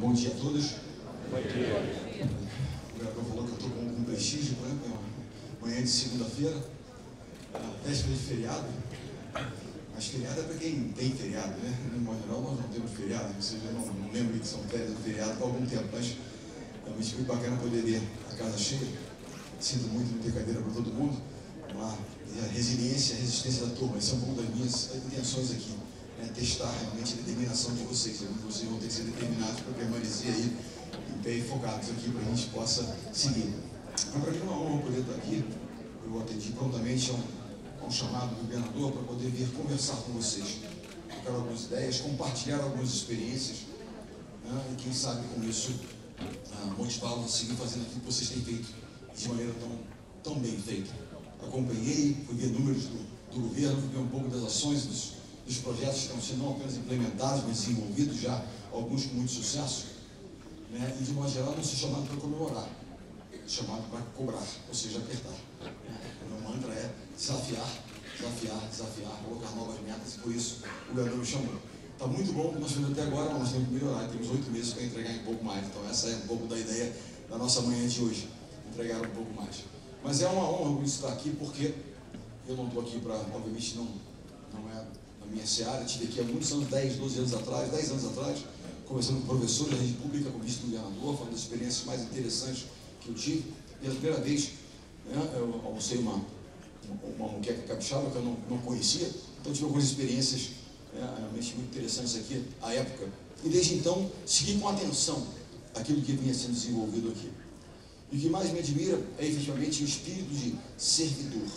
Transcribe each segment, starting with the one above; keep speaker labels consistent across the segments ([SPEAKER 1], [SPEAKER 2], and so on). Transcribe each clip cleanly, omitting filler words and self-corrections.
[SPEAKER 1] Bom dia a todos.
[SPEAKER 2] Bom dia.
[SPEAKER 1] O vereador falou que eu estou com prestígio, né? Manhã de segunda-feira, véspera de feriado. Mas feriado é para quem tem feriado, né? No modo geral, nós não temos feriado. Vocês já não lembram que são férias do feriado há algum tempo, mas realmente foi bacana poder ver a casa cheia. Sinto muito não ter cadeira para todo mundo. A resiliência, a resistência da turma. Esse é um pouco das minhas intenções aqui. Testar realmente a determinação de vocês. Vocês vão ter que ser determinados para permanecer aí em pé e focados aqui para a gente possa seguir. Mas para mim é uma honra poder estar aqui. Eu atendi prontamente a um chamado do governador para poder vir conversar com vocês. Trocar algumas ideias, compartilhar algumas experiências, né? E quem sabe com isso motivá-los a seguir fazendo aquilo que vocês têm feito de maneira tão bem feita. Acompanhei, fui ver números do governo, fui ver um pouco das ações, dos projetos que estão sendo não apenas implementados, mas desenvolvidos já, alguns com muito sucesso, né? E de modo geral não sou chamado para comemorar, chamado para cobrar, ou seja, apertar. O meu mantra é desafiar, colocar novas metas, e por isso o governador me chamou. Está muito bom o que nós fizemos até agora, mas nós temos que melhorar, temos 8 meses para entregar um pouco mais, então essa é um pouco da ideia da nossa manhã de hoje, entregar um pouco mais. Mas é uma honra estar aqui, porque eu não estou aqui para, obviamente não é a minha seara. Eu estive aqui há muitos anos, 10 anos atrás, conversando com professores da rede pública, com o vice-governador, falando das experiências mais interessantes que eu tive. E a primeira vez, né, eu almocei uma moqueca capixaba que eu não conhecia, então tive algumas experiências realmente muito interessantes aqui à época. E desde então, segui com atenção aquilo que vinha sendo desenvolvido aqui. E o que mais me admira é efetivamente o espírito de servidor.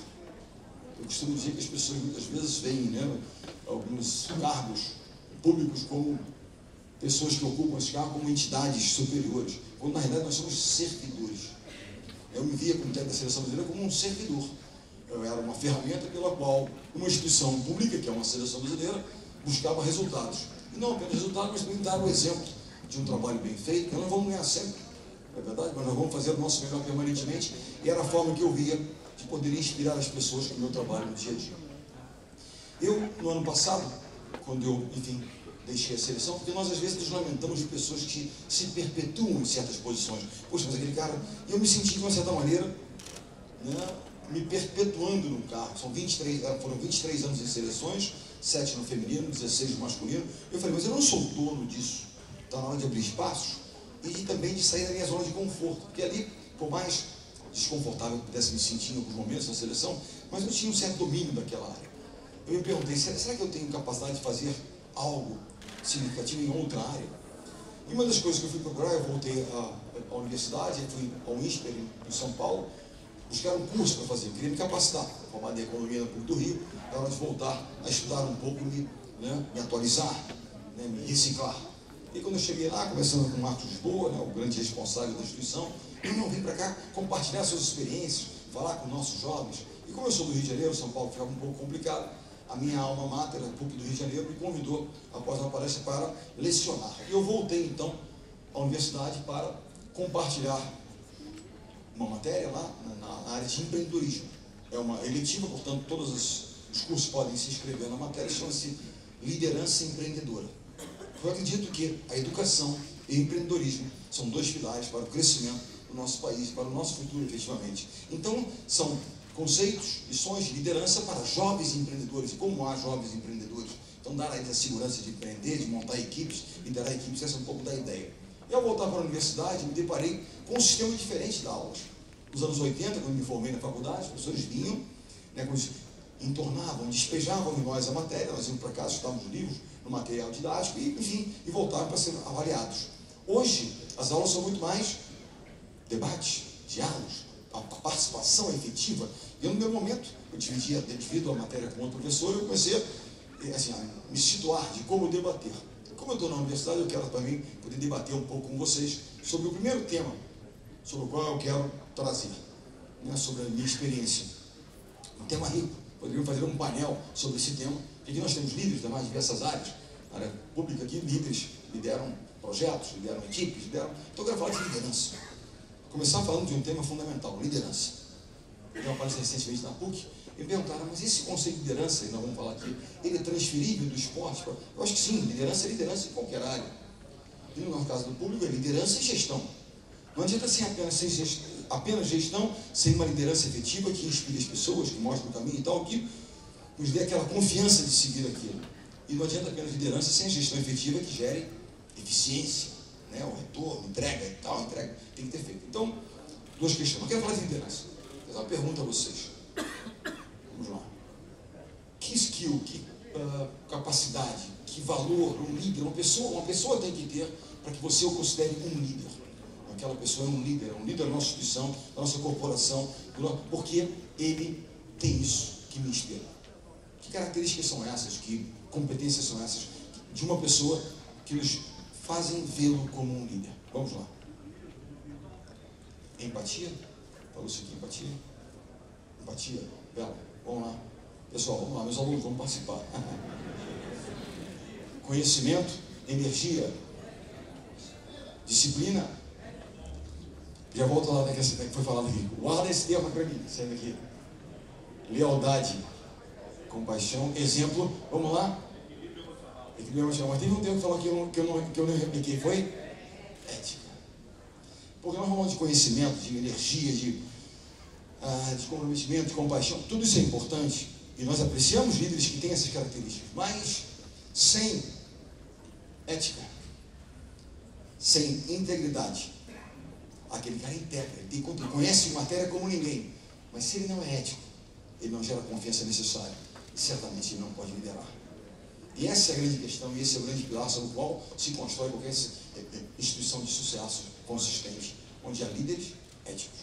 [SPEAKER 1] Eu costumo dizer que as pessoas muitas vezes veem, né, alguns cargos públicos como pessoas que ocupam esse cargo como entidades superiores, quando na realidade nós somos servidores. Eu me via como técnico da seleção brasileira como um servidor. Eu era uma ferramenta pela qual uma instituição pública, que é uma seleção brasileira, buscava resultados. E não apenas resultados, mas também dar o exemplo de um trabalho bem feito, que nós não vamos ganhar sempre. É verdade, mas nós vamos fazer o nosso melhor permanentemente, e era a forma que eu via de poder inspirar as pessoas com o meu trabalho no dia a dia. Eu, no ano passado, quando eu, enfim, deixei a seleção, porque nós às vezes nos lamentamos de pessoas que se perpetuam em certas posições. Poxa, mas aquele cara, eu me senti de uma certa maneira, né, me perpetuando no cargo. Foram 23 anos em seleções, 7 no feminino, 16 no masculino. Eu falei, mas eu não sou dono disso. Está na hora de abrir espaços e também de sair da minha zona de conforto, porque ali, por mais desconfortável que pudesse me sentir em alguns momentos na seleção, mas eu tinha um certo domínio daquela área. Eu me perguntei, será que eu tenho capacidade de fazer algo significativo em outra área? E uma das coisas que eu fui procurar, eu voltei à universidade, fui ao INSPER em São Paulo, buscar um curso para fazer, eu queria me capacitar, formado em economia na PUC do Rio, na hora de voltar a estudar um pouco, me atualizar, né, me reciclar. E quando eu cheguei lá, conversando com o Marcos Lisboa, né, o grande responsável da instituição, eu não vim para cá compartilhar suas experiências, falar com nossos jovens. E como eu sou do Rio de Janeiro, São Paulo ficava um pouco complicado, a minha alma mater, a PUC do Rio de Janeiro, me convidou, após uma palestra, para lecionar. E eu voltei, então, à universidade para compartilhar uma matéria lá na área de empreendedorismo. É uma eletiva, portanto, todos os cursos podem se inscrever na matéria, chama-se Liderança Empreendedora. Eu acredito que a educação e o empreendedorismo são 2 pilares para o crescimento do nosso país, para o nosso futuro, efetivamente. Então, são conceitos, lições de liderança para jovens empreendedores. E como há jovens empreendedores? Então, dar a segurança de empreender, de montar equipes, liderar equipes, essa é um pouco da ideia. E ao voltar para a universidade, me deparei com um sistema diferente de aulas. Nos anos 80, quando me formei na faculdade, os professores vinham, né, entornavam, despejavam em nós a matéria, nós íamos para casa, estudávamos livros, no material didático, e, enfim, e voltavam para ser avaliados. Hoje, as aulas são muito mais debates, diálogos, a participação efetiva. E no meu momento, eu dividia, devido à matéria com outro professor, eu comecei a me situar de como debater. Como eu estou na universidade, eu quero também poder debater um pouco com vocês sobre o primeiro tema, sobre o qual eu quero trazer, né, sobre a minha experiência. Um tema rico, poderíamos fazer um painel sobre esse tema. Aqui nós temos líderes das mais diversas áreas. A área pública aqui, líderes lideram projetos, lideram equipes, lideram... Então eu quero falar de liderança. Vou começar falando de um tema fundamental, liderança. Eu dei uma palestra recentemente na PUC, e me perguntaram, mas esse conceito de liderança, e nós vamos falar aqui, ele é transferível do esporte? Eu acho que sim, liderança é liderança em qualquer área. E no caso do público é liderança e gestão. Não adianta ser apenas gestão, sem uma liderança efetiva que inspire as pessoas, que mostre o caminho e tal, que nos dê aquela confiança de seguir aquilo. E não adianta apenas liderança sem gestão efetiva que gere eficiência, né? O retorno, entrega e tal, entrega tem que ter feito. Então, duas questões. Eu quero falar de liderança. Vou fazer uma pergunta a vocês. Vamos lá. Que skill, que capacidade, que valor um líder, uma pessoa tem que ter para que você o considere um líder? Aquela pessoa é um líder da nossa instituição, da nossa corporação, porque ele tem isso que me inspira. Que características são essas, que competências são essas de uma pessoa que nos fazem vê-lo como um líder? Vamos lá. Empatia? Falou-se aqui empatia? Empatia? Bela, vamos lá. Pessoal, vamos lá, meus alunos, vamos participar. Conhecimento, energia, disciplina. Já volto lá que foi falado aqui. Guarda esse termo para mim, saindo aqui. Lealdade, compaixão, exemplo, vamos lá. Equilíbrio emocional. Mas teve um termo que falou que eu não repliquei, foi ética. Porque nós falamos de conhecimento, de energia, de comprometimento, de compaixão, tudo isso é importante. E nós apreciamos líderes que têm essas características, mas sem ética, sem integridade, aquele cara integra, ele conhece matéria como ninguém, mas se ele não é ético, ele não gera a confiança necessária, e certamente ele não pode liderar. E essa é a grande questão, e esse é o grande pilar sobre o qual se constrói qualquer instituição de sucesso consistente, onde há líderes éticos.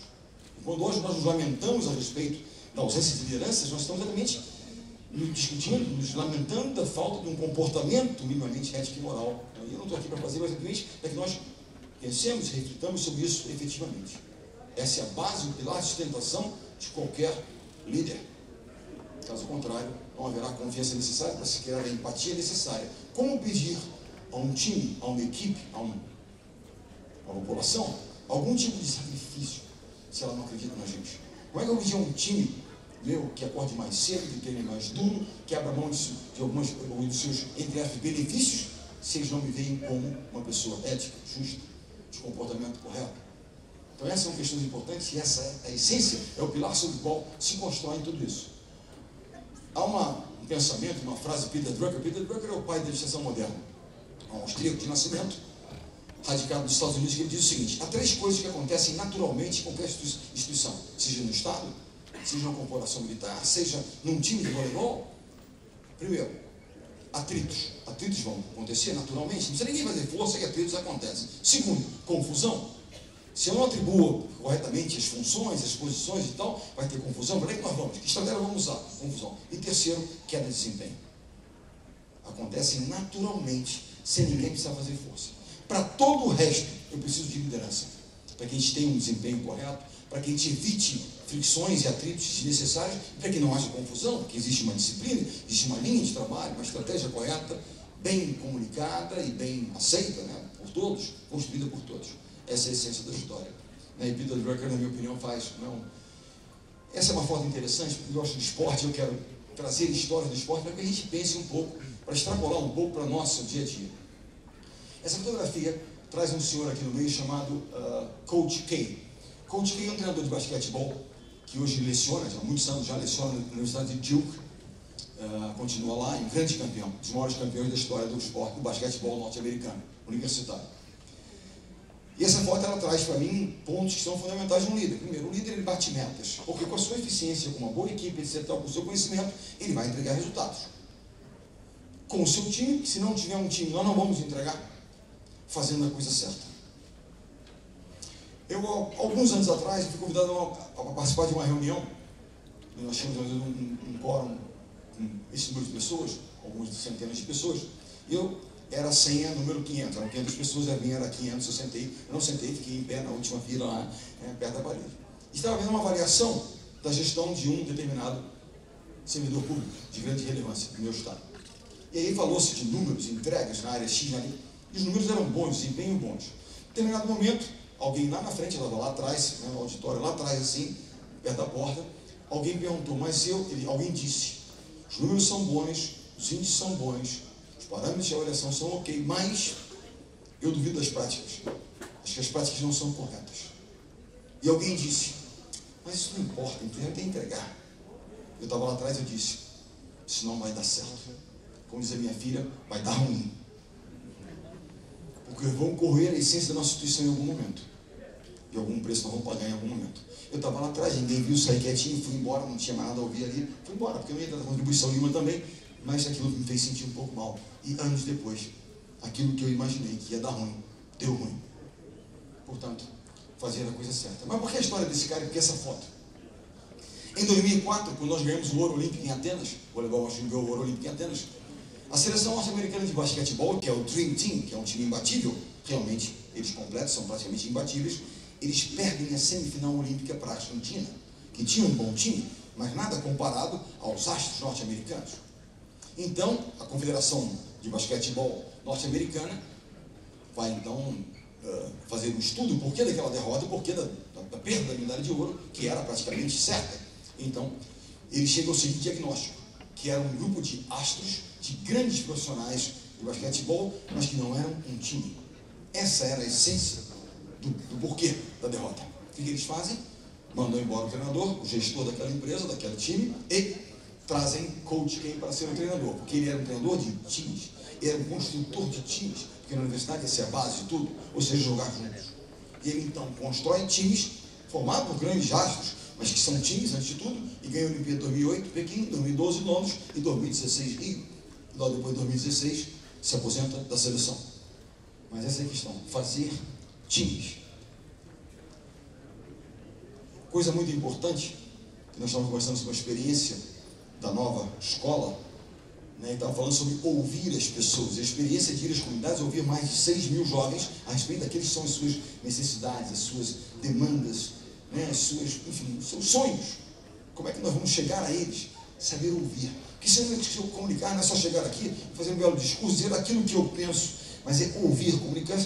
[SPEAKER 1] E quando hoje nós nos lamentamos a respeito da ausência de lideranças, nós estamos exatamente discutindo, nos lamentando da falta de um comportamento minimamente ético e moral. Eu não estou aqui para fazer, mas simplesmente para que nós pensemos e reflitamos sobre isso efetivamente. Essa é a base, o pilar de sustentação de qualquer líder. Caso contrário, não haverá a confiança necessária para se criar a empatia necessária. Como pedir a um time, a uma equipe, a uma população, algum tipo de sacrifício, se ela não acredita na gente? Como é que eu pedir a um time meu que acorde mais cedo, que treine mais duro, que abra mão de alguns dos seus, entre aspas, benefícios, se eles não me veem como uma pessoa ética, justa, de comportamento correto? Então essas são questões importantes e essa é a essência, é o pilar sobre o qual se constrói tudo isso. Há um pensamento, uma frase de Peter Drucker. Peter Drucker é o pai da legislação moderna, um austríaco de nascimento, radicado nos Estados Unidos, que ele diz o seguinte: há três coisas que acontecem naturalmente em qualquer instituição, seja no Estado, seja numa corporação militar, seja num time de voleibol. Primeiro, atritos. Atritos vão acontecer naturalmente, não precisa ninguém fazer força que atritos acontecem. Segundo, confusão. Se eu não atribuo corretamente as funções, as posições e tal, vai ter confusão. Para onde é que nós vamos? Que estratégia vamos usar? Confusão. E terceiro, queda de desempenho. Acontecem naturalmente, sem ninguém precisar fazer força. Para todo o resto, eu preciso de liderança. Para que a gente tenha um desempenho correto, para que a gente evite fricções e atritos desnecessários, para que não haja confusão, porque existe uma disciplina, existe uma linha de trabalho, uma estratégia correta, bem comunicada e bem aceita, né, por todos, construída por todos. Essa é a essência da história. E Peter Drucker, na minha opinião, faz. Essa é uma foto interessante, porque eu gosto de esporte, eu quero trazer histórias do esporte para que a gente pense um pouco, para extrapolar um pouco para o nosso dia a dia. Essa fotografia traz um senhor aqui no meio chamado Coach K. Coach K é um treinador de basquetebol que hoje leciona, já há muitos anos já leciona na Universidade de Duke, continua lá, um grande campeão, um dos maiores campeões da história do esporte, do basquetebol norte-americano, universitário. E essa foto ela traz para mim pontos que são fundamentais de um líder. Primeiro, o líder ele bate metas, porque com a sua eficiência, com uma boa equipe, etc., com o seu conhecimento, ele vai entregar resultados. Com o seu time, se não tiver um time, nós não vamos entregar fazendo a coisa certa. Eu, alguns anos atrás, fui convidado a participar de uma reunião. Nós tínhamos um quórum com esse número de pessoas, algumas centenas de pessoas, e eu era a senha número 500, eram 500 pessoas, a minha era 500, eu não sentei, fiquei em pé na última fila lá, perto da parede. Estava vendo uma avaliação da gestão de um determinado servidor público, de grande relevância no meu estado. E aí falou-se de números, entregas na área X ali, e os números eram bons, desempenho bons. Em determinado momento, alguém lá na frente, eu estava lá atrás, no auditório lá atrás, assim, perto da porta, alguém perguntou, mas alguém disse, os números são bons, os índices são bons, os parâmetros de avaliação são ok, mas Eu duvido das práticas. Acho que as práticas não são corretas. E alguém disse, mas isso não importa, tem que entregar. Eu estava lá atrás e eu disse, isso não vai dar certo. Como diz a minha filha, vai dar ruim. Porque vão correr a essência da nossa instituição em algum momento. E algum preço nós vamos pagar em algum momento. Eu estava lá atrás, ninguém viu, saí quietinho, fui embora, não tinha mais nada a ouvir ali. Fui embora, porque eu não ia dar contribuição nenhuma também, mas aquilo me fez sentir um pouco mal. E anos depois, aquilo que eu imaginei que ia dar ruim, deu ruim. Portanto, fazer a coisa certa. Mas por que a história desse cara e por que essa foto? Em 2004, quando nós ganhamos o ouro olímpico em Atenas, o voleibol ganhou o ouro olímpico em Atenas, a seleção norte-americana de basquetebol, que é o Dream Team, que é um time imbatível, realmente eles completos, são praticamente imbatíveis, eles perdem a semifinal olímpica para a Argentina, que tinha um bom time, mas nada comparado aos astros norte-americanos. Então, a Confederação de Basquetebol norte-americana vai então fazer um estudo, o porquê daquela derrota, o porquê da perda da medalha de ouro, que era praticamente certa. Então, ele chega ao seguinte diagnóstico, que era um grupo de astros, de grandes profissionais de basquetebol, mas que não eram um time. Essa era a essência do porquê da derrota. O que eles fazem? Mandam embora o treinador, o gestor daquela empresa, daquele time, e trazem coach K para ser o treinador, porque ele era um treinador de times, ele era um construtor de times, porque na universidade essa é a base de tudo, ou seja, jogar juntos. E ele então constrói times formados por grandes astros, mas que são times antes de tudo, e ganha a Olimpíada 2008, Pequim, 2012, Londres, e 2016, Rio. E logo depois de 2016, se aposenta da seleção. Mas essa é a questão, fazer times. Coisa muito importante, que nós estamos conversando sobre a experiência da nova escola, né, e estava falando sobre ouvir as pessoas, a experiência de ir às comunidades, ouvir mais de 6 mil jovens a respeito daqueles que são as suas necessidades, as suas demandas, né, enfim, os seus sonhos. Como é que nós vamos chegar a eles? Saber ouvir. Porque se eu comunicar, não é só chegar aqui, fazer um belo discurso, dizer aquilo que eu penso, mas é ouvir. Comunicar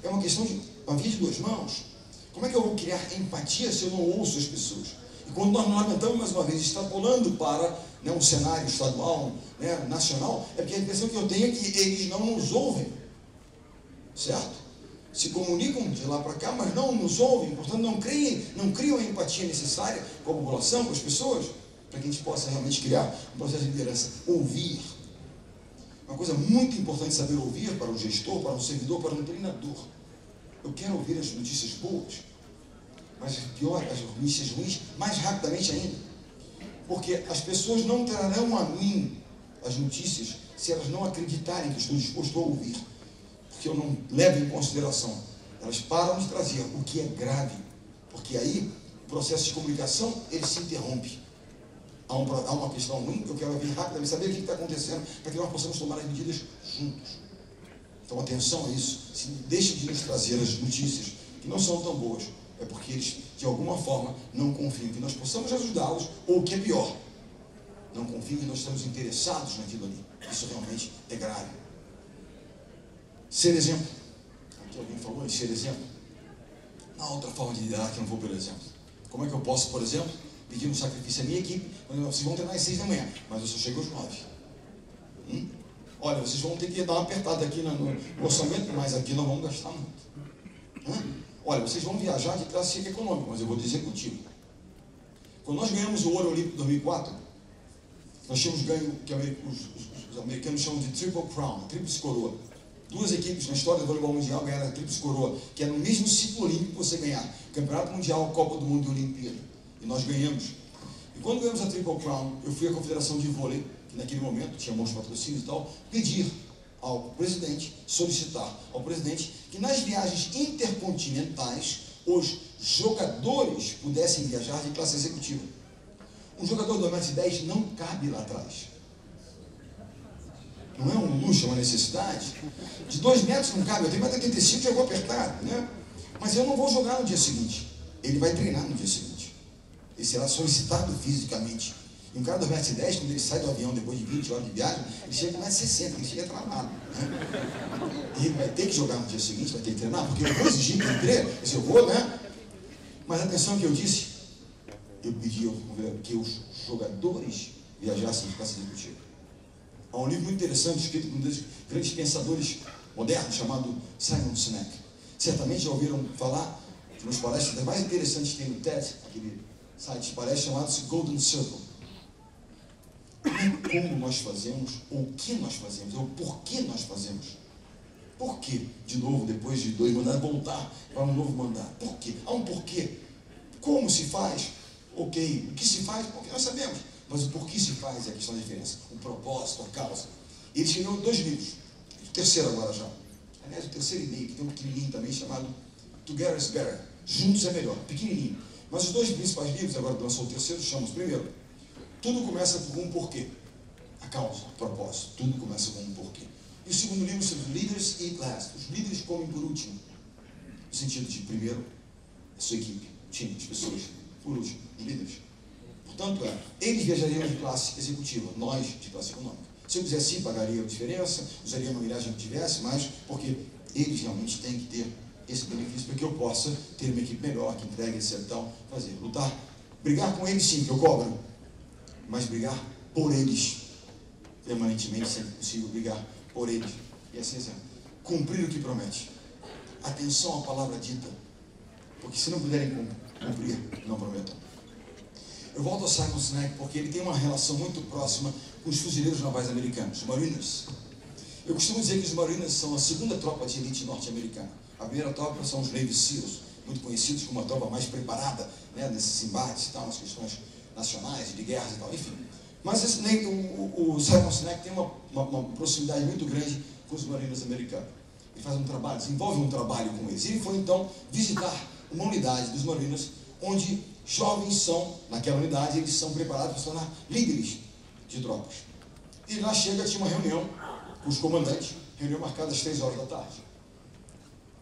[SPEAKER 1] é uma questão de uma via de duas mãos. Como é que eu vou criar empatia se eu não ouço as pessoas? E quando nós nos lamentamos, mais uma vez, extrapolando para um cenário estadual, nacional, é porque a impressão que eu tenho é que eles não nos ouvem, certo? Se comunicam de lá para cá, mas não nos ouvem, portanto não criam a empatia necessária com a população, com as pessoas, para que a gente possa realmente criar um processo de liderança. Ouvir. Uma coisa muito importante saber ouvir para um gestor, para um servidor, para um treinador. Eu quero ouvir as notícias boas, mas pior, as notícias ruins, mais rapidamente ainda. Porque as pessoas não trarão a mim as notícias se elas não acreditarem que eu estou disposto a ouvir. Porque eu não levo em consideração. Elas param de trazer o que é grave. Porque aí, o processo de comunicação, ele se interrompe. Há uma questão ruim, eu quero ouvir rapidamente, saber o que está acontecendo, para que nós possamos tomar as medidas juntos. Então, atenção a isso. Se deixa de nos trazer as notícias que não são tão boas, é porque eles, de alguma forma, não confiam que nós possamos ajudá-los, ou o que é pior, não confiam que nós estamos interessados naquilo ali. Isso realmente é grave. Ser exemplo. Aqui alguém falou em ser exemplo. Na outra forma de liderar, que eu não vou pelo exemplo. Como é que eu posso, por exemplo, pedir um sacrifício à minha equipe? Vocês vão treinar às 6 da manhã, mas eu só chego às 9. Olha, vocês vão ter que dar uma apertada aqui no orçamento, mas aqui nós vamos gastar muito. Olha, vocês vão viajar de classe econômica, mas eu vou de executivo. Quando nós ganhamos o ouro olímpico em 2004, nós tínhamos ganho, que os americanos chamam de Triple Crown, tríplice coroa. 2 equipes na história do voleibol mundial ganharam a tríplice coroa, que é no mesmo ciclo olímpico que você ganhar Campeonato Mundial, Copa do Mundo e Olimpíada. E nós ganhamos. E quando ganhamos a Triple Crown, eu fui à Confederação de Vôlei, que naquele momento tinha bons patrocínios e tal, pedir ao presidente, solicitar ao presidente que nas viagens intercontinentais os jogadores pudessem viajar de classe executiva. Um jogador de 2,10 m não cabe lá atrás. Não é um luxo, é uma necessidade. De 2 metros não cabe, eu tenho 1,85 m, já vou apertar, né? Mas eu não vou jogar no dia seguinte. Ele vai treinar no dia seguinte. Ele será solicitado fisicamente. E um cara de 2,10 m, quando ele sai do avião depois de 20 horas de viagem, ele chega com 1,60 m, ele chega travado, né? E ele vai ter que jogar no dia seguinte, vai ter que treinar, porque eu vou exigir que ele treine, se eu vou, né? Mas atenção ao que eu disse, eu pedi que os jogadores viajassem de classe executiva. Há um livro muito interessante, escrito por um dos grandes pensadores moderno chamado Simon Sinek. Certamente já ouviram falar de umas palestras das mais interessantes que tem no TED, aquele site de palestras chamado Golden Circle. Como nós fazemos, ou o que nós fazemos, ou por que nós fazemos. Por quê? De novo, depois de 2 mandatos, voltar para um novo mandato. Por quê? Há um porquê. Como se faz? Ok. O que se faz? Porque nós sabemos. Mas o porquê se faz é a questão da diferença. O propósito, a causa. Ele escreveu 2 livros. O terceiro agora já. Aliás, o terceiro e meio, que tem um pequenininho também chamado Together is Better. Juntos é melhor. Pequenininho. Mas os 2 principais livros, agora lançou o terceiro, chamam-se primeiro. Tudo começa com um porquê. A causa, o propósito. Tudo começa com um porquê. E o segundo livro são os Leaders Eat Last. Os líderes comem por último. No sentido de, primeiro, a sua equipe, o time, as pessoas. Por último, os líderes. Portanto, eles viajariam de classe executiva, nós de classe econômica. Se eu quisesse ir, pagaria a diferença, usaria uma milhagem que tivesse, mas porque eles realmente têm que ter esse benefício para que eu possa ter uma equipe melhor, que entregue esse então, fazer, lutar. Brigar com eles, sim, que eu cobro, mas brigar por eles, permanentemente, sempre possível brigar por eles. E assim, cumprir o que promete. Atenção à palavra dita, porque se não puderem cumprir, não prometam. Eu volto ao Simon Sinek porque ele tem uma relação muito próxima com os fuzileiros navais americanos, os Mariners. Eu costumo dizer que os Mariners são a segunda tropa de elite norte-americana. A primeira tropa são os Navy SEALs, muito conhecidos como a tropa mais preparada, né, nesses embates e tal, nas questões nacionais, de guerras e tal, enfim. Mas o Simon Sinek tem uma proximidade muito grande com os Mariners americanos. Ele faz um trabalho, desenvolve um trabalho com eles. Ele foi então visitar uma unidade dos Mariners, onde jovens são, naquela unidade, eles são preparados para se tornar líderes de tropas. E lá chega, tinha uma reunião com os comandantes, reunião marcada às 3 horas da tarde.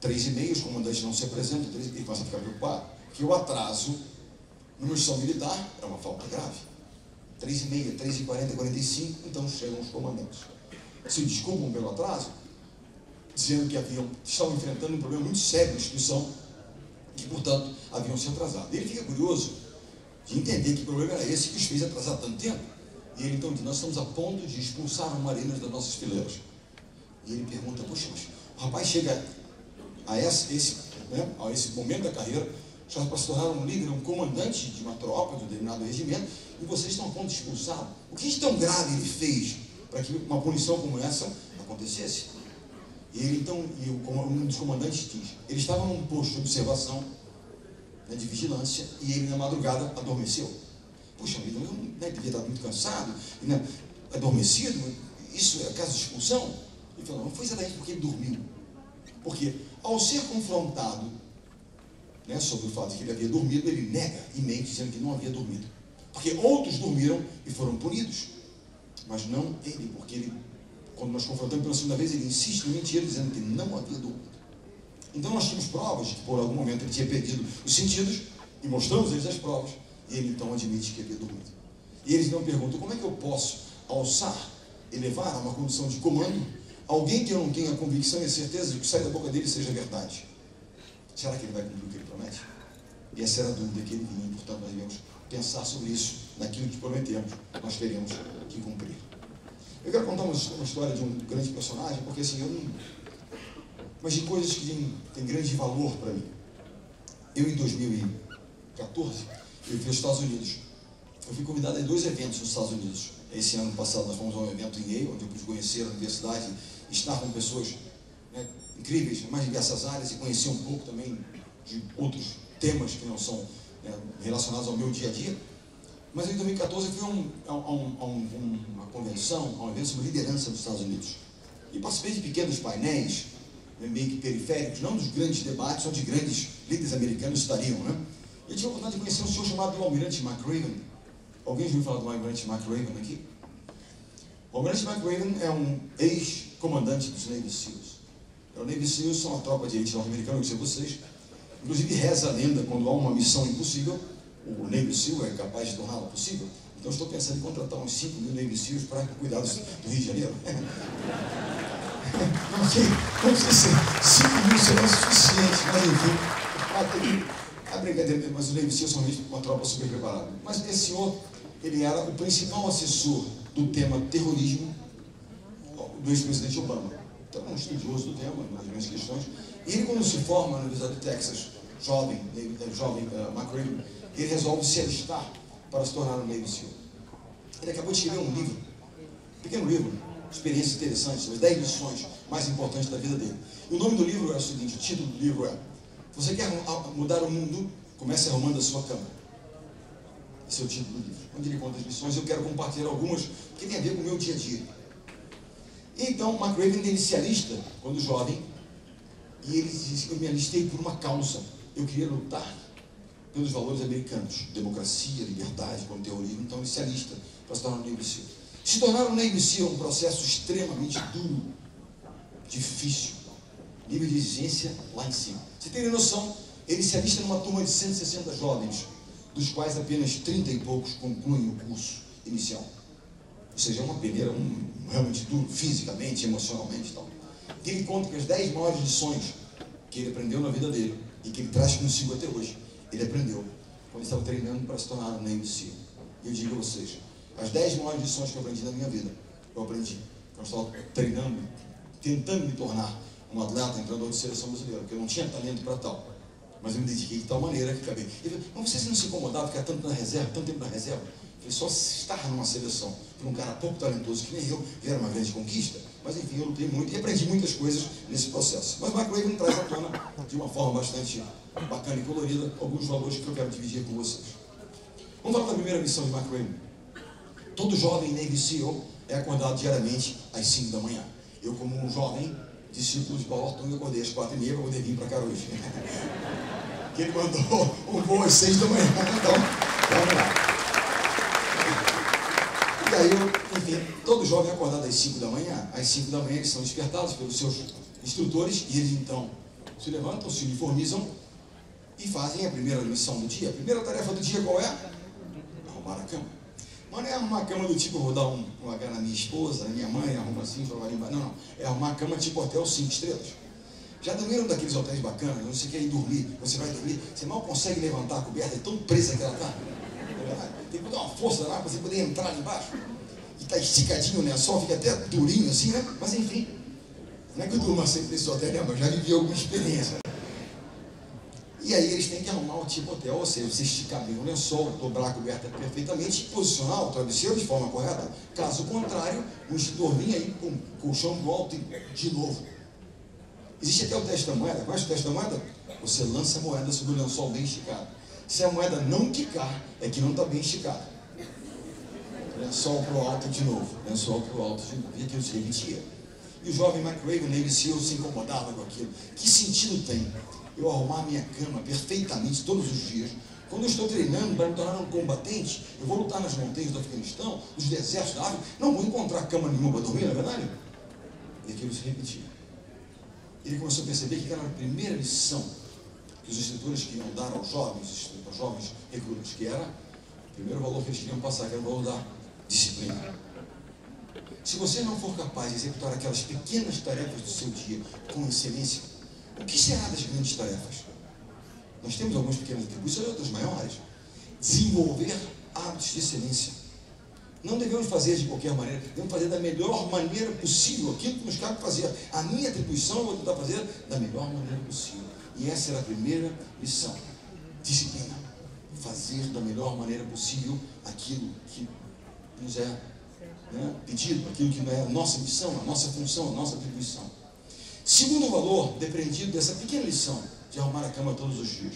[SPEAKER 1] 3h30, os comandantes não se apresentam, ele começa a ficar preocupado, que o atraso numa missão militar é uma falta grave. 3h30, 3h40, 45, então chegam os comandantes. Se desculpam pelo atraso, dizendo que estavam enfrentando um problema muito sério na instituição, que, portanto, haviam se atrasado. Ele fica curioso de entender que problema era esse que os fez atrasar tanto tempo. E ele então diz, nós estamos a ponto de expulsar os marinheiros das nossas fileiras. E ele pergunta, poxa, mas o rapaz chega a esse momento da carreira, já para se tornar um líder, um comandante de uma tropa, de um determinado regimento, e vocês estão a ponto de expulsá-lo. O que de tão grave ele fez para que uma punição como essa acontecesse? E ele então, um dos comandantes diz, ele estava num posto de observação, né, de vigilância, e ele na madrugada adormeceu. Puxa vida, eu devia estar muito cansado, né, adormecido, isso é caso de expulsão? Ele falou, não foi exatamente porque ele dormiu. Porque ao ser confrontado, né, sobre o fato de que ele havia dormido, ele nega e mente dizendo que não havia dormido. Porque outros dormiram e foram punidos, mas não ele, porque ele, quando nós confrontamos pela segunda vez, ele insiste em mentir, dizendo que não havia dormido. Então nós tínhamos provas de que por algum momento ele tinha perdido os sentidos, e mostramos eles as provas, e ele então admite que havia dormido. E eles então perguntam, como é que eu posso alçar, elevar a uma condição de comando, alguém que eu não tenha a convicção e a certeza de que sai da boca dele seja verdade? Será que ele vai cumprir o que ele promete? E essa era a dúvida que ele vinha, portanto nós devemos pensar sobre isso, naquilo que prometemos, nós teremos que cumprir. Eu quero contar uma história de um grande personagem, porque assim, mas de coisas que têm grande valor para mim. Eu, em 2014, eu fui aos Estados Unidos. Eu fui convidado a 2 eventos nos Estados Unidos. Esse ano passado nós fomos a um evento em Yale, onde eu pude conhecer a universidade, estar com pessoas, né, incríveis, em mais diversas áreas, e conhecer um pouco também de outros temas que não são, né, relacionados ao meu dia a dia. Mas em 2014 eu fui a uma convenção, a um evento sobre liderança nos Estados Unidos. E participei de pequenos painéis, meio que periféricos, não dos grandes debates, onde grandes líderes americanos estariam, né? Eu tive a oportunidade de conhecer um senhor chamado Almirante McRaven. Alguém já ouviu falar do Almirante McRaven aqui? O Almirante McRaven é um ex-comandante dos Navy SEALs. O Navy SEALs são uma tropa de elite norte-americana, eu sei vocês. Inclusive reza a lenda, quando há uma missão impossível, o Navy SEAL é capaz de torná-la possível. Então estou pensando em contratar uns 5.000 Navy SEALs para cuidar do Rio de Janeiro. Não sei se 5.000 serão suficientes, mas enfim, a brincadeira, mas os Navy SEALs são realmente uma tropa super preparada. Mas esse senhor, ele era o principal assessor do tema terrorismo do ex-presidente Obama. então é um estudioso do tema, nas minhas questões. E ele, quando se forma na Universidade de Texas, jovem McRaven, ele resolve se alistar para se tornar um Navy SEAL. Ele acabou de escrever um livro, um pequeno livro, experiências interessantes, as 10 lições mais importantes da vida dele. E o nome do livro é o seguinte, o título do livro é: você quer mudar o mundo? Comece arrumando a sua cama. Esse é o título do livro, onde ele conta as lições. Eu quero compartilhar algumas que tem a ver com o meu dia a dia. Então, McRaven, ele se alista quando jovem, e ele diz: eu me alistei por uma causa, eu queria lutar pelos valores americanos, democracia, liberdade, contra o terrorismo. Então ele se alista para se tornar um Navy SEAL. Se tornar um Navy SEAL é um processo extremamente duro, difícil, nível de exigência lá em cima. Você tem noção? Ele se alista numa turma de 160 jovens, dos quais apenas 30 e poucos concluem o curso inicial. Ou seja, é uma peneira realmente duro, fisicamente, emocionalmente e tal. E ele conta que as 10 maiores lições que ele aprendeu na vida dele, e que ele traz consigo até hoje, ele aprendeu quando ele estava treinando para se tornar um Navy SEAL. E eu digo a vocês, as 10 maiores lições que eu aprendi na minha vida, eu aprendi quando eu estava treinando, tentando me tornar um atleta, treinador de seleção brasileira, porque eu não tinha talento para tal. Mas eu me dediquei de tal maneira que acabei. Ele falou: mas vocês não se incomodavam ficar tanto na reserva, tanto tempo na reserva? Eu falei: só estar numa seleção por um cara pouco talentoso que nem eu, era uma grande conquista. Mas enfim, eu lutei muito e aprendi muitas coisas nesse processo. Mas o McRaven traz à tona, de uma forma bastante bacana e colorida, alguns valores que eu quero dividir com vocês. Vamos falar da primeira missão de McRaven. Todo jovem Navy SEAL é acordado diariamente às 5 da manhã. Eu, como um jovem discípulo de Balorton, eu acordei às 4h30 para poder vir para cá hoje. Que ele mandou um voo às 6 da manhã. Então, vamos lá. E aí, enfim, todo jovem é acordado às 5 da manhã. Às 5 da manhã eles são despertados pelos seus instrutores e eles então se levantam, se uniformizam e fazem a primeira missão do dia. A primeira tarefa do dia qual é? Arrumar a cama. Mas não é arrumar a cama do tipo, eu vou dar um H na minha esposa, na minha mãe, arruma assim, jogar embaixo. Não, não. É arrumar a cama tipo hotel 5 estrelas. Já dormiram daqueles hotéis bacanas, onde você quer ir dormir, você vai dormir, você mal consegue levantar a coberta, é tão presa que ela está. Tem que dar uma força lá para você poder entrar ali embaixo. E está esticadinho, né? Só fica até durinho assim, né? Mas enfim, não é que eu durma sempre nesse hotel, né? Mas já vivi alguma experiência. E aí eles têm que arrumar um tipo hotel, ou seja, você esticar bem o lençol, dobrar a coberta perfeitamente e posicionar o travesseiro de forma correta. Caso contrário, o instrutor vinha aí com o colchão pro alto e de novo. Existe até o teste da moeda. Conhece o teste da moeda? Você lança a moeda sobre o lençol bem esticado. Se a moeda não quicar, é que não está bem esticada. Lençol pro alto de novo. Lençol pro alto de novo. E aquilo se repetia. E o jovem McRaven, Navy SEAL, se incomodava com aquilo. Que sentido tem eu arrumar minha cama perfeitamente todos os dias? Quando eu estou treinando para me tornar um combatente, eu vou lutar nas montanhas do Afeganistão, nos desertos da África, não vou encontrar cama nenhuma para dormir, não é verdade? E aquilo se repetia. Ele começou a perceber que era a primeira lição que os instrutores queriam dar aos jovens recrutas, que era o primeiro valor que eles queriam passar, que era o valor da disciplina. Se você não for capaz de executar aquelas pequenas tarefas do seu dia com excelência, o que será das grandes tarefas? Nós temos algumas pequenas atribuições e outras maiores. Desenvolver hábitos de excelência. Não devemos fazer de qualquer maneira, devemos fazer da melhor maneira possível aquilo que nos cabe fazer. A minha atribuição eu vou tentar fazer da melhor maneira possível. E essa era a primeira lição. Disciplina. Fazer da melhor maneira possível aquilo que nos é pedido, aquilo que é a nossa missão, a nossa função, a nossa atribuição. Segundo valor, depreendido dessa pequena lição de arrumar a cama todos os dias.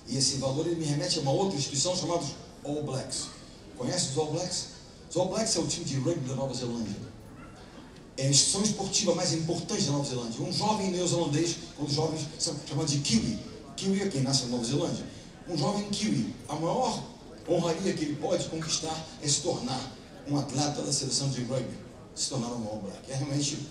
[SPEAKER 1] E esse valor ele me remete a uma outra instituição chamada All Blacks. Conhece os All Blacks? Os All Blacks é o time de rugby da Nova Zelândia. É a instituição esportiva mais importante da Nova Zelândia. Um jovem neozelandês, quando os jovens são chamados de Kiwi. Kiwi é quem nasce na Nova Zelândia. Um jovem Kiwi, a maior honraria que ele pode conquistar é se tornar um atleta da seleção de rugby. Se tornar um All Black. É realmente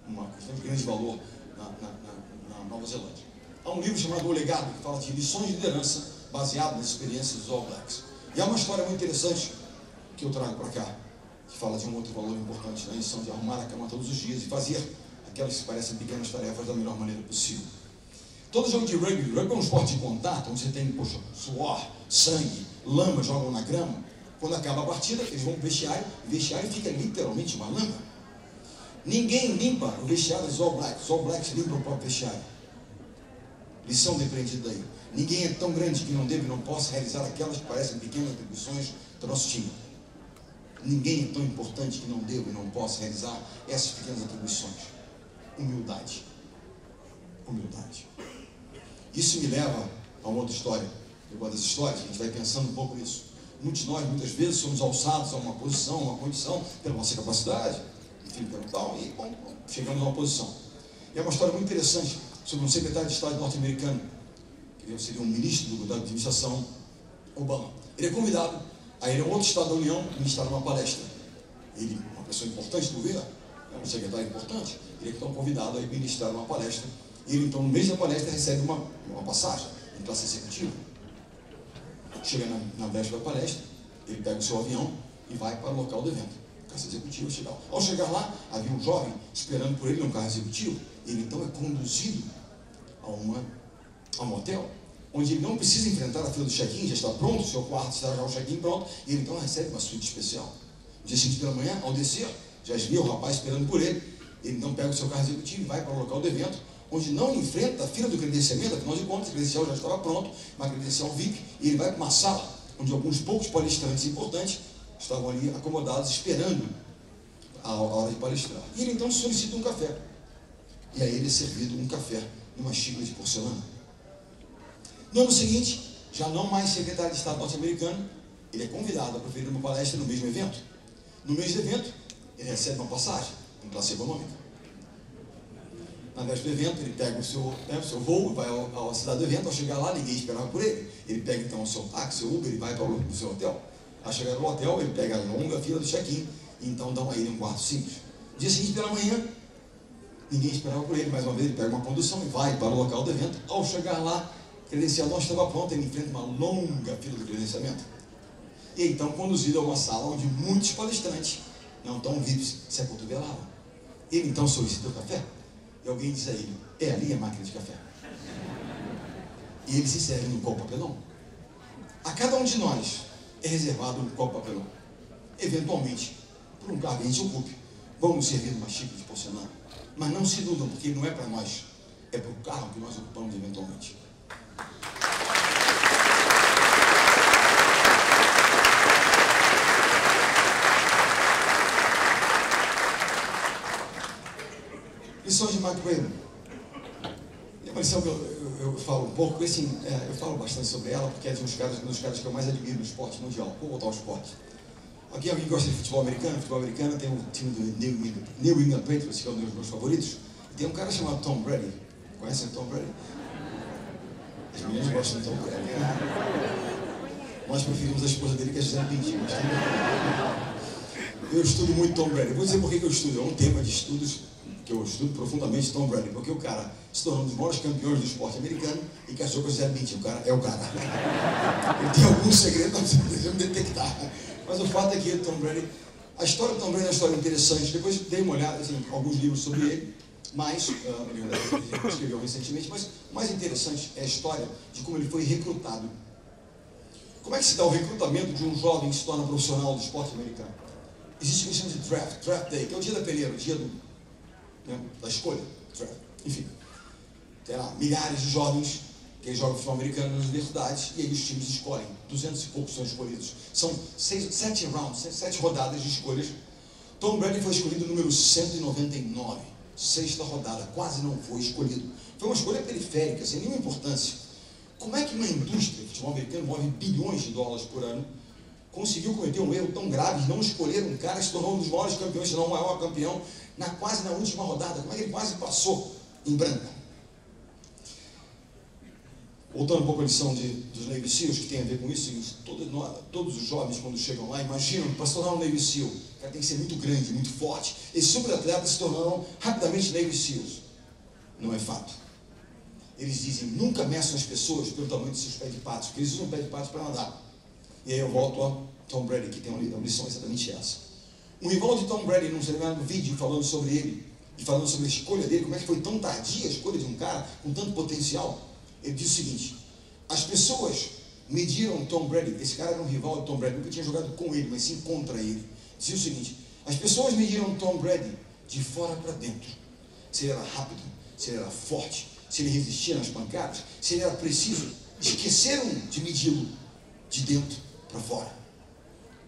[SPEAKER 1] uma questão de grande valor na Nova Zelândia. Há um livro chamado O Legado, que fala de lições de liderança baseado nas experiências dos All Blacks. E há uma história muito interessante que eu trago para cá, que fala de um outro valor importante na lição de arrumar a cama todos os dias e fazer aquelas que parecem pequenas tarefas da melhor maneira possível. Todo jogo de rugby é um esporte de contato, onde você tem suor, sangue, lama, jogam na grama. Quando acaba a partida, eles vão para o vestiário, e o vestiário fica literalmente uma lama. Ninguém limpa o vestiário dos All Blacks. Os All Blacks limpam o próprio vestiário. Lição depreendida daí. Ninguém é tão grande que não deve e não possa realizar aquelas que parecem pequenas atribuições do nosso time. Ninguém é tão importante que não deva e não possa realizar essas pequenas atribuições. Humildade. Humildade. Isso me leva a uma outra história. Uma das histórias, a gente vai pensando um pouco nisso. Muitos de nós, muitas vezes, somos alçados a uma posição, uma condição, pela nossa capacidade, enfim, pelo tal, e bom, chegamos a uma posição. E é uma história muito interessante sobre um secretário de Estado norte-americano, que seria um ministro da administração Obama. Ele é convidado a ir a outro estado da União ministrar uma palestra. Ele, uma pessoa importante do governo, um secretário importante, ele é então convidado a ir ministrar uma palestra. E ele, então, no mês da palestra, recebe uma passagem em classe executiva. Chega na véspera da palestra, ele pega o seu avião e vai para o local do evento. Classe executiva, chega lá. Ao chegar lá, havia um jovem esperando por ele num carro executivo. Ele, então, é conduzido a um hotel, onde ele não precisa enfrentar a fila do check-in, já está pronto, o seu quarto está já o check-in pronto, e ele, então, recebe uma suíte especial. No dia seguinte pela manhã, ao descer, já havia o rapaz esperando por ele. Ele, então, pega o seu carro executivo e vai para o local do evento, onde não enfrenta a fila do credenciamento. Afinal de contas, o credencial já estava pronto, uma credencial VIP, e ele vai para uma sala onde alguns poucos palestrantes importantes estavam ali acomodados, esperando a hora de palestrar. E ele então solicita um café. E aí ele é servido um café numa xícara de porcelana. No ano seguinte, já não mais secretário de Estado norte-americano, ele é convidado a proferir uma palestra no mesmo evento. No mesmo evento, ele recebe uma passagem em classe econômica. Na véspera do evento, ele pega o seu voo, vai à cidade do evento. Ao chegar lá, ninguém esperava por ele. Ele pega então o seu táxi, seu Uber, e vai para o seu hotel. Ao chegar no hotel, ele pega a longa fila do check-in, e então dão a ele um quarto simples. No dia seguinte, pela manhã, ninguém esperava por ele. Mais uma vez, ele pega uma condução e vai para o local do evento. Ao chegar lá, o credencial não estava pronto, ele enfrenta uma longa fila do credenciamento. E então, conduzido a uma sala onde muitos palestrantes, não tão VIPs, se acotovelavam. Ele então solicita o café. E alguém diz a ele: é ali a máquina de café. E ele se serve num copo papelão. A cada um de nós é reservado um copo papelão. Eventualmente, por um cargo que a gente ocupe, vamos servir numa xícara de porcelana. Mas não se iludam, porque não é para nós, é para o cargo que nós ocupamos eventualmente. Lições de Mark Twain. É uma lição que eu falo um pouco, assim, eu falo bastante sobre ela, porque é um dos caras que eu mais admiro no esporte mundial. Vou voltar ao esporte. Aqui alguém gosta de futebol americano? Futebol americano tem um time do New England Patriots, que é um dos meus favoritos. E tem um cara chamado Tom Brady. Conhecem o Tom Brady? As meninas gostam do Tom Brady. Nós preferimos a esposa dele, que é a Gisele Bündchen. Eu estudo muito Tom Brady. Vou dizer por que eu estudo. É um tema de estudos que eu estudo profundamente Tom Brady, porque o cara se tornou um dos maiores campeões do esporte americano e casou com a Gisele Bündchen. O cara é o cara. Ele tem alguns segredos, não precisamos detectar. Mas o fato é que Tom Brady, a história do Tom Brady é uma história interessante. Depois dei uma olhada em alguns livros sobre ele, mas ele escreveu recentemente, mas o mais interessante é a história de como ele foi recrutado. Como é que se dá o recrutamento de um jovem que se torna profissional do esporte americano? Existe o que chama de draft day, que é o dia da peneira, o dia da escolha, draft. Enfim, terá milhares de jovens que jogam futebol americano nas universidades, e aí os times escolhem, 200 e poucos são escolhidos. São 7 rounds, 7 rodadas de escolhas. Tom Brady foi escolhido no número 199, sexta rodada, quase não foi escolhido. Foi uma escolha periférica, sem nenhuma importância. Como é que uma indústria de futebol americano move bilhões de dólares por ano, conseguiu cometer um erro tão grave de não escolher um cara que se tornou um dos maiores campeões, se não o maior campeão, quase na última rodada? Como é que ele quase passou em branco? Voltando um pouco à lição dos Navy Seals, que tem a ver com isso, todos os jovens, quando chegam lá, imaginam que para se tornar um Navy Seal, o cara tem que ser muito grande, muito forte. Esses superatletas se tornarão rapidamente Navy Seals. Não é fato. Eles dizem: nunca meçam as pessoas pelo tamanho dos seus pés de patos, porque eles usam pés de patos para nadar. E aí eu volto a Tom Brady, que tem uma lição exatamente essa. Um rival de Tom Brady, num determinado vídeo, falando sobre ele, e falando sobre a escolha dele, como é que foi tão tardia a escolha de um cara com tanto potencial, ele diz o seguinte: as pessoas mediram Tom Brady, esse cara era um rival de Tom Brady, nunca tinha jogado com ele, mas sim contra ele. Dizia o seguinte: as pessoas mediram Tom Brady de fora para dentro. Se ele era rápido, se ele era forte, se ele resistia nas pancadas, se ele era preciso. Esqueceram de medi-lo de dentro para fora.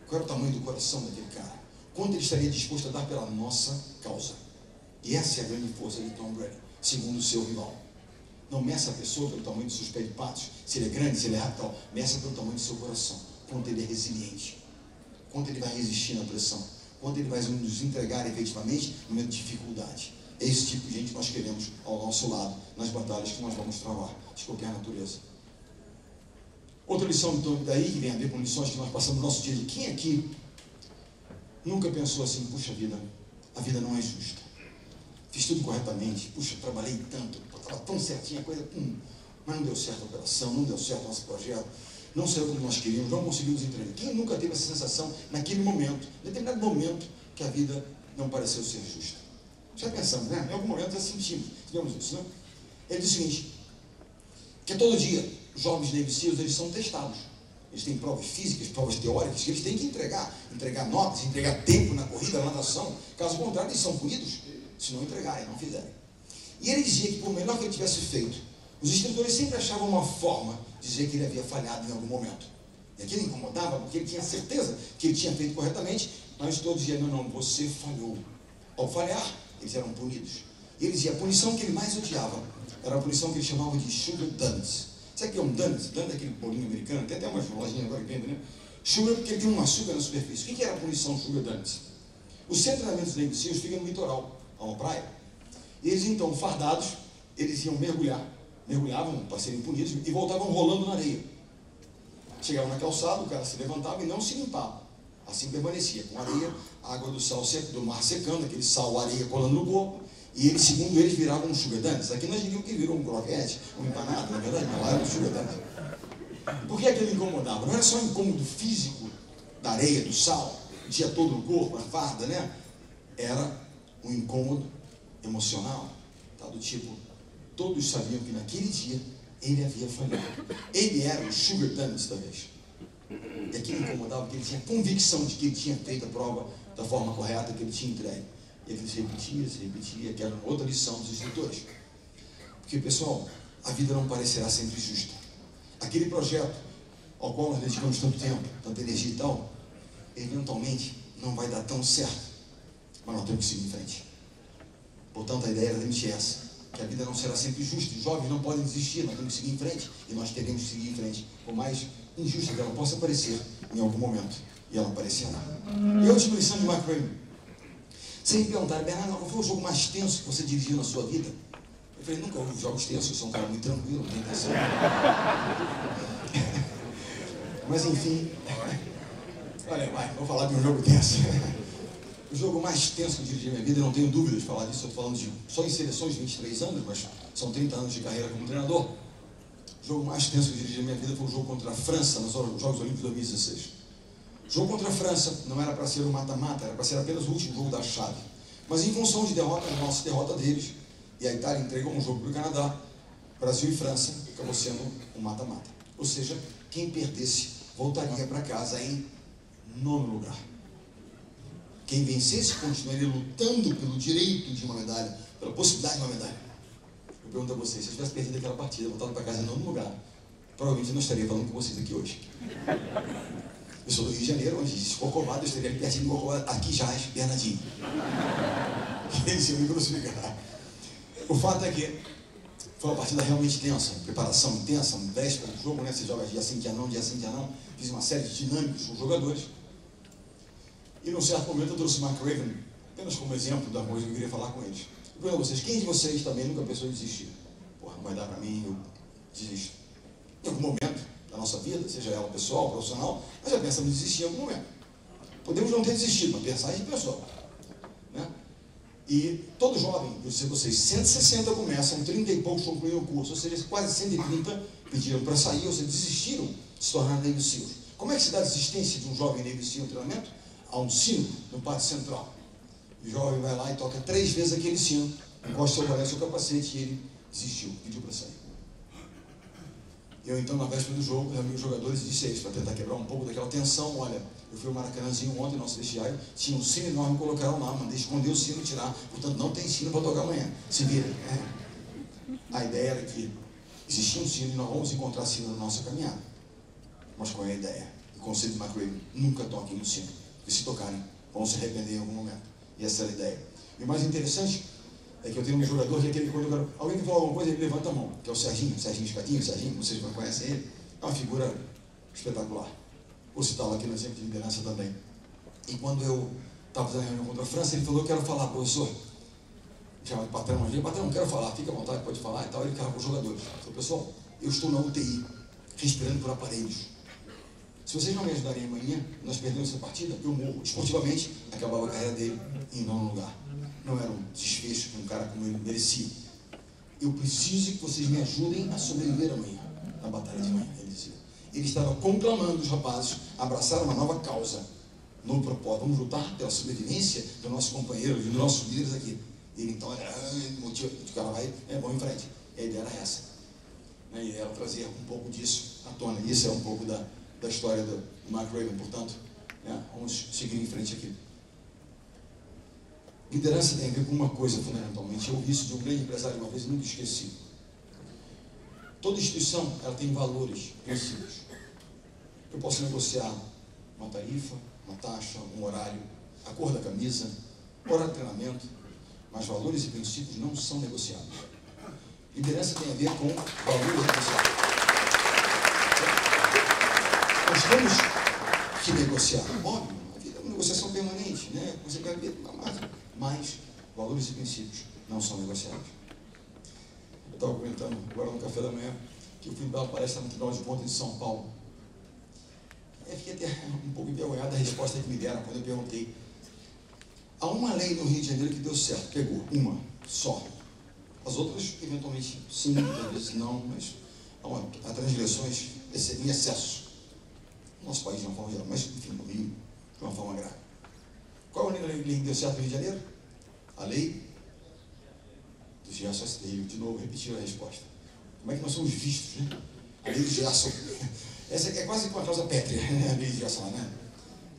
[SPEAKER 1] Qual era o tamanho do coração daquele cara? Quanto ele estaria disposto a dar pela nossa causa? E essa é a grande força de Tom Brady, segundo o seu rival. Não meça a pessoa pelo tamanho dos seus pés de patos, se ele é grande, se ele é rápido, meça pelo tamanho do seu coração, quanto ele é resiliente, quanto ele vai resistir na pressão, quanto ele vai nos entregar efetivamente no momento de dificuldade. É esse tipo de gente que nós queremos ao nosso lado, nas batalhas que nós vamos travar, de qualquer natureza. Outra lição daí, que vem a ver com lições que nós passamos no nosso dia de quem aqui nunca pensou assim, puxa vida, a vida não é justa. Fiz tudo corretamente, puxa, trabalhei tanto, estava tão certinho a coisa, mas não deu certo a operação, não deu certo o nosso projeto, não saiu como nós queríamos, não conseguimos entregar. Quem nunca teve essa sensação naquele momento, em determinado momento, que a vida não pareceu ser justa? Já pensamos, né? Em algum momento já sentimos, tivemos isso, né? Ele diz o seguinte, que todo dia os jovens Navy SEALs, eles são testados. Eles têm provas físicas, provas teóricas, que eles têm que entregar notas, entregar tempo na corrida, na natação. Caso contrário, eles são punidos se não entregarem, não fizerem. E ele dizia que, por melhor que ele tivesse feito, os instrutores sempre achavam uma forma de dizer que ele havia falhado em algum momento. E aquilo incomodava, porque ele tinha certeza que ele tinha feito corretamente, mas todos diziam, não, você falhou. Ao falhar, eles eram punidos. E ele dizia, a punição que ele mais odiava era a punição que ele chamava de sugar donuts. Sabe o que é um donuts? Donuts é aquele bolinho americano, tem até umas lojinhas agora que vendem, né? Sugar, porque ele tem um açúcar na superfície. O que era a punição sugar donuts? Os treinamentos Navy SEALs ficam no litoral, a uma praia. E eles então, fardados, eles iam mergulhavam para serem punidos e voltavam rolando na areia. Chegavam na calçada, o cara se levantava e não se limpava. Assim permanecia, com a areia, a água do mar secando, aquele sal, areia colando no corpo. E eles, segundo eles, viravam um sugar donuts. Aqui nós diríamos que virou um croquete, um empanado, na verdade, não, lá era um sugar donuts. Por que aquilo incomodava? Não era só um incômodo físico da areia, do sal, o dia todo no corpo, a farda, né? Era um incômodo emocional, tá? Do tipo, todos sabiam que naquele dia ele havia falhado. Ele era o sugar donuts da vez. E aquilo incomodava porque ele tinha convicção de que ele tinha feito a prova da forma correta, que ele tinha entregue. E ele se repetia, que era outra lição dos instrutores. Porque, pessoal, a vida não parecerá sempre justa. Aquele projeto ao qual nós dedicamos tanto tempo, tanta energia e tal, eventualmente não vai dar tão certo. Mas nós temos que seguir em frente. Portanto, a ideia era realmente essa, que a vida não será sempre justa. Os jovens não podem desistir, nós temos que seguir em frente. E nós teremos que seguir em frente, por mais injusta que ela possa parecer em algum momento. E ela aparecerá. E a última lição de Mark Raymond. Você me perguntaram, Bernardo, qual foi o jogo mais tenso que você dirigiu na sua vida? Eu falei, nunca houve jogos tensos, eu sou um cara muito tranquilo, não tem intenção. Mas enfim, olha, vou falar de um jogo tenso. O jogo mais tenso que eu dirigi na minha vida, eu não tenho dúvida de falar disso, eu estou falando de só em seleções de 23 anos, mas são 30 anos de carreira como treinador. O jogo mais tenso que eu dirigi na minha vida foi o jogo contra a França, nos Jogos Olímpicos de 2016. O jogo contra a França não era para ser um mata-mata, era para ser apenas o último jogo da chave. Mas em função de derrota, a nossa derrota deles, e a Itália entregou um jogo para o Canadá, Brasil e França, acabou sendo um mata-mata. Ou seja, quem perdesse voltaria para casa em 9º lugar. Quem vencesse continuaria lutando pelo direito de uma medalha, pela possibilidade de uma medalha. Eu pergunto a vocês, se eu tivesse perdido aquela partida, voltado para casa em 9º lugar, provavelmente eu não estaria falando com vocês aqui hoje. Eu sou do Rio de Janeiro, onde se for Corcovado, eu estaria pertinho de Corcovado, aqui já é Bernardinho. Eles iam me crucificar. O fato é que foi uma partida realmente tensa, preparação intensa, véspera do jogo, né? Você joga dia sim, dia não. Fiz uma série de dinâmicas com os jogadores. E num certo momento eu trouxe o Mark Raven, apenas como exemplo da coisa que eu queria falar com eles. Eu pergunto a vocês, quem de vocês também nunca pensou em desistir? Porra, não vai dar pra mim, eu desisto. Em algum momento da nossa vida, seja ela pessoal, profissional, nós já pensamos em desistir em algum momento. Podemos não ter desistido, mas pensar a gente pensou. Né? E todo jovem, eu sei vocês, 160 começam, 30 e poucos concluíram o curso, ou seja, quase 130 pediram para sair, ou seja, desistiram de se tornar Navy SEAL. Como é que se dá a desistência de um jovem Navy SEAL em treinamento? Há um sino no pátio central. O jovem vai lá e toca 3 vezes aquele sino, encosta seu boné, seu capacete, e ele desistiu, pediu para sair. Eu, então, na véspera do jogo, reuni os jogadores e disse a eles, para tentar quebrar um pouco daquela tensão: olha, eu fui ao Maracanãzinho ontem, nosso vestiário, tinha um sino enorme, colocaram lá, mandei esconder o sino e tirar, portanto não tem sino para tocar amanhã, se vira. A ideia era que existia um sino e nós vamos encontrar sino na nossa caminhada. Mas qual é a ideia? O conselho de McRaven: nunca toquem no sino, porque se tocarem, vão se arrepender em algum momento. E essa era a ideia. E o mais interessante é que eu tenho um jogador que é aquele que quando alguém que fala alguma coisa, ele levanta a mão, que é o Serginho Escatinho, vocês não conhecem ele, é uma figura espetacular. Vou citá-lo aqui no exemplo de liderança também. E quando eu estava fazendo a reunião contra a França, ele falou: eu quero falar, professor. Me chama de patrão, eu falei: patrão, quero falar, fica à vontade, pode falar e tal. Ele ficava com os jogadores. Ele falou: pessoal, eu estou na UTI, respirando por aparelhos. Se vocês não me ajudarem amanhã, nós perdemos essa partida, eu morro. Esportivamente, acabava a carreira dele em nono lugar. Não era um desfecho que um cara como ele merecia. Eu preciso que vocês me ajudem a sobreviver amanhã, na batalha de amanhã, ele dizia. Ele estava conclamando os rapazes a abraçar uma nova causa, no propósito: vamos lutar pela sobrevivência do nosso companheiro, dos nossos líderes aqui. Ele então motiva, o cara vai, vamos em frente. A ideia era essa. E ela trazia um pouco disso à tona. Isso é um pouco da história do McRaven, portanto, vamos seguir em frente aqui. Liderança tem a ver com uma coisa, fundamentalmente. Eu ouvi isso de um grande empresário uma vez e nunca esqueci. Toda instituição, ela tem valores, princípios. Eu posso negociar uma tarifa, uma taxa, um horário, a cor da camisa, horário de treinamento, mas valores e princípios não são negociados. Liderança tem a ver com valores e princípios. Nós temos que negociar. Óbvio, a vida é uma negociação permanente, né? Você quer ver mais. Mas valores e princípios não são negociados. Eu estava comentando agora no café da manhã que eu fui dar uma palestra no Tribunal de Contas de São Paulo. Eu fiquei até um pouco envergonhado da resposta que me deram quando eu perguntei. Há uma lei no Rio de Janeiro que deu certo, pegou, uma só. As outras, eventualmente, sim, às vezes não, mas há transgressões em excesso. No nosso país, de uma forma geral, mas, enfim, no Rio, de uma forma grave. Qual é a lei que deu certo no Rio de Janeiro? A lei do Gerson Esteio. De novo, repetiu a resposta. Como é que nós somos vistos, né? A lei do Gerson. Essa é quase uma causa pétrea, né? A lei do Gerson, né?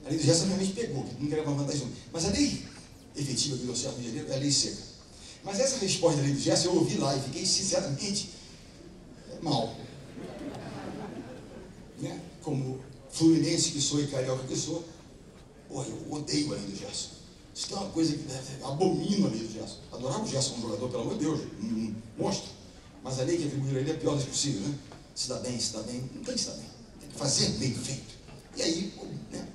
[SPEAKER 1] A lei do Gerson realmente pegou, que nunca era uma vantagem. Mas a lei efetiva que deu certo no Rio de Janeiro é a lei seca. Mas essa resposta da lei do Gerson eu ouvi lá e fiquei, sinceramente, mal. Né? Como fluminense que sou e carioca que sou, eu odeio a lei do Gerson. Isso é uma coisa que abomino a lei do Gerson. Adorava o Gerson como jogador, pelo amor de Deus, um monstro. Mas a lei que atribuíram a ele é a pior das possíveis, né? Se dá bem, não tem que se dar bem. Tem que fazer bem feito. E aí, né,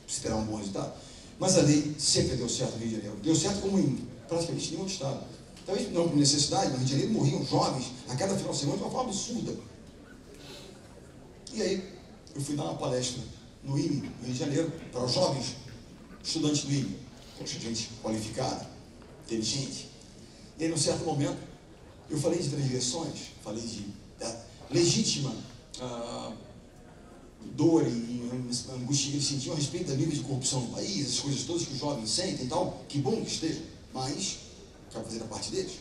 [SPEAKER 1] esperar um bom resultado. Mas a lei sempre deu certo no Rio de Janeiro. Deu certo como em praticamente nenhum outro estado. Talvez não por necessidade, no Rio de Janeiro morriam jovens a cada final de semana de uma forma absurda. E aí, eu fui dar uma palestra no IME, no Rio de Janeiro, para os jovens estudantes do IME. Poxa, gente qualificada, inteligente. E aí, num certo momento, eu falei de transgressões, falei de legítima dor e angústia que eles sentiam a respeito da nível de corrupção no país, as coisas todas que os jovens sentem e tal. Que bom que estejam, mas quero fazer a parte deles.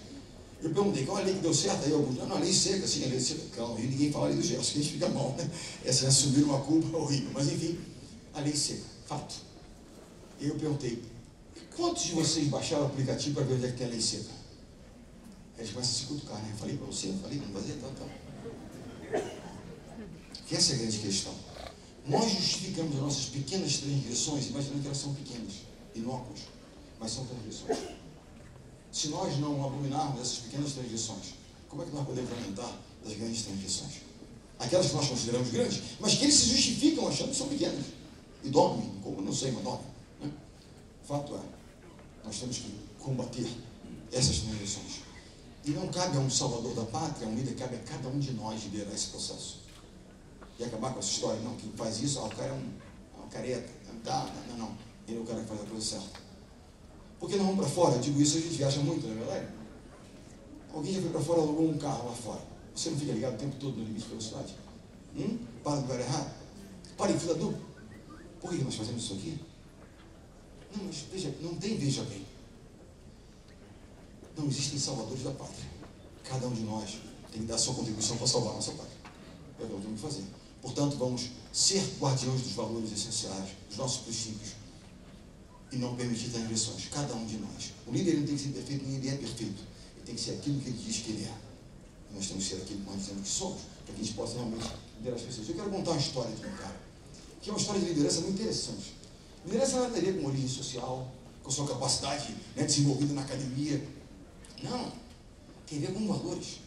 [SPEAKER 1] Eu perguntei qual é a lei que deu certo, aí alguns, não, a lei seca, sim, a lei seca, calma, e ninguém fala a lei do Gerson, que a gente fica mal, né? Essa é assumir uma culpa horrível, mas enfim, a lei seca, fato. E eu perguntei, quantos de vocês baixaram o aplicativo para ver onde é que tem a lei seca? Aí eles começam a se cutucar, né? Eu falei para você, vamos fazer, tal. Que essa é a grande questão. Nós justificamos as nossas pequenas transgressões, imaginando que elas são pequenas, inócuas, mas são transgressões. Se nós não abominarmos essas pequenas transgressões, como é que nós podemos lamentar das grandes transgressões? Aquelas que nós consideramos grandes, mas que eles se justificam achando que são pequenas. E dormem, como não sei, mas dormem. Né? O fato é, nós temos que combater essas transgressões. E não cabe a um salvador da pátria, a um líder, cabe a cada um de nós liderar esse processo. E acabar com essa história, não, quem faz isso, o cara é um careta. Não. Ele é o cara que faz a coisa certa. Porque nós vamos para fora, eu digo isso, a gente viaja muito, não é verdade? Alguém já foi para fora e alugou um carro lá fora. Você não fica ligado o tempo todo no limite de velocidade? Para no lugar errado? Para em fila dupla? Por que nós fazemos isso aqui? Não, mas veja, não tem veja bem. Não existem salvadores da pátria. Cada um de nós tem que dar a sua contribuição para salvar a nossa pátria. é o que nós temos que fazer. Portanto, vamos ser guardiões dos valores essenciais, dos nossos princípios, e não permitir transgressões, cada um de nós. O líder não tem que ser perfeito, nem ele é perfeito. Ele tem que ser aquilo que ele diz que ele é. Nós temos que ser aquilo que nós dizemos que somos, para que a gente possa realmente liderar as pessoas. Eu quero contar uma história de um cara, que é uma história de liderança muito interessante. Liderança não tem a ver com origem social, com sua capacidade, né, desenvolvida na academia. Não, tem a ver com valores.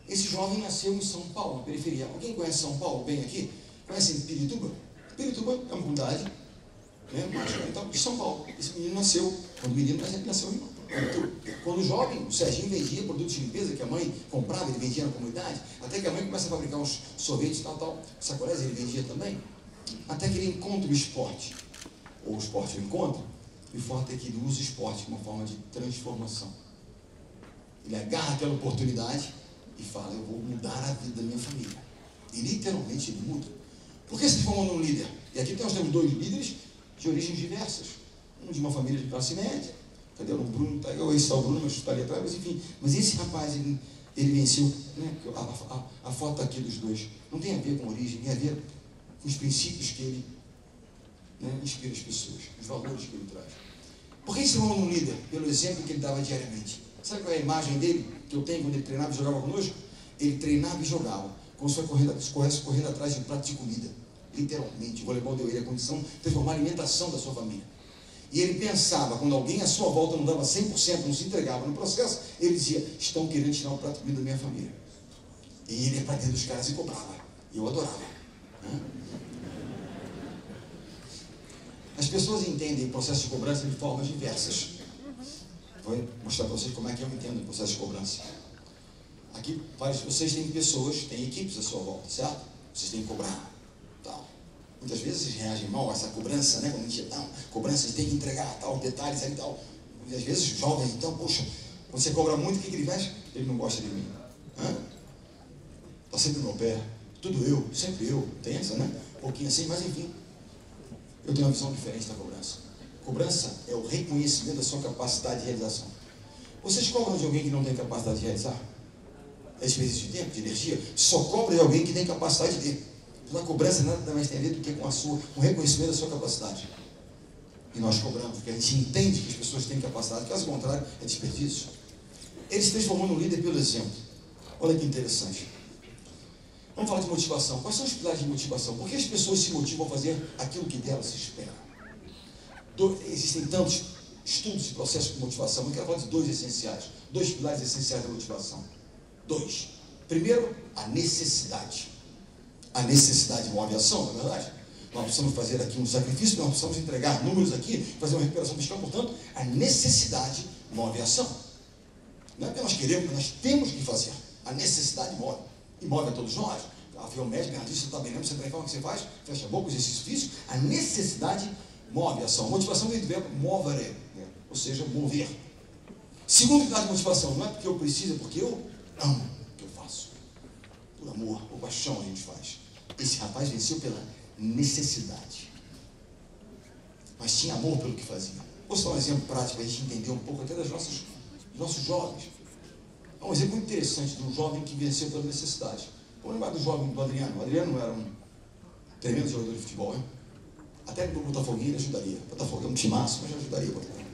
[SPEAKER 1] Esse jovem nasceu em São Paulo, na periferia. Alguém conhece São Paulo bem aqui? Conhecem Pirituba? Pirituba é uma comunidade, né, então, de São Paulo. Esse menino nasceu, quando menino, mas ele nasceu em Pirituba. Quando jovem, o Serginho vendia produtos de limpeza que a mãe comprava, ele vendia na comunidade, até que a mãe começa a fabricar uns sorvetes, sacolés, ele vendia também, até que ele encontra o esporte, ou o esporte o encontra, e o fato é que ele usa o esporte como uma forma de transformação. Ele agarra aquela oportunidade e fala, eu vou mudar a vida da minha família. E literalmente ele muda. Por que se transformou num líder? E aqui nós temos dois líderes de origens diversas. Um de uma família de classe média. Cadê o Bruno? Esse está o Bruno, mas está ali atrás, mas enfim. Mas esse rapaz, ele venceu, né? A foto aqui dos dois não tem a ver com origem, tem a ver com os princípios que ele, né, inspira as pessoas, os valores que ele traz. Por que ele se tornou um líder? Pelo exemplo que ele dava diariamente. Sabe qual é a imagem dele, que eu tenho quando ele treinava e jogava conosco? Ele treinava e jogava, como se estivesse correndo atrás de um prato de comida. Literalmente, o voleibol deu ele a condição de transformar a alimentação da sua família. E ele pensava, quando alguém à sua volta não dava 100%, não se entregava no processo, ele dizia, estão querendo tirar um prato de comida da minha família. E ele ia para dentro dos caras e cobrava. E eu adorava. Né? As pessoas entendem o processo de cobrança de formas diversas. Vou mostrar para vocês como é que eu entendo o processo de cobrança. Aqui, vários de vocês têm pessoas, têm equipes à sua volta, certo? Vocês têm que cobrar. Tal. Muitas vezes vocês reagem mal a essa cobrança, né? Quando a gente não, cobrança, vocês têm que entregar tal, detalhes e tal. E às vezes o jovem, então, poxa, quando você cobra muito, o que ele faz? Ele não gosta de mim. Está sempre no meu pé. Tudo eu, sempre eu. Tem essa, né? Um pouquinho assim, mas enfim. Eu tenho uma visão diferente da cobrança. Cobrança é o reconhecimento da sua capacidade de realização. Vocês cobram de alguém que não tem capacidade de realizar? É desperdício de tempo, de energia? Só cobra de alguém que tem capacidade de. A cobrança nada mais tem a ver do que com o reconhecimento da sua capacidade. E nós cobramos, porque a gente entende que as pessoas têm capacidade, caso contrário, é desperdício. Ele se transformou num líder pelo exemplo. Olha que interessante. Vamos falar de motivação. Quais são os pilares de motivação? Por que as pessoas se motivam a fazer aquilo que delas se espera? Existem tantos estudos e processos de motivação. Eu quero falar de dois essenciais. Dois pilares essenciais da motivação. Dois. Primeiro, a necessidade. A necessidade move a ação, não é verdade? Nós precisamos fazer aqui um sacrifício, nós precisamos entregar números aqui, fazer uma recuperação fiscal. Portanto, a necessidade move a ação. Não é que nós queremos, nós temos que fazer. A necessidade move. E move a todos nós. A médica, Bernardinho, você está bem, lembra? Você está o que você faz? Fecha a boca, exercício físico. A necessidade move a ação. Motivação vem do verbo movere, né? Ou seja, mover. Segundo pilar de motivação, não é porque eu preciso, é porque eu amo o que eu faço. Por amor, por paixão a gente faz. Esse rapaz venceu pela necessidade. Mas tinha amor pelo que fazia. Vou dar um exemplo prático para a gente entender um pouco até dos nossos jovens. É um exemplo muito interessante de um jovem que venceu pela necessidade. Vamos lembrar do jovem do Adriano. O Adriano era um tremendo jogador de futebol, hein? Até no Botafoguinho ele ajudaria. Botafogo é um timaço, mas ajudaria o Botafogo.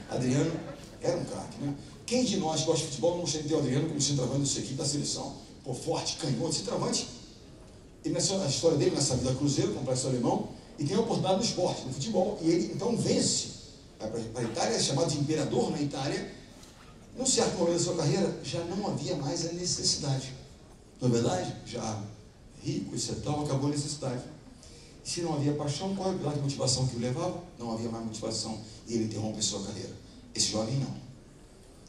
[SPEAKER 1] Adriano era um craque, né? Quem de nós gosta de futebol não gostaria de ter o Adriano como centroavante da sua equipe da seleção? Pô, forte, canhoto, centroavante. Ele nasceu, a história dele nessa vida Cruzeiro, complexo alemão, e tem a oportunidade no esporte, no futebol, e ele então vence. Vai para a Itália, é chamado de imperador na Itália. Num certo momento da sua carreira, já não havia mais a necessidade. Não é verdade? Já rico, etc. Tal, acabou a necessidade. Se não havia paixão, qual é o pilar de motivação que o levava? Não havia mais motivação e ele interrompe a sua carreira. Esse jovem não.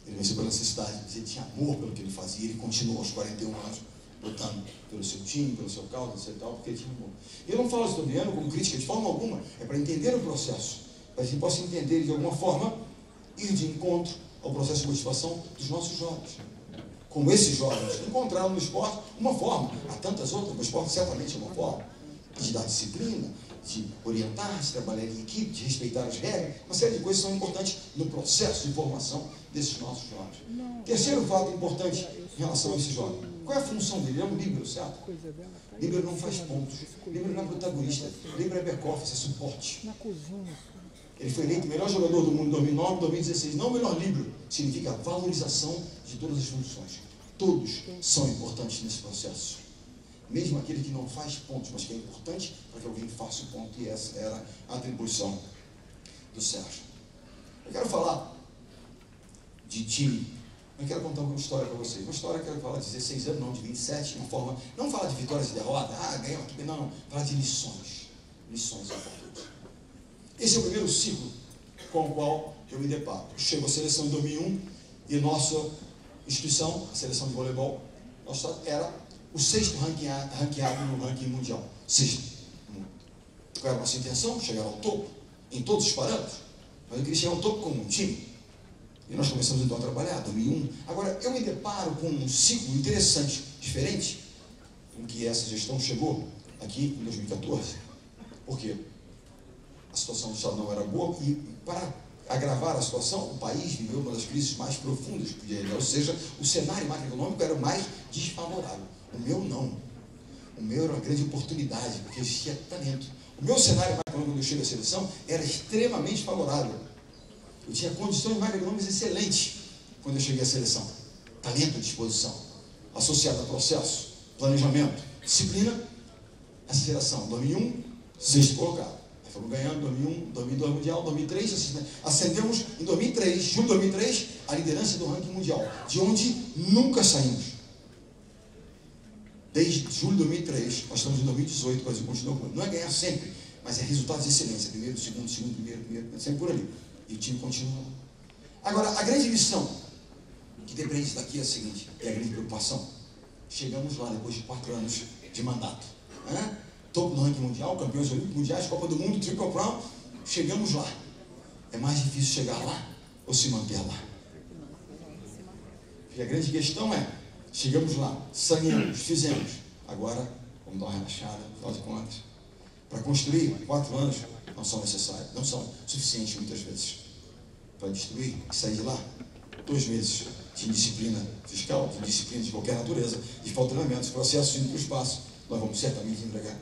[SPEAKER 1] Ele venceu pela necessidade, mas ele tinha amor pelo que ele fazia. Ele continuou aos 41 anos lutando pelo seu time, pelo seu causa, etc. Tal, porque ele tinha amor. Eu não falo isso do Adriano como crítica de forma alguma, é para entender o processo, para que a gente possa entender de alguma forma, ir de encontro ao processo de motivação dos nossos jovens. Como esses jovens encontraram no esporte uma forma, há tantas outras, mas o esporte certamente é uma forma de dar disciplina, de orientar, de trabalhar em equipe, de respeitar as regras, uma série de coisas são importantes no processo de formação desses nossos jovens. Terceiro fato importante em relação a esse jovem, Qual é a função dele? Ele é um líbero, certo? Líbero não faz pontos. Líbero não é protagonista. Líbero é back-office, é suporte. Ele foi eleito o melhor jogador do mundo em 2009, 2016. Não o melhor líbero. Significa a valorização de todas as funções. Todos são importantes nesse processo. Mesmo aquele que não faz pontos, mas que é importante para que alguém faça o ponto. E essa era a atribuição do Sérgio. Eu quero falar de time. Eu quero contar uma história para vocês. Uma história que eu quero falar de 16 anos, não de 27, de uma forma. Não falar de vitórias e derrotas, ganhou aqui, não. Falar de lições. Lições importantes. Esse é o primeiro ciclo com o qual eu me deparo. Eu chego à seleção em 2001 e nossa instituição, a seleção de voleibol, era o 6º ranqueado no ranking mundial. 6º. Qual era a nossa intenção? Chegar ao topo, em todos os parâmetros. Mas eu queria chegar ao topo como um time. E nós começamos então a trabalhar, 2001. Agora, eu me deparo com um ciclo interessante, diferente, com que essa gestão chegou aqui em 2014. Por quê? A situação do Estado não era boa e, para agravar a situação, o país viveu uma das crises mais profundas que podia haver. Ou seja, o cenário macroeconômico era o mais desfavorável. O meu não. O meu era uma grande oportunidade, porque existia talento. O meu cenário macroeconômico quando eu cheguei à seleção era extremamente favorável. Eu tinha condições macroeconômicas excelentes quando eu cheguei à seleção. Talento à disposição, associado a processo, planejamento, disciplina, aceleração. 2001, 6º colocado. Aí fomos ganhando 2001, 2002 mundial, 2003, ascendemos em 2003, julho de 2003, a liderança do ranking mundial, de onde nunca saímos. Desde julho de 2003, nós estamos em 2018, o Brasil continua. Não é ganhar sempre, mas é resultados de excelência. Primeiro, segundo, primeiro, sempre por ali. E o time continua. Agora, a grande lição que depende daqui é a seguinte, é a grande preocupação. Chegamos lá depois de 4 anos de mandato. Topo do ranking mundial, campeões olímpicos mundiais, Copa do Mundo, Triple Crown. Chegamos lá. É mais difícil chegar lá ou se manter lá? E a grande questão é, chegamos lá, sangramos, fizemos. Agora, vamos dar uma relaxada, afinal de contas. Para construir, 4 anos não são necessários, não são suficientes muitas vezes. Para destruir e sair de lá, 2 meses de disciplina fiscal, de disciplina de qualquer natureza, de falta de treinamento, de processo indo para o espaço, nós vamos certamente entregar.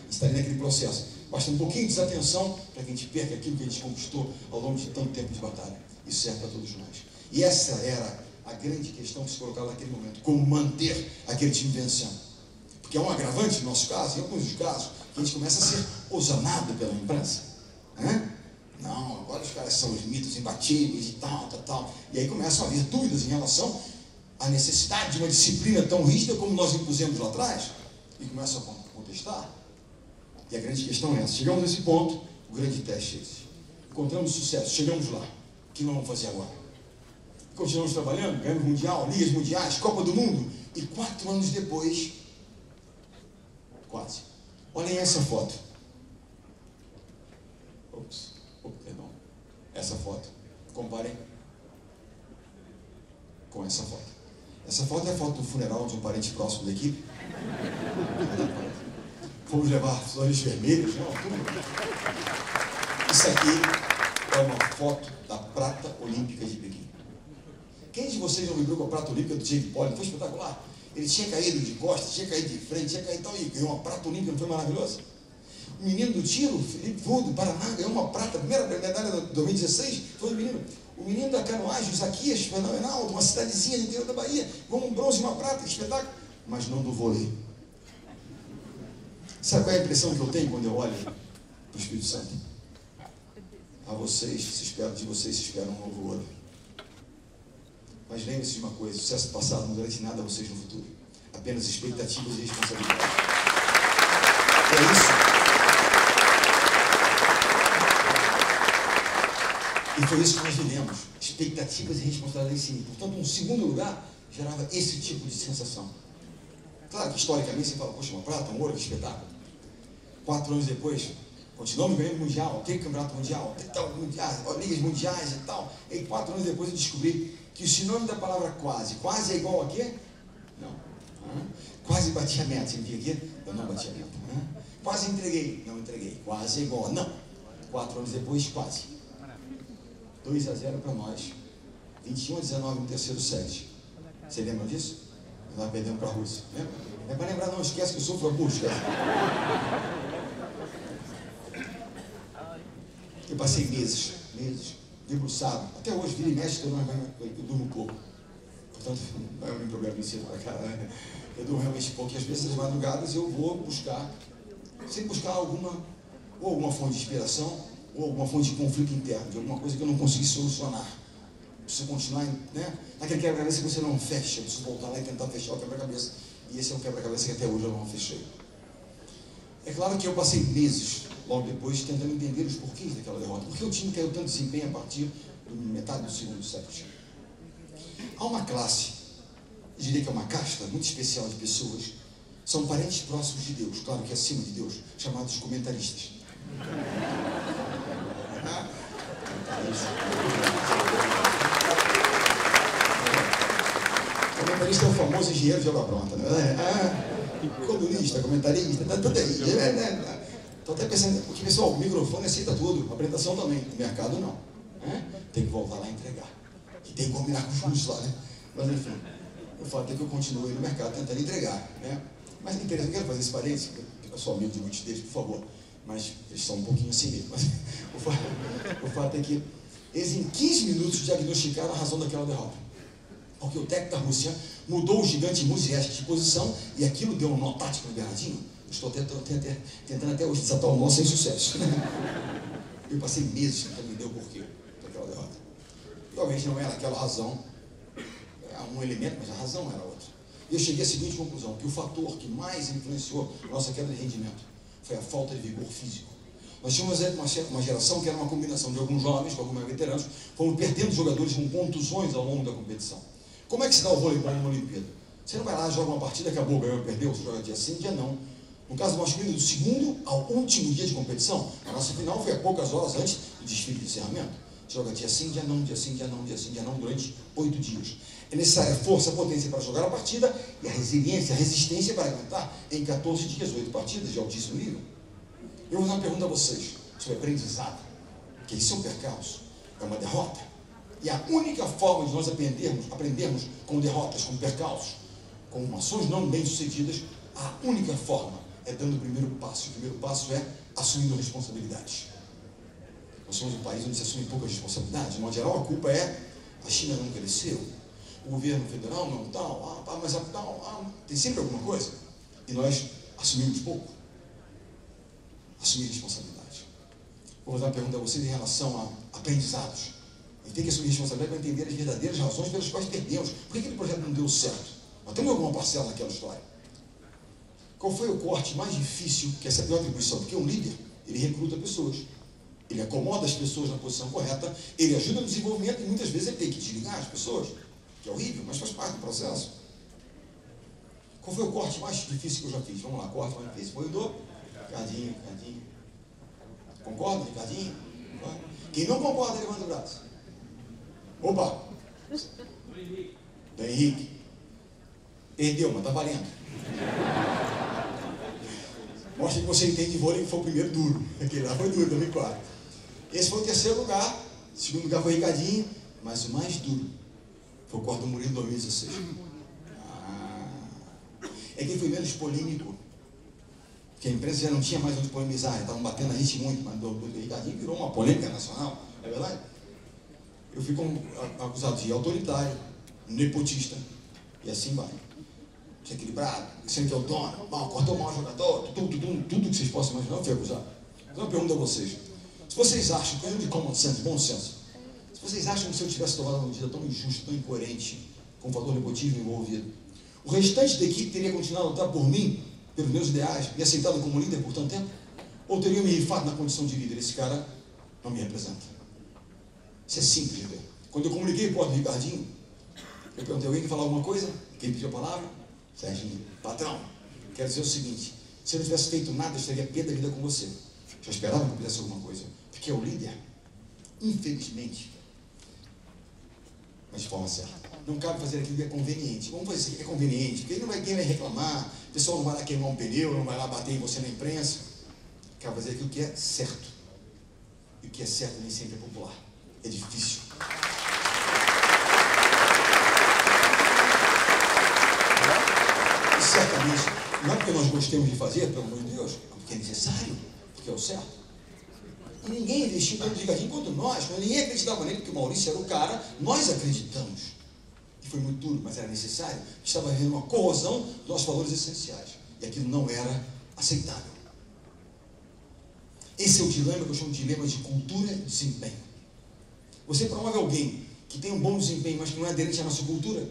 [SPEAKER 1] Estarem naquele processo. Basta um pouquinho de desatenção para que a gente perca aquilo que a gente conquistou ao longo de tanto tempo de batalha. Isso serve para todos nós. E essa era a grande questão que se colocava naquele momento. Como manter aquele time vencendo. Porque é um agravante no nosso caso, em alguns dos casos, que a gente começa a ser osanado pela imprensa. Não, agora os caras são os mitos imbatíveis e tal. E aí começam a haver dúvidas em relação à necessidade de uma disciplina tão rígida como nós impusemos lá atrás. E começam a contestar. E a grande questão é essa. Chegamos nesse ponto, o grande teste é esse. Encontramos sucesso, chegamos lá. O que nós vamos fazer agora? Continuamos trabalhando, ganhamos mundial, ligas mundiais, Copa do Mundo. E 4 anos depois, quase. Olhem essa foto. Perdão. Essa foto. Comparem com essa foto. Essa foto é a foto do funeral de um parente próximo da equipe. Fomos levar flores vermelhas, tudo. Isso aqui é uma foto da prata olímpica de Pequim. Quem de vocês não vibrou com a prata olímpica do Jake Paul? Foi espetacular. Ele tinha caído de costas, tinha caído de frente, tinha caído e ganhou uma prata olímpica, não foi maravilhoso? O menino do tiro, Felipe Vô, do Paraná, ganhou uma prata, a primeira medalha de 2016, foi o menino. O menino da canoagem, o Zaquias, fenomenal, de uma cidadezinha do interior da Bahia, com um bronze e uma prata, que espetáculo. Mas não do vôlei. Sabe qual é a impressão que eu tenho quando eu olho para o Espírito Santo? De vocês se espera um novo ouro. Mas lembre-se de uma coisa, o sucesso passado não garante nada a vocês no futuro. Apenas expectativas e responsabilidades. É isso. E foi isso que nós vivemos. Expectativas e responsabilidades em si. Portanto, um segundo lugar gerava esse tipo de sensação. Claro que historicamente você fala, poxa, uma prata, um ouro, que espetáculo. 4 anos depois, continuamos ganhando mundial, tem campeonato mundial, tem tal, ligas mundiais e tal. E 4 anos depois eu descobri que o sinônimo da palavra quase é igual a quê? Não. Quase bati a meta, você me viu aqui? Eu não bati a meta. Quase entreguei, não entreguei. Quase é igual a não. 4 anos depois, quase. 2-0 para nós. 21-19 no terceiro set. Você lembra disso? Estava perdendo para a Rússia. Lembra? Não é para lembrar, não, esquece que eu sou Hamburgo, esquece. Eu passei meses, debruçado. Até hoje, vira e mexe, eu durmo pouco. Portanto, não é um problema me cedo para cá, né? Eu durmo realmente pouco. E às vezes, nas madrugadas, eu vou buscar, sempre buscar alguma fonte de inspiração, ou alguma fonte de conflito interno, de alguma coisa que eu não consegui solucionar. Preciso continuar, né? Naquele quebra-cabeça que você não fecha, eu preciso voltar lá e tentar fechar o quebra-cabeça. E esse é um quebra-cabeça que até hoje eu não fechei. É claro que eu passei meses, logo depois, tentando entender os porquês daquela derrota. Por que o time caiu tanto desempenho a partir da metade do segundo set? Há uma classe, eu diria que é uma casta muito especial de pessoas, são parentes próximos de Deus, claro que acima de Deus, chamados comentaristas. Comentarista é o famoso engenheiro de obra pronta, né? Colunista, comentarista, tudo aí. Estou até pensando, porque pessoal, o microfone aceita tudo, a apresentação também, o mercado não. Tem que voltar lá e entregar. E tem que combinar com os justos lá, né? Mas enfim, o fato é que eu continuo aí no mercado tentando entregar, né? Mas é interessante, eu quero fazer esse parênteses, eu sou amigo de muitos deles, por favor, mas eles são um pouquinho assim mesmo. Mas o fato é que eles em 15 minutos diagnosticaram a razão daquela derrota. Porque o técnico da Rússia mudou o gigante Muziek de posição e aquilo deu um nó tático no Bernardinho. Estou tentando até hoje desatar o nó sem sucesso. Eu passei meses tentando entender o porquê daquela derrota. Realmente não era aquela razão, era um elemento, mas a razão era outra. E eu cheguei à seguinte conclusão, que o fator que mais influenciou a nossa queda de rendimento foi a falta de vigor físico. Nós tínhamos uma geração que era uma combinação de alguns jovens com alguns veteranos, fomos perdendo jogadores com contusões ao longo da competição. Como é que se dá o voleibol numa Olimpíada? Você não vai lá, joga uma partida, acabou, ganhou, perdeu, você joga dia sim, dia não. No caso do masculino, do segundo ao último dia de competição, a nossa final foi a poucas horas antes do desfile de encerramento. Você joga dia sim, dia não, dia sim, dia não, dia sim, dia não, durante 8 dias. É necessária força, potência para jogar a partida e a resiliência, a resistência para aguentar em 14 dias, 8 partidas de altíssimo nível. Eu vou fazer uma pergunta a vocês sobre aprendizado. Que isso é um percalço, é uma derrota. E a única forma de nós aprendermos com derrotas, com percalços, com ações não bem-sucedidas, a única forma é dando o primeiro passo. O primeiro passo é assumindo responsabilidades. Nós somos um país onde se assume poucas responsabilidades. De modo geral, a culpa é a China não cresceu, o governo federal não tal, mas tem sempre alguma coisa. E nós assumimos pouco. Assumir responsabilidade. Vou fazer uma pergunta a vocês em relação a aprendizados. A gente tem que assumir responsabilidade para entender as verdadeiras razões pelas quais perdemos. Por que aquele projeto não deu certo? Nós temos alguma parcela naquela história. Qual foi o corte mais difícil que essa pior atribuição? Porque um líder, ele recruta pessoas. Ele acomoda as pessoas na posição correta, ele ajuda no desenvolvimento e muitas vezes ele tem que desligar as pessoas, que é horrível, mas faz parte do processo. Qual foi o corte mais difícil que eu já fiz? Vamos lá, corte mais difícil. Foi o do Ricardinho. Concorda, Ricardinho? Quem não concorda, levanta o braço. Opa! Do Henrique. Perdeu, mas tá valendo. Mostra que você entende de vôlei, que foi o primeiro duro. Aquele lá foi duro, 2004. Esse foi o terceiro lugar. O segundo lugar foi Ricardinho, mas o mais duro foi o quarto do Murilo, 2016. É quem foi menos polêmico. Porque a imprensa já não tinha mais onde polemizar, já estavam batendo a gente muito, mas o Ricardinho virou uma polêmica nacional, não é verdade? Eu fui acusado de autoritário, nepotista, e assim vai. Desequilibrado, sendo que é o dono, cortou mal o jogador, tudo que vocês possam imaginar, eu fui acusado. Então eu pergunto a vocês, se vocês acham, coisa de common sense, bom senso, se vocês acham que se eu tivesse tomado uma medida tão injusta, tão incoerente, com o fator nepotismo envolvido, o restante da equipe teria continuado a lutar por mim, pelos meus ideais, me aceitado como líder por tanto tempo? Ou teria me rifado na condição de líder? Esse cara não me representa. Isso é simples de ver. Quando eu comuniquei para o Ricardinho, eu perguntei, alguém quer falar alguma coisa? Quem pediu a palavra? Serginho, patrão, quero dizer o seguinte, se eu não tivesse feito nada, eu estaria pé da vida com você. Já esperava que eu fizesse alguma coisa. Porque é o líder, infelizmente, mas de forma certa, não cabe fazer aquilo que é conveniente. Vamos fazer isso que é conveniente, porque aí quem vai reclamar, o pessoal não vai lá queimar um pneu, não vai lá bater em você na imprensa. Cabe fazer aquilo que é certo. E o que é certo nem sempre é popular. É difícil. certamente, não é porque nós gostamos de fazer, pelo amor de Deus, é porque é necessário, porque é o certo. E ninguém investiu tanto de Ricardinho quanto nós, quando ninguém acreditava nele, porque o Maurício era o cara, nós acreditamos. E foi muito duro, mas era necessário. Estava havendo uma corrosão dos nossos valores essenciais. E aquilo não era aceitável. Esse é o dilema que eu chamo de dilema de cultura e desempenho. Você promove alguém que tem um bom desempenho, mas que não é aderente à nossa cultura.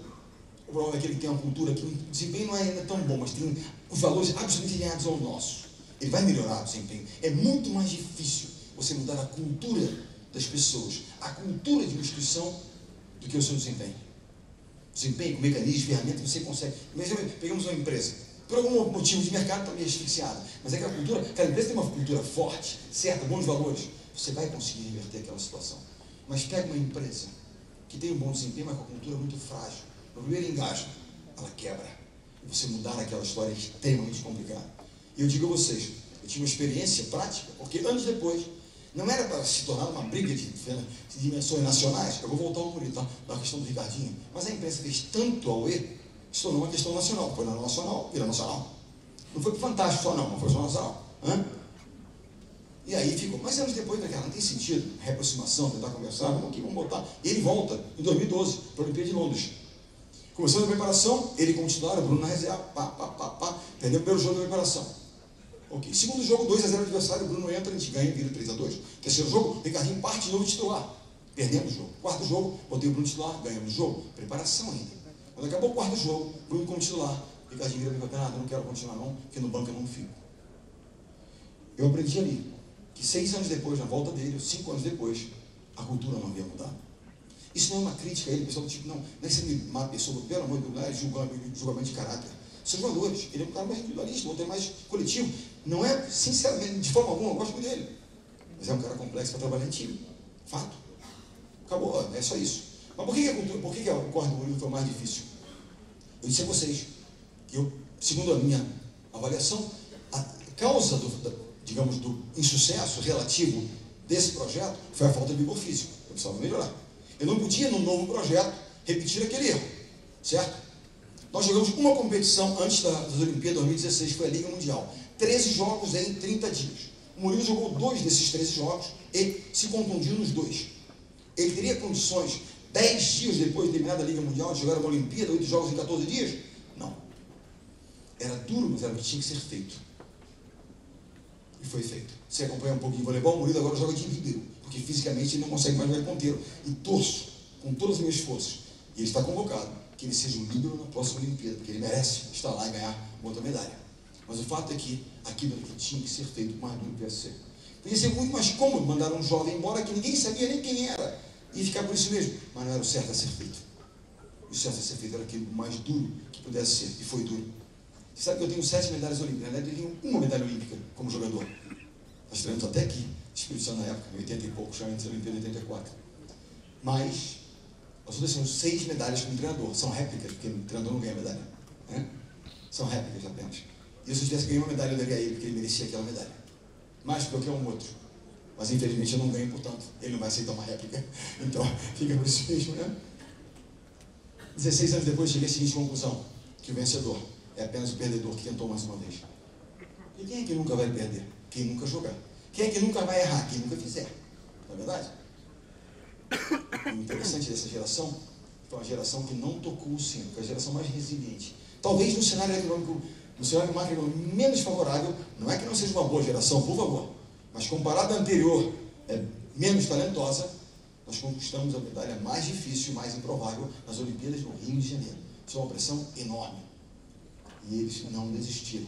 [SPEAKER 1] Ou promove aquele que tem uma cultura que o desempenho não é ainda tão bom, mas tem os valores absolutamente alinhados ao nosso. Ele vai melhorar o desempenho. É muito mais difícil você mudar a cultura das pessoas, a cultura de uma instituição, do que o seu desempenho. Desempenho, com mecanismos, ferramentas, você consegue. Pegamos uma empresa, por algum motivo de mercado está meio asfixiada, mas é que a cultura, aquela empresa tem uma cultura forte, certa, bons valores, você vai conseguir reverter aquela situação. Mas pega uma empresa que tem um bom desempenho, mas com a cultura muito frágil. No primeiro engajo, ela quebra. E você mudar aquela história é extremamente complicado. E eu digo a vocês, eu tive uma experiência prática, porque anos depois, não era para se tornar uma briga de dimensões nacionais. Eu vou voltar um pouquinho, tá? Da questão do Ricardinho. Mas a imprensa fez tanto auê, que se tornou uma questão nacional. Foi na nacional, vira nacional. Não foi fantástico só não, foi só nacional. E aí ficou. Mas anos depois, cara, não tem sentido. Reaproximação, tentar conversar, vamos botar. Ele volta em 2012 para a Olimpíada de Londres. Começando a preparação, ele como titular, o Bruno na reserva, perdeu o primeiro jogo da preparação. Ok, segundo jogo, 2-0 adversário, o Bruno entra, a gente ganha, vira 3-2. Terceiro jogo, Ricardinho parte de novo titular. Perdemos o jogo. Quarto jogo, botei o Bruno titular, ganhamos o jogo. Preparação ainda. Quando acabou o quarto jogo, Bruno como titular, Ricardinho vira para mim, eu não quero continuar não, porque no banco eu não fico. Eu aprendi ali, que 6 anos depois, na volta dele, 5 anos depois, a cultura não havia mudado. Isso não é uma crítica a ele, pessoal do tipo, não é ser má pessoa, pelo amor de Deus, não é julgamento de caráter. Seus valores, ele é um cara mais individualista, o outro é mais coletivo. Não é, sinceramente, de forma alguma, eu gosto muito dele. Mas é um cara complexo para trabalhar em time. Fato. Acabou, é só isso. Mas por que a cultura, por que o corre do Murilo foi mais difícil? Eu disse a vocês que eu, segundo a minha avaliação, a causa do insucesso relativo desse projeto foi a falta de vigor físico. Eu precisava melhorar. Eu não podia, num novo projeto, repetir aquele erro. Certo? Nós jogamos uma competição antes das Olimpíadas 2016, que foi a Liga Mundial. 13 jogos em 30 dias. O Murilo jogou 2 desses 13 jogos e se contundiu nos 2. Ele teria condições, 10 dias depois de terminar a Liga Mundial, de jogar uma Olimpíada, 8 jogos em 14 dias? Não. Era duro, mas era o que tinha que ser feito. E foi feito. Você acompanha um pouquinho de voleibol, o Murilo agora joga de líbero, porque fisicamente ele não consegue mais jogar ponteiro. E torço, com todas as minhas forças, e ele está convocado, que ele seja um líbero na próxima Olimpíada, porque ele merece estar lá e ganhar outra medalha. Mas o fato é que aquilo que tinha que ser feito, mais duro que ser. Podia ser muito mais cômodo mandar um jovem embora que ninguém sabia nem quem era, e ficar por isso mesmo. Mas não era o certo a ser feito. O certo a ser feito era aquilo mais duro que pudesse ser, e foi duro. Você sabe que eu tenho 7 medalhas olímpicas, na verdade eu tenho uma medalha olímpica como jogador. Nós treinamos até aqui, Espírito Santo na época, em 80 e pouco, já antes da Olimpíada de 84. Mas nós outras temos 6 medalhas como treinador. São réplicas, porque o treinador não ganha medalha. Né? São réplicas apenas. E se eu tivesse ganho uma medalha, eu daria a ele, porque ele merecia aquela medalha. Mais do que qualquer um outro. Mas infelizmente eu não ganho, portanto, ele não vai aceitar uma réplica. Então, fica por isso mesmo, né? 16 anos depois, cheguei à seguinte conclusão: que o vencedor é apenas o perdedor que tentou mais uma vez. E quem é que nunca vai perder? Quem nunca jogar. Quem é que nunca vai errar? Quem nunca fizer. Não é verdade? O interessante dessa geração foi uma geração que não tocou o sino, foi a geração mais resiliente. Talvez no cenário econômico, no cenário macroeconômico menos favorável, não é que não seja uma boa geração, por favor, mas comparada à anterior, menos talentosa, nós conquistamos a medalha mais difícil, mais improvável nas Olimpíadas no Rio de Janeiro. Isso é uma pressão enorme. E eles não desistiram.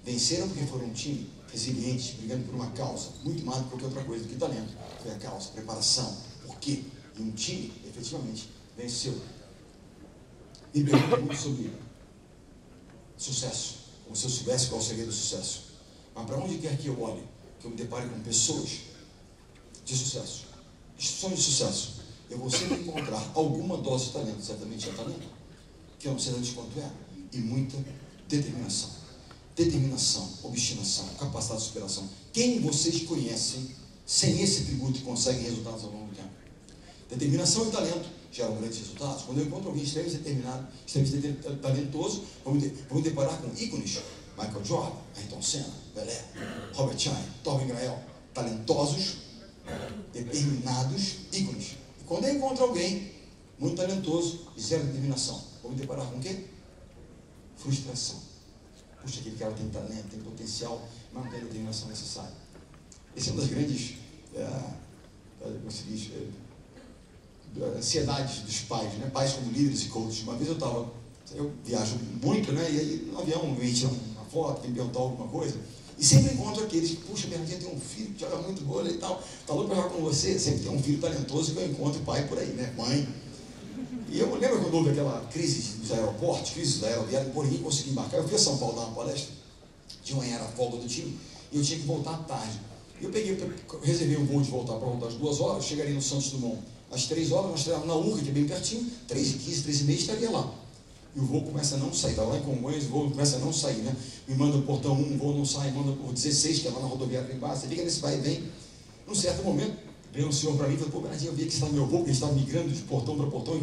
[SPEAKER 1] Venceram porque foram um time resiliente, brigando por uma causa, muito mais do que qualquer outra coisa do que talento. Foi a causa, preparação. Por quê? E um time, efetivamente, venceu. E pergunta muito sobre sucesso, como se eu soubesse qual seria o sucesso. Mas para onde quer que eu olhe, que eu me depare com pessoas de sucesso, instituições de sucesso, eu vou sempre encontrar alguma dose de talento, certamente é talento, que eu não sei antes quanto é, e muita determinação. Determinação, obstinação, capacidade de superação. Quem vocês conhecem sem esse tributo conseguem resultados ao longo do tempo? Determinação e talento geram grandes resultados. Quando eu encontro alguém extremamente determinado, extremamente talentoso, vamos deparar com ícones. Michael Jordan, Ayrton Senna, Pelé, Robert Shine, Torben Grael, talentosos, determinados, ícones. E quando eu encontro alguém muito talentoso e zero determinação, vamos deparar com o quê? Frustração. Puxa, aquele cara tem talento, tem potencial, mas não tem a determinação necessária. Esse é uma das grandes como se diz, ansiedades dos pais, né? Pais como líderes e coaches. Uma vez eu viajo muito, né? E aí no avião me tiram uma foto, tem que perguntar alguma coisa, e sempre encontro aqueles que, puxa, Bernardinho, tem um filho que joga muito vôlei e tal, tá louco pra jogar com você. Sempre tem um filho talentoso que eu encontro pai por aí, né? Mãe. E eu lembro quando houve aquela crise dos aeroportos, crise da aeroviária, por ninguém conseguia embarcar. Eu fui a São Paulo dar uma palestra, de manhã era a folga do time, e eu tinha que voltar à tarde. Eu reservei um voo de voltar para voltar às 2 horas, chegaria no Santos Dumont às 3 horas, nós estávamos na Urca, que é bem pertinho, 3h15, 3h30, estaria lá. E o voo começa a não sair, estava lá em Congonhas, o voo começa a não sair, né? Me manda o portão 1, o voo não sai, manda por 16, que é lá na rodoviária lá embaixo, você fica nesse vai e vem. Num certo momento, veio um senhor para mim e falou, pô, Bernardinho, eu vi que você estava no meu voo, porque a gente estava migrando de portão para portão, e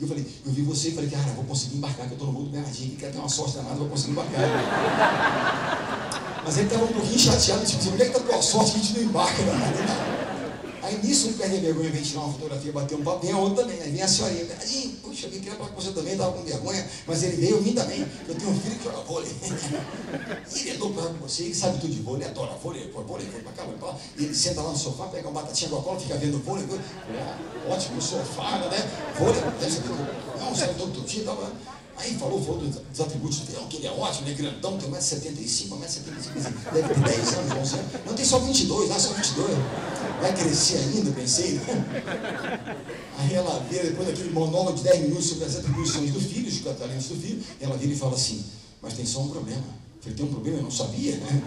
[SPEAKER 1] eu falei, eu vi você e falei, cara, vou conseguir embarcar, que eu estou no voo do Bernardinho, que quer ter uma sorte danada, vou conseguir embarcar. Mas ele estava um pouquinho chateado, tipo assim, onde é que está a tua sorte que a gente não embarca, danada? Aí nisso, um perde a vergonha, vem tirar uma fotografia, bater um papo, vem a outra também, aí vem a senhorinha, Bernardinho, puxa, eu queria falar com você também, estava com vergonha, mas ele veio, eu vim também, eu tenho um filho que joga vôlei, e ele é louco para jogar com você, ele sabe tudo de vôlei, ele adora vôlei, vôlei para cá, vôlei para lá, e ele senta lá no sofá, pega uma batatinha com a cola, fica vendo vôlei, ótimo, no sofá, né, vôlei, não, sai todo dia, tava... Aí falou dos atributos dele, que ele é ótimo, ele é grandão, tem 1,75 m, 1,75 m, deve ter 10 anos, 11 anos. Não, tem só 22, só 22. Vai crescer ainda, pensei, né? Aí ela vira, depois daquele monólogo de 10 minutos sobre as atribuições do filho, os talentos do filho, ela vira e fala assim, mas tem só um problema. Eu falei, tem um problema? Eu não sabia, né?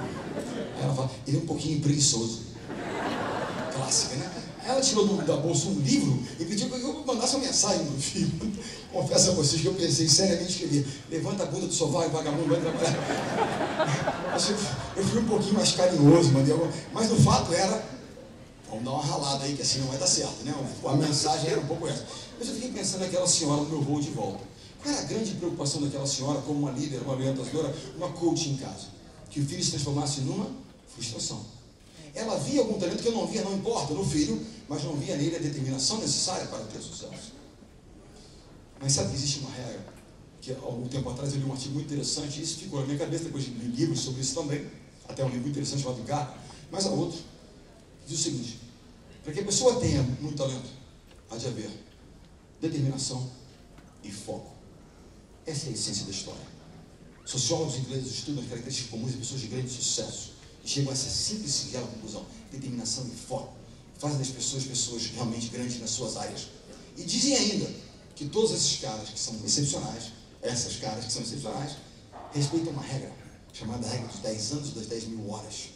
[SPEAKER 1] Aí ela fala, ele é um pouquinho preguiçoso. Clássica, né? Aí ela tirou da bolsa um livro e pediu que eu mandasse uma mensagem pro filho. Confesso a vocês que eu pensei seriamente escrever, levanta a bunda do sofá e vagabundo vai trabalhar. Eu fui um pouquinho mais carinhoso, mas o fato era, vamos dar uma ralada aí, que assim não vai dar certo, né? A mensagem era um pouco essa. Mas eu fiquei pensando naquela senhora no meu voo de volta. Qual era a grande preocupação daquela senhora como uma líder, uma orientadora, uma coach em casa? Que o filho se transformasse numa frustração. Ela via algum talento que eu não via, não importa, no filho, mas não via nele a determinação necessária para ter sucesso. Mas sabe que existe uma regra, que há algum tempo atrás eu li um artigo muito interessante, e isso ficou na minha cabeça, depois de ler livros sobre isso também, até um livro muito interessante chamado Garra, mas há outro, diz o seguinte, para que a pessoa tenha muito talento, há de haver determinação e foco. Essa é a essência da história. Sociólogos ingleses estudam as características comuns de pessoas de grande sucesso, e chegam a essa simples e singela conclusão, determinação e foco, fazem das pessoas realmente grandes nas suas áreas. E dizem ainda que todos esses caras que são excepcionais, respeitam uma regra, chamada regra dos 10 anos das 10.000 horas.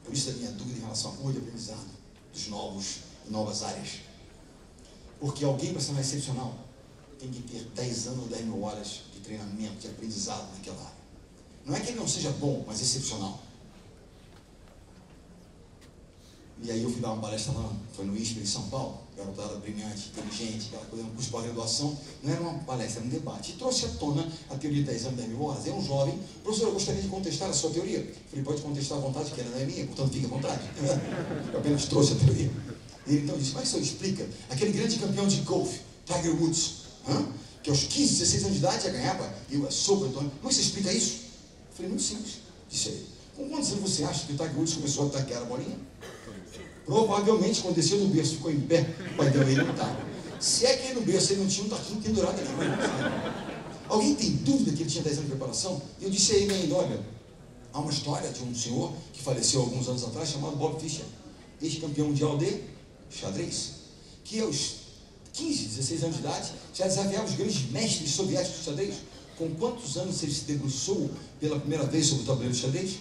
[SPEAKER 1] Por isso a minha dúvida em relação ao curso de aprendizado dos novas áreas. Porque alguém para ser mais excepcional tem que ter 10 anos ou 10.000 horas de treinamento, de aprendizado naquela área. Não é que ele não seja bom, mas excepcional. E aí eu fui dar uma palestra lá, foi no ISPER em São Paulo, garotada brilhante, inteligente, aquela coisa, um curso de pós-graduação, não era uma palestra, era um debate. E trouxe à tona a teoria de 10 anos, 10.000 horas. É um jovem, professor, eu gostaria de contestar a sua teoria. Eu falei, pode contestar à vontade, que ela não é minha, portanto fique à vontade. Eu apenas trouxe a teoria. E ele então disse, mas o senhor explica, aquele grande campeão de golfe, Tiger Woods, que aos 15, 16 anos de idade já ganhava US Open, então, como você explica isso? Eu falei, muito simples, disse ele. Com quantos anos você acha que o Tiger Woods começou a atacar a bolinha? Provavelmente, quando desceu do berço, ficou em pé, o pai dele não estava. Se é que ele no berço ele não tinha um taquinho pendurado ali. Alguém tem dúvida que ele tinha 10 anos de preparação? E eu disse a ele ainda, olha, há uma história de um senhor que faleceu alguns anos atrás, chamado Bob Fischer, ex-campeão mundial de xadrez, que aos 15, 16 anos de idade, já desafiava os grandes mestres soviéticos de xadrez. Com quantos anos ele se debruçou pela primeira vez sobre o tabuleiro de xadrez?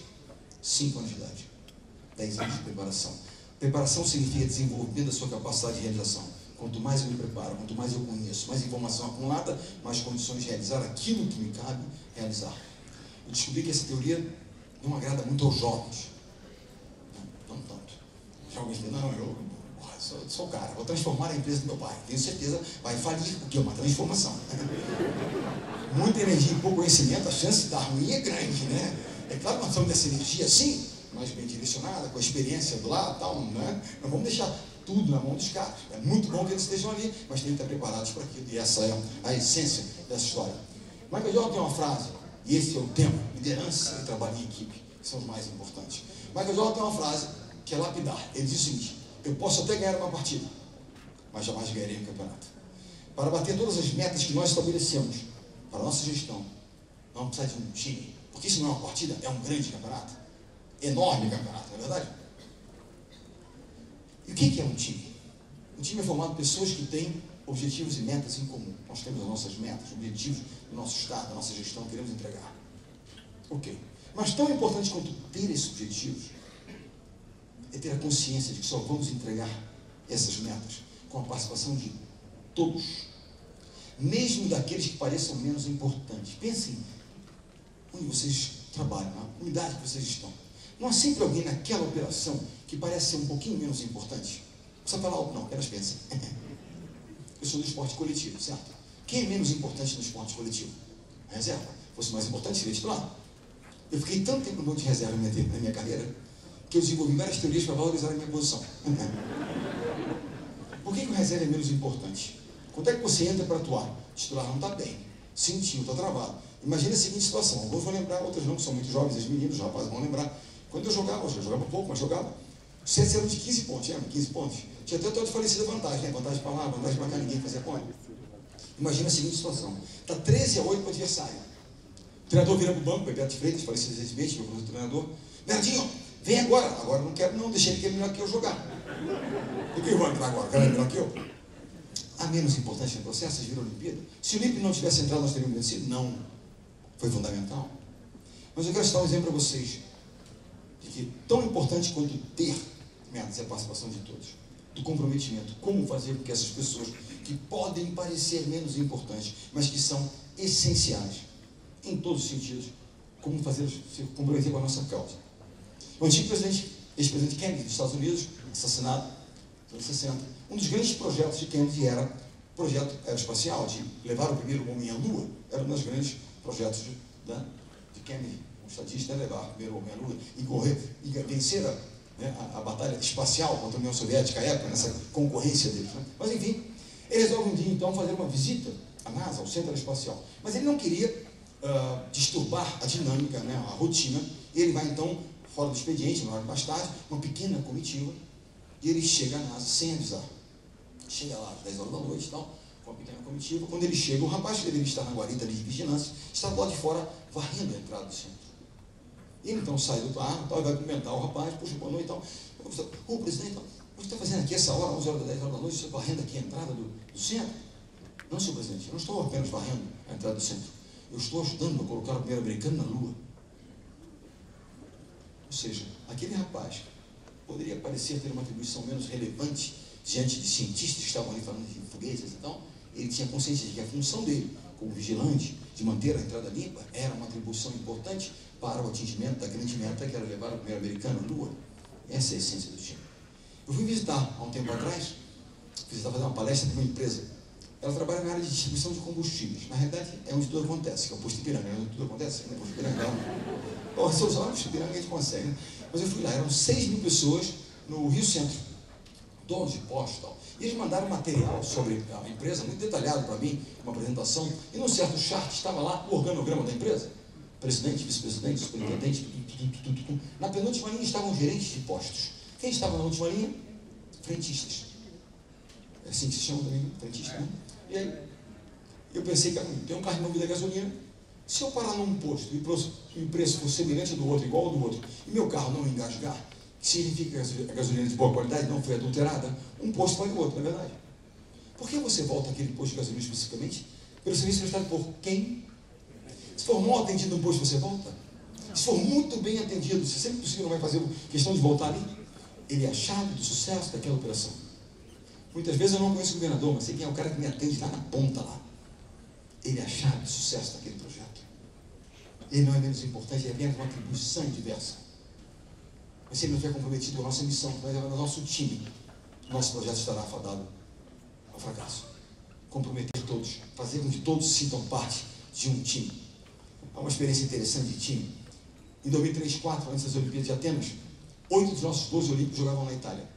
[SPEAKER 1] 5 anos de idade. 10 anos de preparação. Preparação significa desenvolvimento da sua capacidade de realização. Quanto mais eu me preparo, quanto mais eu conheço, mais informação acumulada, mais condições de realizar aquilo que me cabe realizar. Eu descobri que essa teoria não agrada muito aos jovens. Não tanto. Jovens dizem, não, sou o cara, vou transformar a empresa do meu pai. Tenho certeza, vai falir, porque é uma transformação. Muita energia e pouco conhecimento, a chance de dar ruim é grande, né? É claro que nós precisamos dessa energia, sim, mas bem direcionada, com a experiência do lado e tal, né? Não vamos deixar tudo na mão dos caras. É muito bom que eles estejam ali, mas tem que estar preparados para aquilo. E essa é a essência dessa história. Michael Jordan tem uma frase, e esse é o tema: liderança e trabalho em equipe, que são os mais importantes. Michael Jordan tem uma frase que é lapidar. Ele diz o seguinte: eu posso até ganhar uma partida, mas jamais ganharei um campeonato. Para bater todas as metas que nós estabelecemos para a nossa gestão, não precisa de um time, porque isso não é uma partida, é um grande campeonato, enorme campeonato, não é verdade? E o que é um time? Um time é formado por pessoas que têm objetivos e metas em comum. Nós temos as nossas metas, objetivos do nosso estado, da nossa gestão, queremos entregar. Ok. Mas tão importante quanto ter esses objetivos é ter a consciência de que só vamos entregar essas metas com a participação de todos, mesmo daqueles que pareçam menos importantes. Pensem onde vocês trabalham, na unidade que vocês estão. Não há sempre alguém naquela operação que parece ser um pouquinho menos importante? Não precisa falar algo, não, apenas pensem. Eu sou do esporte coletivo, certo? Quem é menos importante no esporte coletivo? A reserva. Se fosse mais importante, seria titular. Eu fiquei tanto tempo no banco de reserva na minha carreira que eu desenvolvi várias teorias para valorizar a minha posição. Por que o reserva é menos importante? Quando é que você entra para atuar? O titular não está bem, sentiu, está travado. Imagina a seguinte situação: alguns vão lembrar, outros não, que são muito jovens, as meninas, os rapazes vão lembrar. Quando eu jogava pouco, mas jogava, os sets eram de 15 pontos, lembra? 15 pontos. Tinha até toda falecida vantagem, né? Vantagem para lá, vantagem para cá, ninguém fazia ponto. Imagina a seguinte situação: está 13-8 para o adversário. O treinador vira para o banco, Bebeto Freitas, falecido recentemente, meu treinador: Bernardinho, vem agora. Agora não quero, não, deixei ele que é melhor que eu jogar. Por que eu vou entrar agora? O cara é melhor que eu? A menos importante no processo, vocês viram a Olimpíada? Se o Lipe não tivesse entrado, nós teríamos vencido? Não. Foi fundamental. Mas eu quero citar um exemplo para vocês de que tão importante quanto ter metas é a participação de todos, do comprometimento. Como fazer com que essas pessoas que podem parecer menos importantes, mas que são essenciais em todos os sentidos, como fazê-los se comprometer com a nossa causa. O antigo ex-presidente Kennedy dos Estados Unidos, assassinado nos anos 60, um dos grandes projetos de Kennedy era o projeto aeroespacial, de levar o primeiro homem à Lua. Era um dos grandes projetos de Kennedy, um estadista, levar o primeiro homem à Lua e correr e vencer a batalha espacial contra a União Soviética à época, nessa concorrência deles. Né? Mas enfim, ele resolve um dia então fazer uma visita à NASA, ao Centro Espacial. Mas ele não queria disturbar a dinâmica, né, a rotina. Ele vai então, fora do expediente, uma hora mais tarde, uma pequena comitiva, e ele chega à NASA sem avisar. Chega lá às 10 horas da noite e tal, com uma pequena comitiva. Quando ele chega, o rapaz que deveria estar na guarita de vigilância está do lado de fora varrendo a entrada do centro. Ele então sai do carro e vai cumprimentar o rapaz: puxa, boa noite e tal. Ô presidente, o que está fazendo aqui essa hora, 11 horas, 10 horas da noite, você varrendo aqui a entrada do centro? Não, senhor presidente, eu não estou apenas varrendo a entrada do centro, eu estou ajudando a colocar o primeiro americano na Lua. Ou seja, aquele rapaz poderia parecer ter uma atribuição menos relevante diante de cientistas que estavam ali falando de foguetes e tal. Ele tinha consciência de que a função dele, como vigilante, de manter a entrada limpa, era uma atribuição importante para o atingimento da grande meta, que era levar o primeiro americano à Lua. Essa é a essência do time. Eu fui visitar, há um tempo atrás, fazer uma palestra para uma empresa. Ela trabalha na área de distribuição de combustíveis. Na realidade, é onde tudo acontece, que é o posto Ipiranga. Onde tudo acontece, não é o posto Ipiranga, não. Bom, se eu usar o posto Ipiranga, a gente consegue, né? Mas eu fui lá, eram 6.000 pessoas no Rio Centro, donos de postos e tal. E eles mandaram material sobre a empresa, muito detalhado para mim, uma apresentação. E num certo chart estava lá o organograma da empresa. Presidente, vice-presidente, superintendente, tudo. Na penúltima linha estavam gerentes de postos. Quem estava na última linha? Frentistas. É assim que se chama também, frentista, né? E aí, eu pensei, cara, tem um carro de movida a gasolina. Se eu parar num posto e o preço for semelhante do outro, igual ao do outro, e meu carro não engasgar, que significa que a gasolina de boa qualidade não foi adulterada, um posto vale o outro, não é verdade? Por que você volta àquele posto de gasolina especificamente? Pelo serviço prestado por quem? Se for mal atendido no posto, você volta. Se for muito bem atendido, se sempre possível não vai fazer questão de voltar ali, ele é a chave do sucesso daquela operação. Muitas vezes eu não conheço o governador, mas sei quem é o cara que me atende lá na ponta lá. Ele é a chave do sucesso daquele projeto. Ele não é menos importante, ele é apenas uma atribuição diversa. Mas se ele não estiver comprometido com a nossa missão, com o nosso time, nosso projeto estará afadado ao fracasso. Comprometer todos, fazer com que todos sintam parte de um time. Há uma experiência interessante de time. Em 2003, 2004, antes das Olimpíadas de Atenas, 8 dos nossos 12 olímpicos jogavam na Itália,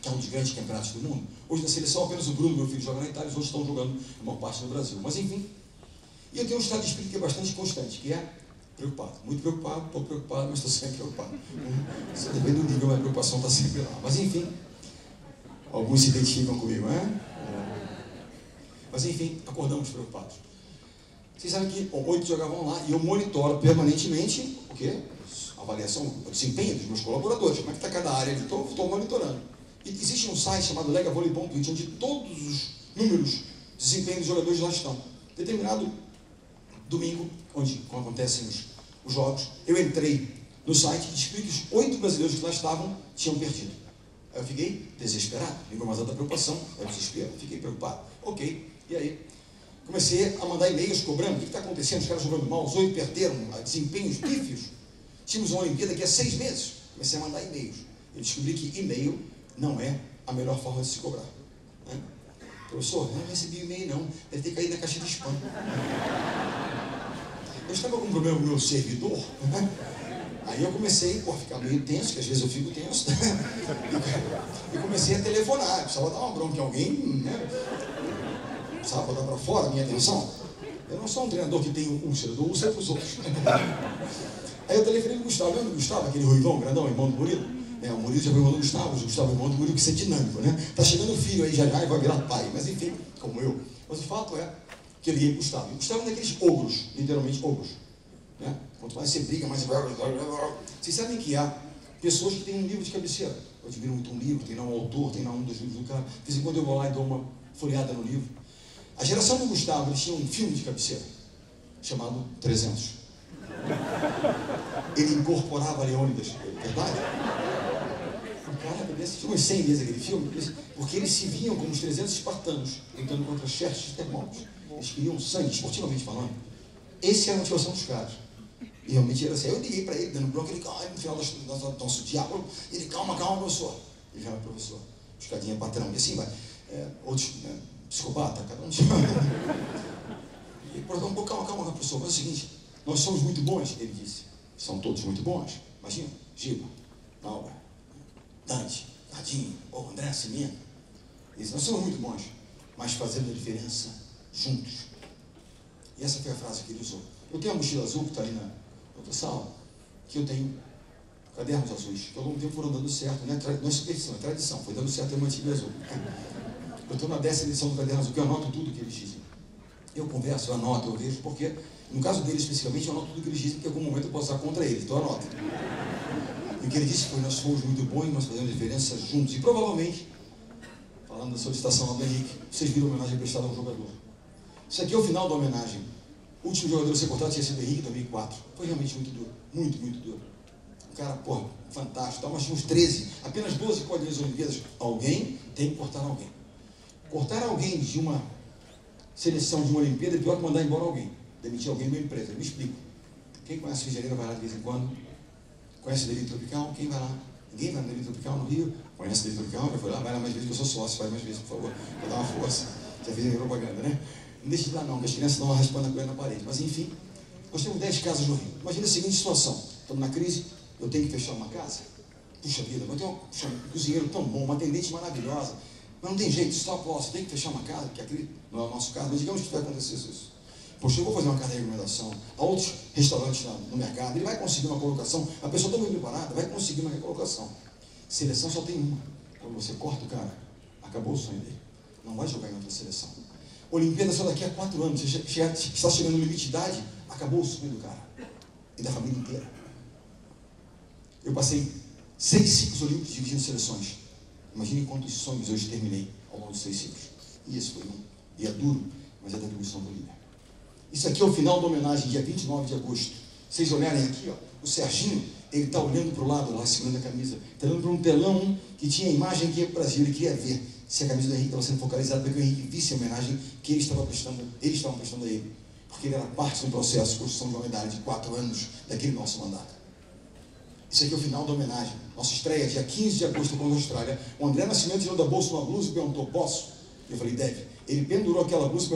[SPEAKER 1] que é um dos grandes campeonatos do mundo. Hoje na seleção apenas o Bruno, meu filho, joga na Itália, os outros estão jogando a maior parte no Brasil. Mas enfim, e eu tenho um estado de espírito que é bastante constante, que é preocupado. Muito preocupado, pouco preocupado, mas estou sempre preocupado. Você depende do nível, mas a preocupação está sempre lá. Mas enfim, alguns se identificam comigo, né? Mas enfim, acordamos preocupados. Vocês sabem que 8 jogavam lá e eu monitoro permanentemente o quê? A avaliação, o desempenho dos meus colaboradores. Como é que está cada área ali? Estou monitorando. E existe um site chamado legavolley.it, onde todos os números de desempenho dos jogadores lá estão. Determinado domingo, onde acontecem os jogos, eu entrei no site e descobri que os 8 brasileiros que lá estavam tinham perdido. Aí eu fiquei desesperado, nível mais alta preocupação, eu desespero, fiquei preocupado. Ok, e aí? Comecei a mandar e-mails cobrando, o que está acontecendo? Os caras jogando mal, os 8 perderam, desempenhos pífios. Tínhamos uma Olimpíada daqui a 6 meses. Comecei a mandar e-mails. Eu descobri que e-mail não é a melhor forma de se cobrar. Né? Professor, eu não recebi e-mail não, deve ter caído na caixa de spam. Eu estava com algum problema com o meu servidor. Aí eu comecei a ficar meio tenso, que às vezes eu fico tenso. E comecei a telefonar. Eu precisava dar uma bronca em alguém, né? Precisava botar para fora a minha atenção. Eu não sou um treinador que tem úlcera, eu dou úlcera para os outros. Aí eu telefonei para o Gustavo. Lembra do Gustavo, aquele ruivão, grandão, irmão do Murilo? O Murilo já foi irmão do Gustavo, o Gustavo é irmão do Murilo, que isso é dinâmico, né? Tá chegando o filho aí já e vai virar pai, mas enfim, como eu. Mas o fato é que ele ia para o Gustavo. E o Gustavo é um daqueles ogros, literalmente ogros. Né? Quanto mais você briga, mais... Vocês sabem que há pessoas que têm um livro de cabeceira. Eu admiro muito um livro, tem lá um autor, tem lá um dos livros do cara. De vez em quando eu vou lá e dou uma folheada no livro. A geração do Gustavo, eles tinham um filme de cabeceira, chamado 300. Ele incorporava Leônidas, verdade? O cara assistiu umas 100 vezes aquele filme, porque eles se viam como os 300 espartanos, lutando contra Xerxes e Termópilos. Eles queriam sangue, esportivamente falando. Essa era a motivação dos caras. E realmente era assim. Eu liguei para ele, dando bronca, ele, no final do nosso diálogo, ele, calma, professor. Ele já era professor, escadinha patrão, e assim vai. Outros, psicopata, cada um chama. E ele falou, calma, professor, faz o seguinte, nós somos muito bons, ele disse. São todos muito bons. Imagina, Giba, Naura, Dante, Tadinho, André Cimento. Eles nós somos muito bons, mas fazendo a diferença juntos. E essa foi a frase que ele usou. Eu tenho uma mochila azul que está ali na outra sala, que eu tenho cadernos azuis, que ao longo do tempo foram dando certo, não é superstição, é tradição, foi dando certo, eu mantive azul. Eu estou na 10ª edição do caderno azul, que eu anoto tudo que eles dizem. Eu converso, eu anoto, eu vejo, porque, no caso deles especificamente, eu anoto tudo que eles dizem, porque em algum momento eu posso usar contra eles, então eu anoto. E o que ele disse foi, nós fomos muito bons, nós fazemos diferença juntos, e provavelmente, falando da solicitação ao Henrique, vocês viram a homenagem prestada a um jogador. Isso aqui é o final da homenagem. O último jogador a ser cortado tinha sido Henrique em 2004. Foi realmente muito duro, muito duro. O cara, fantástico, tá, mas tinha uns 13, apenas 12 podem nas Olimpíadas. Alguém tem que cortar alguém. Cortar alguém de uma seleção de uma Olimpíada é pior que mandar embora alguém. Demitir alguém de uma empresa. Eu me explico. Quem conhece o Rio de Janeiro vai lá de vez em quando. Conhece o Delírio Tropical? Quem vai lá? Ninguém vai no Delírio Tropical no Rio? Conhece o Delírio Tropical? Já foi lá? Vai lá mais vezes, que eu sou sócio. Vai mais vezes, por favor. Vou dar uma força. Já fiz a propaganda, né? Não deixe de lá não, que as crianças estão raspando a colher na parede. Mas enfim, nós temos 10 casas no Rio. Imagina a seguinte situação. Estamos na crise, eu tenho que fechar uma casa. Puxa vida, eu tenho um cozinheiro tão bom, uma atendente maravilhosa. Mas não tem jeito, só posso, tem que fechar uma casa, porque aqui não é o nosso caso, mas digamos que vai acontecer isso. Poxa, eu vou fazer uma carta de recomendação a outros restaurantes no mercado, ele vai conseguir uma colocação, a pessoa está muito preparada, vai conseguir uma recolocação. Seleção só tem uma. Quando você corta o cara, acabou o sonho dele. Não vai jogar em outra seleção. Olimpíada só daqui a 4 anos, você está chegando no limite de idade, acabou o sonho do cara. E da família inteira. Eu passei 6 ciclos olímpicos dividindo seleções. Imagine quantos sonhos eu exterminei ao longo de 6 ciclos. E esse foi um. E é duro, mas é da atribuição do líder. Isso aqui é o final da homenagem, dia 29 de agosto. Vocês olharem aqui, o Serginho, ele está olhando para o lado lá, segurando a camisa. Está olhando para um telão que tinha a imagem que ia para o Brasil. Ele queria ver se a camisa do Henrique estava sendo focalizada, para que o Henrique visse a homenagem que eles estavam prestando a ele. Porque ele era parte de um processo de construção de uma medalha de 4 anos daquele nosso mandato. Isso aqui é o final da homenagem. Nossa estreia, dia 15 de agosto, com a Austrália. O André Nascimento tirou da bolsa uma blusa e perguntou, posso? Eu falei, deve. Ele pendurou aquela blusa e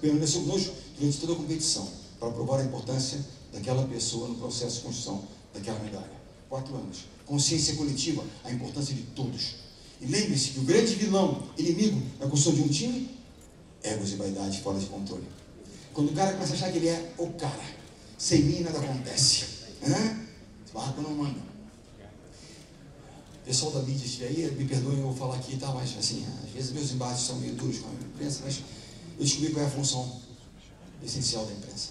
[SPEAKER 1] permaneceu conosco durante toda a competição, para provar a importância daquela pessoa no processo de construção daquela medalha. 4 anos. Consciência coletiva, a importância de todos. E lembre-se que o grande vilão, inimigo da construção de um time, egos e vaidade fora de controle. Quando o cara começa a achar que ele é o cara, sem mim nada acontece. Barco não manda. O pessoal da mídia estiver aí, me perdoem eu vou falar aqui, tá? Mas assim, às vezes meus embates são meio duros com a imprensa, mas eu descobri qual é a função essencial da imprensa.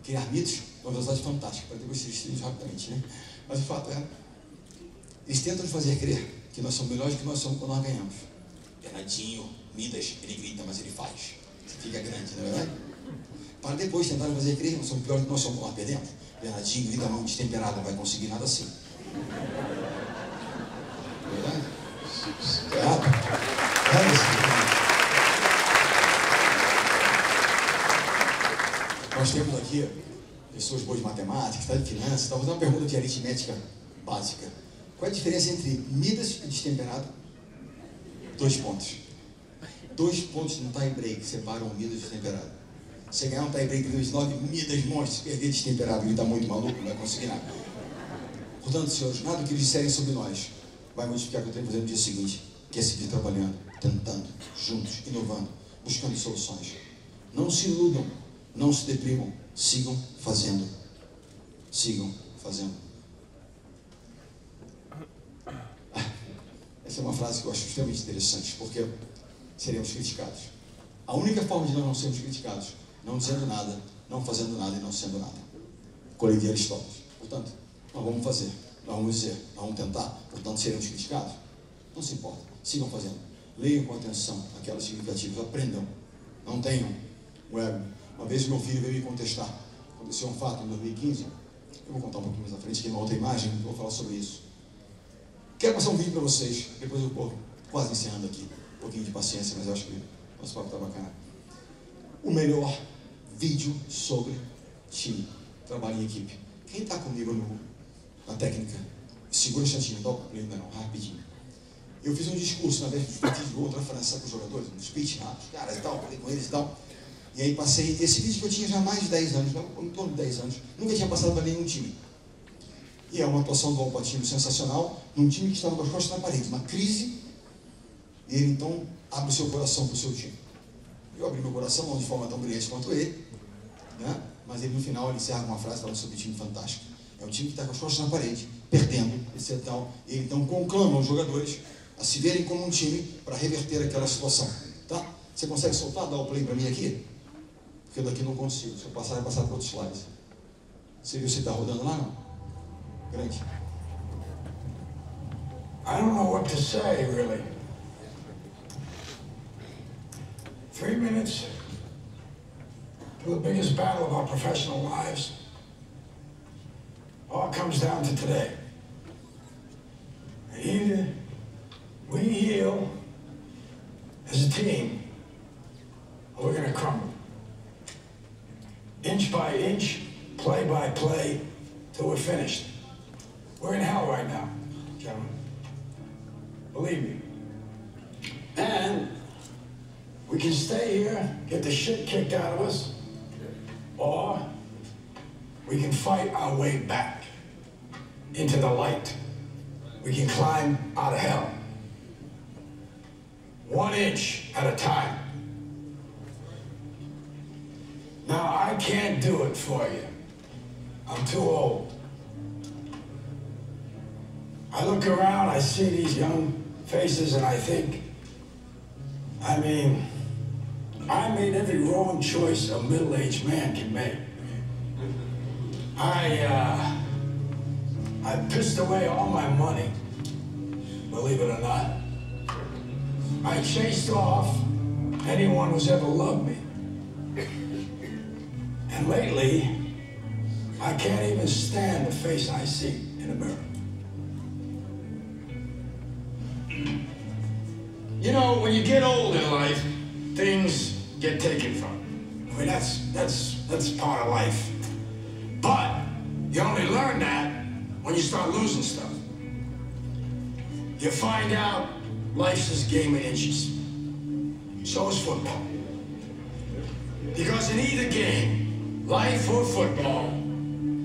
[SPEAKER 1] Criar mitos, uma velocidade fantástica, para depois ser destruídos rapidamente, né? Mas o fato é, eles tentam nos fazer crer que nós somos melhores do que nós somos quando nós ganhamos. Bernardinho, Midas, ele grita, mas ele faz. Fica grande, não é verdade? Para depois tentar fazer crer que nós somos piores do que nós somos quando nós perdemos. Bernardinho grita muito destemperado, não vai conseguir nada assim. Não é verdade? Nós temos aqui pessoas boas de matemática, de finanças, vou fazer uma pergunta de aritmética básica. Qual é a diferença entre Midas e destemperado? 2 pontos. 2 pontos no tie break separam o Midas e destemperado. Se ganhar um tie break de 29, Midas monstro, perder destemperado, ele está muito maluco, não vai conseguir nada. Portanto, senhores, nada que eles disserem sobre nós vai modificar o que eu tenho que fazer no dia seguinte, que é seguir trabalhando, tentando, juntos, inovando, buscando soluções. Não se iludam, não se deprimam, sigam fazendo. Sigam fazendo. Essa é uma frase que eu acho extremamente interessante, porque seremos criticados. A única forma de nós não sermos criticados, não dizendo nada, não fazendo nada e não sendo nada. Colei de Aristóteles. Portanto, nós vamos fazer, nós vamos dizer, nós vamos tentar, portanto seremos criticados. Não se importa, sigam fazendo. Leiam com atenção aquelas significativas, aprendam. Não tenham o ego. Uma vez meu filho veio me contestar. Aconteceu um fato em 2015. Eu vou contar um pouquinho mais à frente, aqui numa outra imagem, vou falar sobre isso. Quero passar um vídeo para vocês, depois eu vou quase encerrando aqui. Um pouquinho de paciência, mas eu acho que o nosso papo está bacana. O melhor vídeo sobre time, trabalho em equipe. Quem está comigo na técnica? Segura um instantinho, dá o play ainda não, rapidinho. Eu fiz um discurso na véspera de gol contra a França com os jogadores, um speech lá, os caras e tal, falei com eles e tal. E aí passei esse vídeo que eu tinha já mais de 10 anos, em torno de 10 anos, nunca tinha passado para nenhum time. E é uma atuação do Alpatino sensacional, num time que estava com as costas na parede, uma crise, e ele então abre o seu coração para o seu time. Eu abri meu coração, não de forma tão brilhante quanto ele, né? Mas ele no final ele encerra com uma frase falando sobre o time fantástico. É um time que está com as costas na parede, perdendo, etc. Ele então conclama os jogadores a se verem como um time para reverter aquela situação. Tá? Você consegue soltar, dar o play para mim aqui? Porque eu daqui não consigo. Se eu passar, vai passar para outros slides. Você viu se está rodando lá, não? Grande.
[SPEAKER 2] I don't know what to say, really. 3 minutes to the biggest battle of our professional lives. All comes down to today. Either we heal as a team, or we're going to crumble. Inch by inch, play by play, till we're finished. We're in hell right now, gentlemen. Believe me. And we can stay here, get the shit kicked out of us, or we can fight our way back into the light. We can climb out of hell. 1 inch at a time. Now, I can't do it for you. I'm too old. I look around, I see these young faces, and I think, I mean, I made every wrong choice a middle-aged man can make. I pissed away all my money, believe it or not. I chased off anyone who's ever loved me. And lately, I can't even stand the face I see in the mirror. You know, when you get old in life, things get taken from you. I mean, that's part of life. But you only learn that when you start losing stuff. You find out life's this game of inches. So is football. Because in either game, life or football,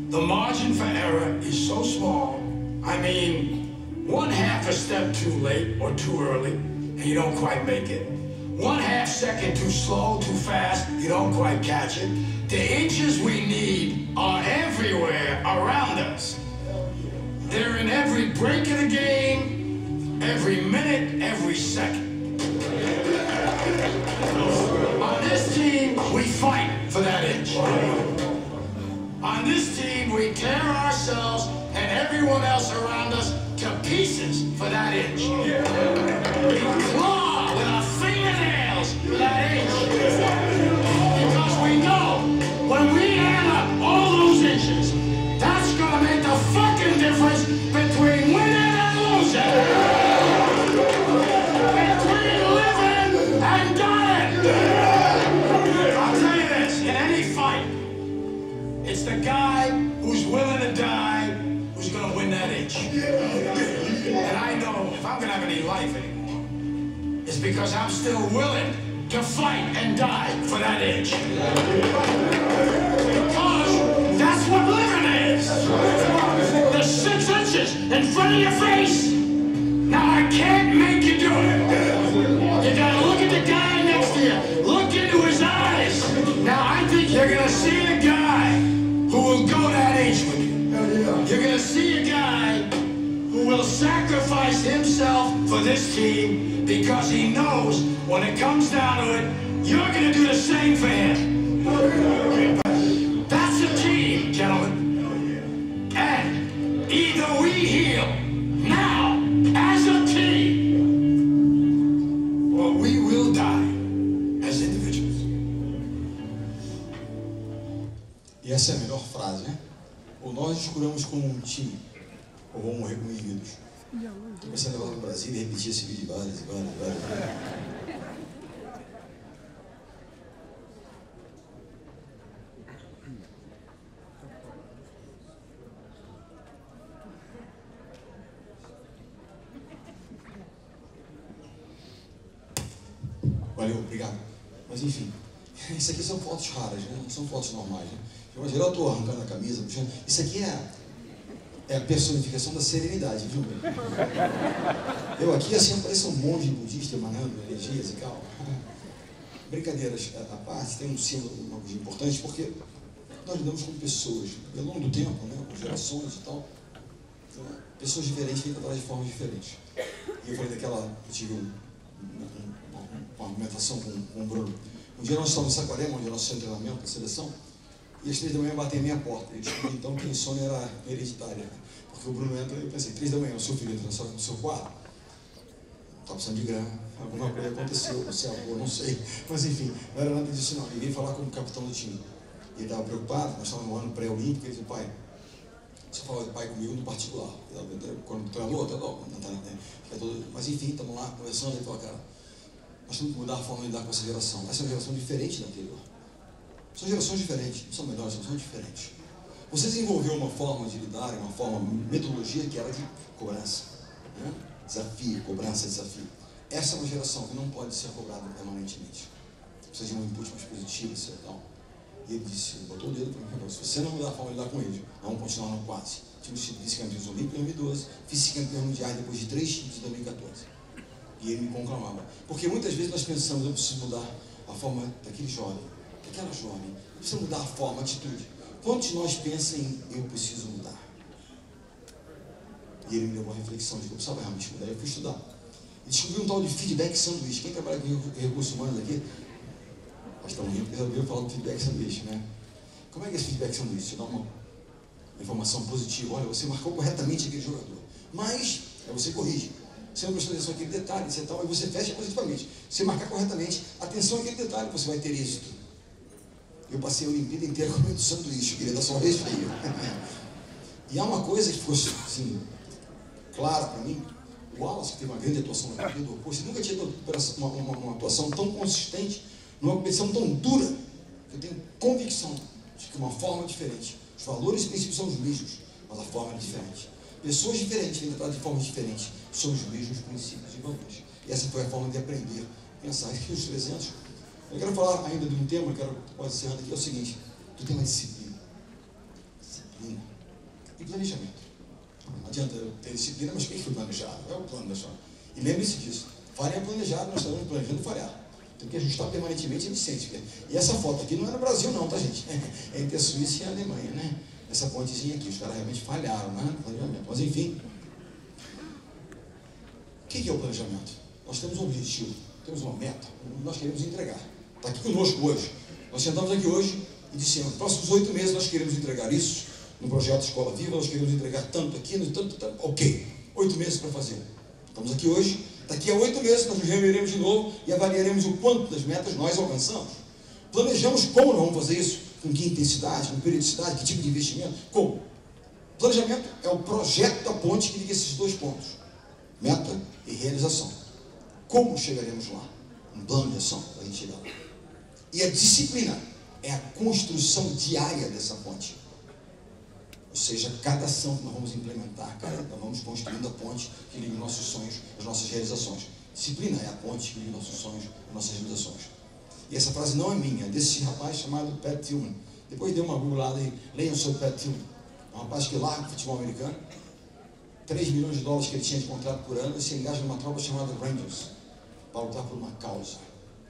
[SPEAKER 2] the margin for error is so small. I mean, 1/2 a step too late or too early, and you don't quite make it. 1/2 second too slow, too fast, you don't quite catch it. The inches we need are everywhere around us. They're in every break of the game, every minute, every second. On this team, we fight for that inch. On this team, we tear ourselves and everyone else around us to pieces for that inch. We claw with our fingernails for that inch. Because we know when we add up all those inches, that's gonna make the fucking difference between winning and losing. Between living and dying. I'll tell you this, in any fight, it's the guy who's willing to die who's gonna win that inch. And I know if I'm gonna have any life anymore, it's because I'm still willing to fight and die for that inch. Because that's what living is. The 6 inches in front of your face. Now I can't make you do it. You gotta look at the guy next to you. Look into his eyes. Now I think you're gonna see a guy who will go that inch with you. You're gonna see a guy who will sacrifice himself for this team because he knows when it comes down to it, you're gonna do the same for him. That's a team, gentlemen. And either we heal now as a team, or we will die as individuals.
[SPEAKER 1] E essa é a melhor frase, né? Ou nós nos curamos como um time, ou vamos morrer como indivíduos. Estou pensando em levar para o Brasil e repetir esse vídeo várias e várias vezes. Valeu, obrigado. Mas enfim, isso aqui são fotos raras, né? Não são fotos normais, né? De geral, eu estou arrancando a camisa, puxando. Isso aqui é a personificação da serenidade, viu? Eu aqui, assim, pareço um monge budista emanando energias e tal. Brincadeiras à parte, tem um símbolo, uma coisa importante, porque nós lidamos com pessoas, e ao longo do tempo, né, com gerações e tal, pessoas diferentes vêm tratar de formas diferentes. E eu falei daquela, eu tive uma argumentação com o Bruno. Um dia nós estávamos em Saquarema, onde é o nosso centro de treinamento, a seleção, e às 3 da manhã bateu a minha porta. Eu descobri então que a insônia era hereditária. Porque o Bruno entra e eu pensei, 3 da manhã, o seu filho entra no seu quarto, está precisando de grana, alguma coisa aconteceu, você avô, não sei. Mas enfim, não era nada disso não. Ele veio falar como capitão do time. E ele estava preocupado, nós estávamos no ano pré-olímpico, ele disse, pai, você fala de pai comigo no particular. Quando treinador, até logo, mas enfim, estamos lá conversando, ele falou, cara, nós temos que mudar a forma de lidar com essa geração. Essa é uma geração diferente da anterior. São gerações diferentes, não são melhores, são diferentes. Você desenvolveu uma forma de lidar, uma metodologia que era de cobrança, né? Desafio, cobrança, desafio. Essa é uma geração que não pode ser cobrada permanentemente. Precisa de um input mais positivo, etc. E ele disse, ele botou o dedo para mim e falou, se você não mudar a forma de lidar com eles, vamos continuar no quase. Tive sido vice-campeão olímpico em 2012, vice-campeão mundial depois de 3 títulos em 2014. E ele me conclamava. Porque muitas vezes nós pensamos, eu preciso mudar a forma daquele jovem, daquela jovem, eu preciso mudar a forma, a atitude. Quantos de nós pensam em eu preciso mudar? E ele me deu uma reflexão de que eu precisava realmente mudar. Eu fui estudar. E descobri um tal de feedback sanduíche. Quem trabalha com recursos humanos aqui? Nós estamos rindo porque resolveu falar do feedback sanduíche, né? Como é que é esse feedback sanduíche? Você dá uma informação positiva. Olha, você marcou corretamente aquele jogador. Mas, aí você corrige. Você não prestou atenção àquele detalhe, etc. Aí você fecha positivamente. Se você marcar corretamente, atenção àquele detalhe, você vai ter êxito. Eu passei a Olimpíada inteira comendo sanduíche, eu queria dar só um resfrio. E há uma coisa que ficou assim, clara para mim. O Wallace, que teve uma grande atuação na Olimpíada, você nunca tinha uma atuação tão consistente, numa competição tão dura, que eu tenho convicção de que uma forma diferente. Os valores e princípios são os mesmos, mas a forma é diferente. Pessoas diferentes têm tratado de formas diferentes sobre os mesmos princípios e valores. E essa foi a forma de aprender, pensar. Aqui os 300. Eu quero falar ainda de um tema, pode ser aqui, é o seguinte: tu tem uma disciplina. Disciplina. E planejamento. Não adianta eu ter disciplina, mas quem foi planejado? É o plano da história. E lembre-se disso. Falhar é planejado, nós estamos planejando falhar. Tem que ajustar permanentemente e eficiente. E essa foto aqui não é no Brasil não, tá, gente? É entre a Suíça e a Alemanha, né? Essa pontezinha aqui, os caras realmente falharam, né? Planejamento. Mas enfim, o que é o planejamento? Nós temos um objetivo, temos uma meta, nós queremos entregar. Está aqui conosco hoje. Nós sentamos aqui hoje e dissemos: nos próximos 8 meses nós queremos entregar isso. No projeto Escola Viva, nós queremos entregar tanto aqui, tanto. Ok, 8 meses para fazer. Estamos aqui hoje. Daqui a 8 meses nós nos reuniremos de novo e avaliaremos o quanto das metas nós alcançamos. Planejamos como nós vamos fazer isso, com que intensidade, com periodicidade, que tipo de investimento, como. Planejamento é o projeto da ponte que liga esses dois pontos: meta e realização. Como chegaremos lá? Um plano de ação para a gente chegar lá. E a disciplina é a construção diária dessa ponte. Ou seja, cada ação que nós vamos implementar, nós vamos construindo a ponte que liga os nossos sonhos, as nossas realizações. Disciplina é a ponte que liga os nossos sonhos, as nossas realizações. E essa frase não é minha, é desse rapaz chamado Pat Tillman. Depois dê uma googlada e leiam sobre Pat Tillman. É um rapaz que larga o futebol americano, 3 milhões de dólares que ele tinha de contrato por ano, e se engaja numa tropa chamada Rangers, para lutar por uma causa.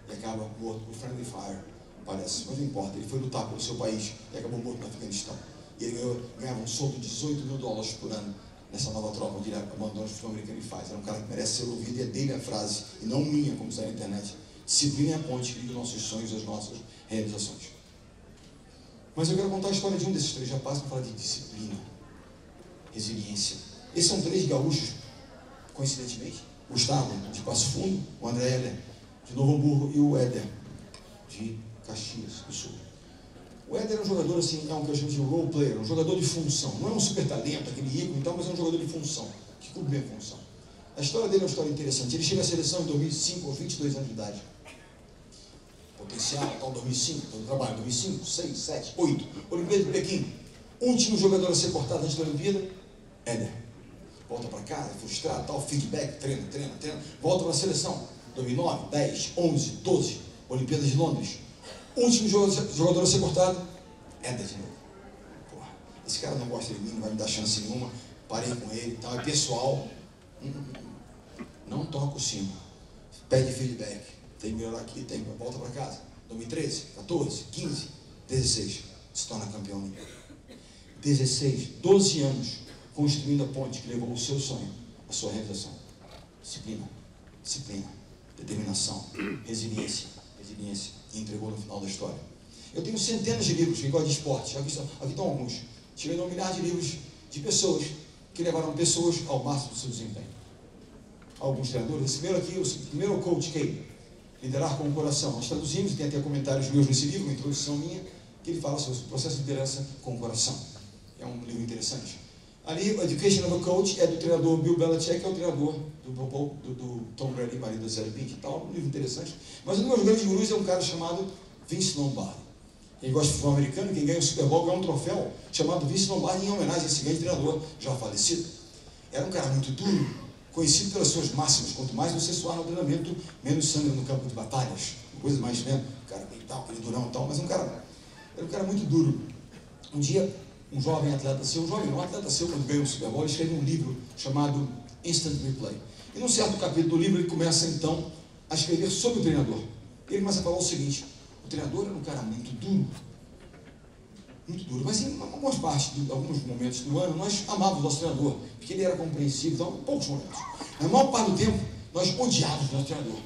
[SPEAKER 1] E acaba morto por Friendly Fire, parece. Mas não importa, ele foi lutar pelo seu país e acabou morto no Afeganistão. E ele ganhava um soldo de 18 mil dólares por ano nessa nova tropa onde ele abandonou o futebol americano e faz. É um cara que merece ser ouvido, e é dele a frase, e não minha, como está na internet. Disciplina é a ponte que liga os nossos sonhos e as nossas realizações. Mas eu quero contar a história de um desses 3 rapazes para falar de disciplina, resiliência. Esses são 3 gaúchos, coincidentemente: Gustavo, de Passo Fundo, o André Heller, de Novo Hamburgo, e o Éder, de Caxias do Sul. O Éder é um jogador assim, é um que a gente chama de role player, um jogador de função. Não é um super talento, aquele ícone e tal, mas é um jogador de função, que cumpre bem a função. A história dele é uma história interessante. Ele chega à seleção em 2005, aos 22 anos de idade. Potencial, tal, 2005, todo trabalho, 2005, 6, 7, 8. Olimpíada de Pequim. Último jogador a ser cortado antes da Olimpíada, Éder. Volta para casa, frustrado, tal, feedback, treina. Volta para a seleção. 2009, 10, 11, 12, Olimpíadas de Londres. Último jogador a ser cortado, Éder de novo. Porra, esse cara não gosta de mim, não vai me dar chance nenhuma. Parei com ele e tal, é pessoal. Não toca o sino. Pede feedback. Tem que melhorar aqui, tem, volta para casa. 2013, 14, 15, 16, se torna campeão olímpico. 16, 12 anos construindo a ponte que levou o seu sonho, a sua realização. Disciplina, determinação, resiliência, e entregou no final da história. Eu tenho centenas de livros que gostam de esporte, aqui estão alguns. Tirei um milhar de livros de pessoas que levaram pessoas ao máximo do seu desempenho. Alguns treinadores, esse primeiro aqui, o primeiro é o Coach K, Liderar com o Coração. Nós traduzimos, tem até comentários meus nesse livro, uma introdução minha, que ele fala sobre o processo de liderança com o coração. É um livro interessante. Ali, o Education of a Coach é do treinador Bill Belichick, que é o treinador do Tom Brady, marido da Zé Pink e tal, um livro interessante. Mas um dos meus grandes gurus é um cara chamado Vince Lombardi. Quem gosta de futebol americano, quem ganha o Super Bowl, ganha um troféu chamado Vince Lombardi em homenagem a esse grande treinador já falecido. Era um cara muito duro, conhecido pelas suas máximas: quanto mais você suar no treinamento, menos sangue no campo de batalhas. Coisa mais, né? O cara e tal, aquele durão e tal, mas era um cara muito duro. Um dia, um jovem atleta seu, quando ganhou o Super Bowl, ele escreve um livro chamado Instant Replay. E num certo capítulo do livro, ele começa então a escrever sobre o treinador. Ele começa a falar o seguinte: o treinador era um cara muito duro, mas em algumas partes, alguns momentos do ano, nós amávamos o nosso treinador, porque ele era compreensível, então, em poucos momentos. Na maior parte do tempo, nós odiávamos o nosso treinador,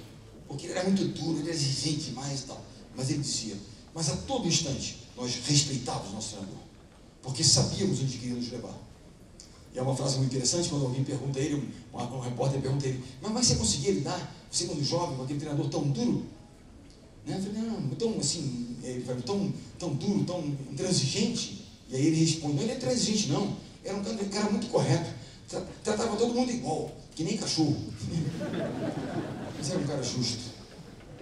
[SPEAKER 1] porque ele era muito duro, ele era exigente demais e tal. Mas ele dizia, mas a todo instante, nós respeitávamos o nosso treinador, porque sabíamos onde queria nos levar. E é uma frase muito interessante, quando alguém pergunta a ele, um repórter pergunta a ele, mas você conseguia lidar, você quando jovem, com aquele treinador tão duro? Né? Eu falei, não, tão assim, ele vai, tão duro, tão intransigente. E aí ele responde, não, ele é intransigente não, era um cara muito correto, tratava todo mundo igual, que nem cachorro. Mas era um cara justo.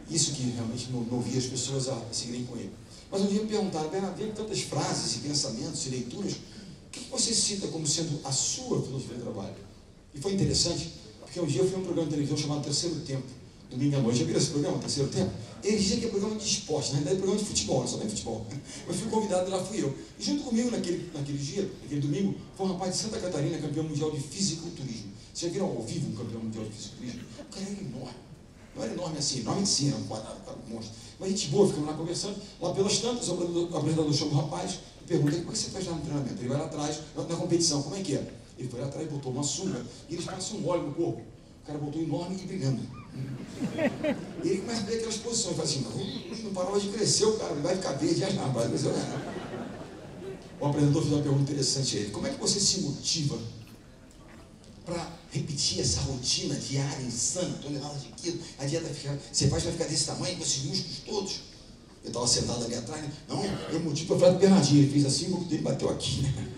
[SPEAKER 1] Isso que realmente movia as pessoas a seguirem com ele. Mas um dia me perguntaram, Bernardo, vendo tantas frases e pensamentos e leituras, o que você cita como sendo a sua filosofia de trabalho? E foi interessante, porque um dia eu fui a um programa de televisão chamado Terceiro Tempo, domingo à noite. Já viram esse programa, Terceiro Tempo? Eles dizem que é programa de esporte, na realidade é programa de futebol, só tem futebol. Mas fui convidado e lá fui eu. E junto comigo naquele dia, naquele domingo, foi um rapaz de Santa Catarina, campeão mundial de fisiculturismo. Vocês já viram ao vivo um campeão mundial de fisiculturismo? O cara era enorme. Não era enorme assim, enorme sim, era um quadrado, um monstro. Mas gente boa, ficamos lá conversando. Lá pelas tantas, o apresentador chama o rapaz e pergunta: como é que você faz lá no treinamento? Ele vai lá atrás, na competição, como é que é? Ele foi lá atrás, botou uma sunga e eles passam um óleo no corpo. O cara botou enorme e brigando. E ele começa a ver aquelas posições, fala assim: não parava de crescer, o cara, ele vai ficar verde, já não vai crescer. O apresentador fez uma pergunta interessante a ele: como é que você se motiva para repetir essa rotina diária, insana, toneladas de quilo, a dieta você vai ficar desse tamanho, com esses músculos todos? Eu estava sentado ali atrás, né? Não, eu motivo para falar do Bernardinho, ele fez assim, o boco dele bateu aqui, né?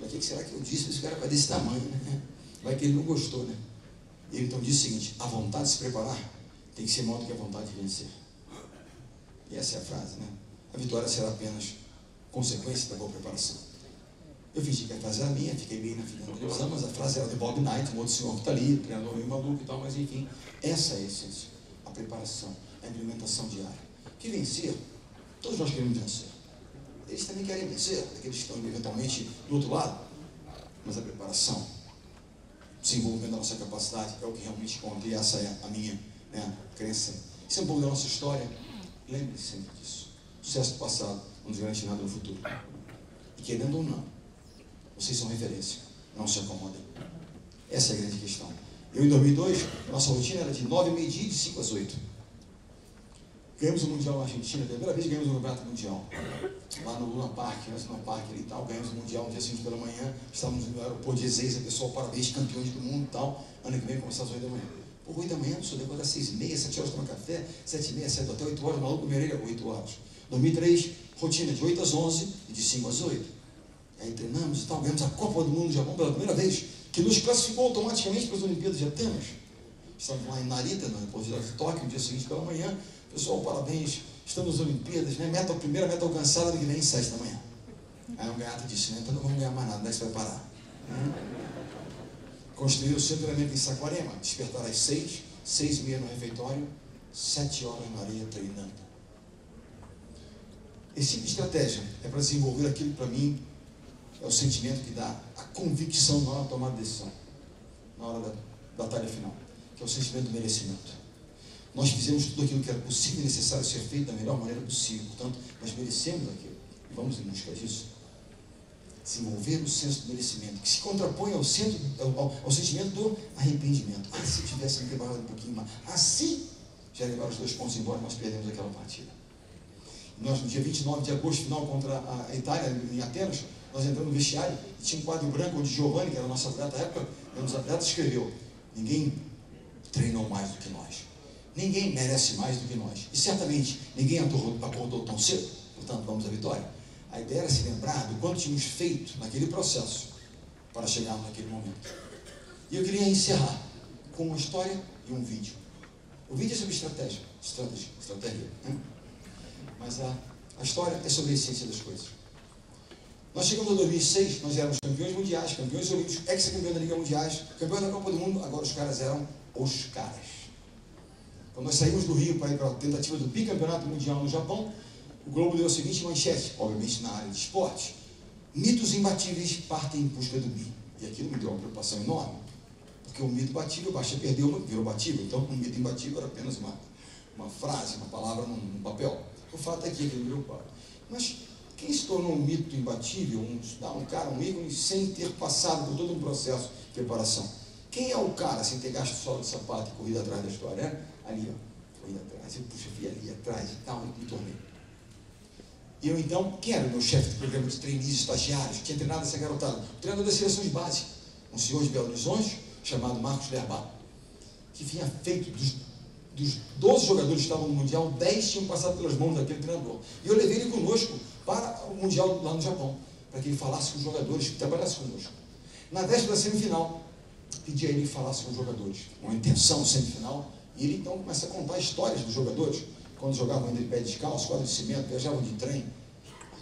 [SPEAKER 1] O que será que eu disse? Esse cara vai desse tamanho, né? Vai que ele não gostou, né? Ele então disse o seguinte: a vontade de se preparar tem que ser maior do que a vontade de vencer. E essa é a frase, né? A vitória será apenas consequência da boa preparação. Eu fingi que a frase era minha, fiquei meio na fila da televisão, mas a frase era de Bob Knight, um outro senhor que está ali, treinador meio maluco e tal, mas enfim, essa é a essência, a preparação, a implementação diária. Que vencer, todos nós queremos vencer. Eles também querem vencer, aqueles que estão eventualmente do outro lado, mas a preparação, desenvolvimento da nossa capacidade é o que realmente conta, e essa é a minha, né, crença. Isso é um pouco da nossa história, lembre-se sempre disso. Sucesso do passado não nos garante nada no futuro. E querendo ou não, vocês são referência, não se acomodem. Essa é a grande questão. Eu, em 2002, a nossa rotina era de 9h, meio-dia, de 5 às 8. Ganhamos o Mundial na Argentina, pela primeira vez ganhamos o Campeonato Mundial. Lá no Luna Park, no Parque ali e tal, ganhamos o Mundial no dia seguinte pela manhã, estávamos no aeroporto de Ezeiza, pessoal, parabéns, campeões do mundo e tal. Ano que vem começar às 8 da manhã. Pô, 8 da manhã, não sou depois das 6h30, 7 horas tomar café, 7h30, sai do hotel, 8 horas, maluco, Mereira, 8 horas. 2003, rotina de 8 às 11 e de 5 às 8. Aí treinamos e tal, ganhamos a Copa do Mundo no Japão pela primeira vez, que nos classificou automaticamente para as Olimpíadas de Atenas. Estamos lá em Narita, na Universidade de Tóquio, no dia seguinte pela manhã. Pessoal, parabéns, estamos nas Olimpíadas, né? Primeira meta alcançada do que vem 7 da manhã. Aí um gaiato disse, né? Então não vamos ganhar mais nada, onde é que você vai parar? Construíram o centro de treinamento em Saquarema, despertar às 6, 6h30 no refeitório, 7 horas na areia treinando. Esse tipo de estratégia é para desenvolver aquilo que para mim é o sentimento que dá a convicção na hora de tomar a decisão, na hora da batalha final, que é o sentimento do merecimento. Nós fizemos tudo aquilo que era possível e necessário ser feito da melhor maneira possível, portanto, nós merecemos aquilo, e vamos em busca disso. Desenvolver o senso do merecimento, que se contrapõe ao sentimento do arrependimento. Ah, se tivesse me preparado um pouquinho mais, assim, já levaram os 2 pontos embora, nós perdemos aquela partida. Nós, no dia 29 de agosto, final contra a Itália, em Atenas, nós entramos no vestiário e tinha um quadro branco onde Giovanni, que era o nosso atleta da época, um dos atletas, escreveu: ninguém treinou mais do que nós. Ninguém merece mais do que nós. E certamente ninguém acordou tão cedo, portanto, vamos à vitória. A ideia era se lembrar do quanto tínhamos feito naquele processo para chegarmos naquele momento. E eu queria encerrar com uma história e um vídeo. O vídeo é sobre estratégia, né? Mas a história é sobre a essência das coisas. Nós chegamos a 2006, nós éramos campeões mundiais, campeões olímpicos, ex-campeões da Liga Mundiais, campeões da Copa do Mundo, agora os caras eram os caras. Quando nós saímos do Rio para ir para a tentativa do bicampeonato mundial no Japão, o Globo deu a seguinte manchete, obviamente na área de esporte: mitos imbatíveis partem em busca do bi. E aquilo me deu uma preocupação enorme, porque o mito imbatível basta perder uma, virou batível. Então o mito imbatível era apenas uma frase, uma palavra num papel. O fato é que aquilo me preocupava. Mas quem se tornou um mito imbatível, um cara, um ícone, sem ter passado por todo um processo de preparação? Quem é o cara sem ter gasto solo de sapato e corrido atrás da história, né? Ali, ó, corrido atrás, eu fui ali atrás e tal, e me tornei. E eu então, quem era o meu chefe de programa de trainees, estagiários, tinha treinado essa garotada? O treinador da seleção de base, um senhor de Belo Horizonte, chamado Marcos Lerbar, que tinha feito dos 12 jogadores que estavam no Mundial, 10 tinham passado pelas mãos daquele treinador. E eu levei ele conosco para o Mundial lá no Japão, para que ele falasse com os jogadores, que trabalhasse conosco. Na véspera da semifinal, pedi a ele que falasse com os jogadores, uma intenção semifinal, e ele então começa a contar histórias dos jogadores, quando jogavam ainda de pé descalço, quadro de cimento, viajavam de trem.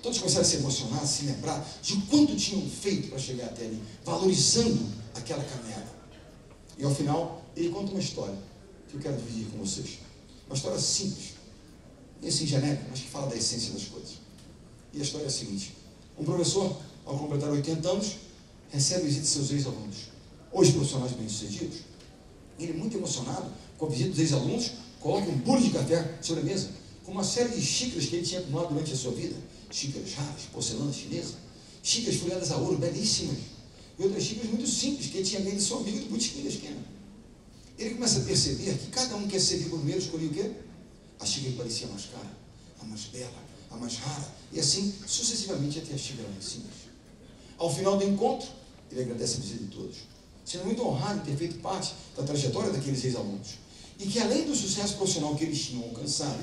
[SPEAKER 1] Todos começaram a se emocionar, a se lembrar de quanto tinham feito para chegar até ali, valorizando aquela caminhada. E ao final, ele conta uma história que eu quero dividir com vocês. Uma história simples, e assim genérica, mas que fala da essência das coisas. E a história é a seguinte: um professor, ao completar 80 anos, recebe a visita de seus ex-alunos, hoje profissionais bem-sucedidos. Ele, muito emocionado com a visita dos ex-alunos, coloca um bule de café sobre a mesa, com uma série de xícaras que ele tinha acumulado durante a sua vida. Xícaras raras, porcelana chinesa, xícaras folheadas a ouro, belíssimas, e outras xícaras muito simples, que ele tinha ganho de seu amigo do botequim da esquina. Ele começa a perceber que cada um quer servir primeiro, escolhia o quê? A xícara que parecia mais cara, a mais bela, a mais rara, e assim sucessivamente até a xícara mais simples. Ao final do encontro, ele agradece a visita de todos, sendo muito honrado em ter feito parte da trajetória daqueles ex-alunos, e que além do sucesso profissional que eles tinham alcançado,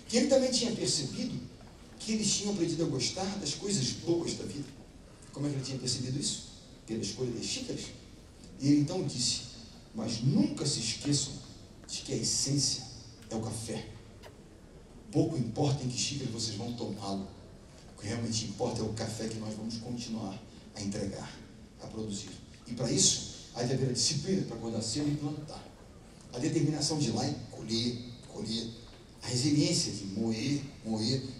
[SPEAKER 1] que ele também tinha percebido que eles tinham aprendido a gostar das coisas boas da vida. Como é que ele tinha percebido isso? Pela escolha das xícaras. E ele então disse: mas nunca se esqueçam de que a essência é o café. Pouco importa em que xícara vocês vão tomá-lo. O que realmente importa é o café que nós vamos continuar a entregar, a produzir. E para isso, há de haver a disciplina para acordar cedo e plantar. A determinação de ir lá e colher. A resiliência de moer,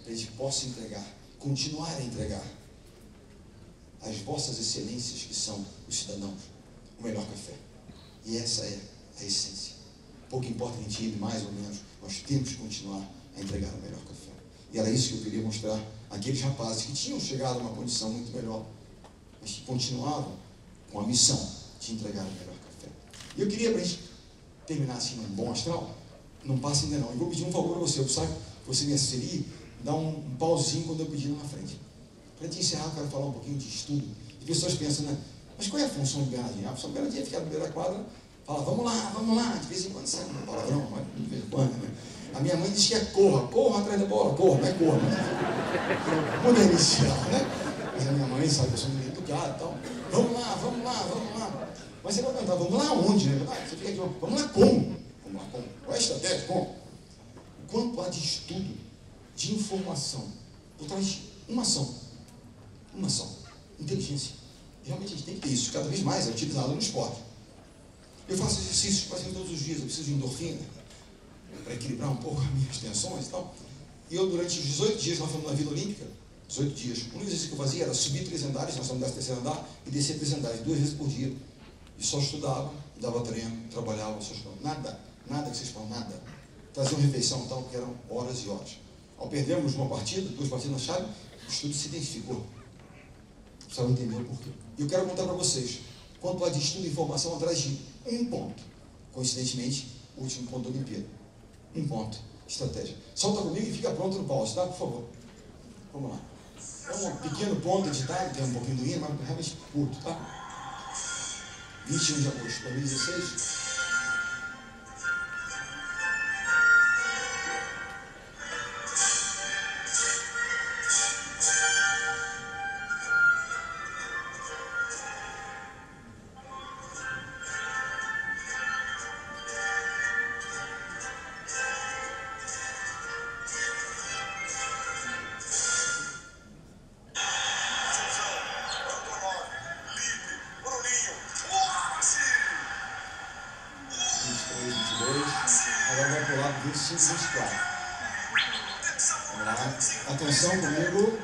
[SPEAKER 1] para a gente possa entregar, continuar a entregar as vossas excelências, que são os cidadãos, o melhor café. E essa é a essência. Pouco importa a gente ir mais ou menos, nós temos que continuar a entregar o melhor café. E era isso que eu queria mostrar àqueles rapazes que tinham chegado a uma condição muito melhor, mas que continuavam com a missão de entregar o melhor café. E eu queria, para a gente terminar assim num bom astral, não passa ainda não. Eu vou pedir um favor a você, eu sabe, você me assistir, dá um pauzinho quando eu pedir lá na frente. Para te encerrar, eu quero falar um pouquinho de estudo. As pessoas pensam, né? Mas qual é a função do Bernardinho? A função do Bernardinho é ficar no meio da quadra, fala, vamos lá, de vez em quando sai um palavrão, mas de vez em quando, né? A minha mãe diz que é corra atrás da bola, corra, não é corra, mas muda inicial, né? Mas a minha mãe sabe que eu sou muito educado e tal. Vamos lá. Mas você vai perguntar, vamos lá onde, né? Você fica aqui, vamos lá como? Qual é a estratégia? Como? Quanto há de estudo, de informação, por trás de uma ação, inteligência. Realmente a gente tem que ter isso, cada vez mais é utilizado no esporte. Eu faço exercícios quase todos os dias, eu preciso de endorfina, para equilibrar um pouco as minhas tensões e tal. E eu, durante os 18 dias, nós fomos na Vila Olímpica, 18 dias, o único exercício que eu fazia era subir 3 andares, nós estamos no 13º andar, e descer 3 andares, 2 vezes por dia. E só estudava, dava treino, trabalhava, só estudava. Nada que vocês falam, nada. Traziam refeição e tal, que eram horas e horas. Ao perdermos uma partida, 2 partidas na chave, o estudo se intensificou. Precisava entender o porquê. E eu quero contar para vocês quanto há de estudo e informação atrás de um ponto. Coincidentemente, o último ponto da Olimpíada. Um ponto. Estratégia. Solta comigo e fica pronto no pause, tá? Por favor. Vamos lá. É um pequeno ponto editado, tem um pouquinho do hino, mas realmente curto, tá? 21 de agosto de 2016. Agora vai pular para 25, 24. Vamos lá. Atenção comigo.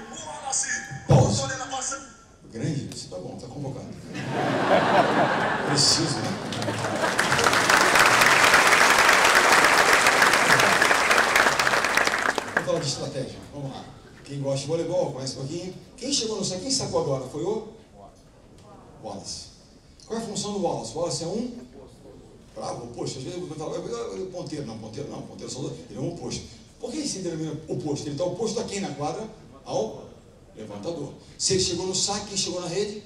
[SPEAKER 1] Pause. Grande? Você tá bom, tá convocado. Preciso, né? Vamos falar de estratégia. Vamos lá. Quem gosta de voleibol, conhece um pouquinho. Quem chegou no saco? Quem sacou agora? Foi o Wallace. Qual é a função do Wallace? O Wallace é um bravo, oposto. Às vezes eu vou falar, o ponteiro só ele é um oposto. Por que ele se denomina oposto? Ele está oposto a quem na quadra? Ao levantador. Se ele chegou no saque, quem chegou na rede?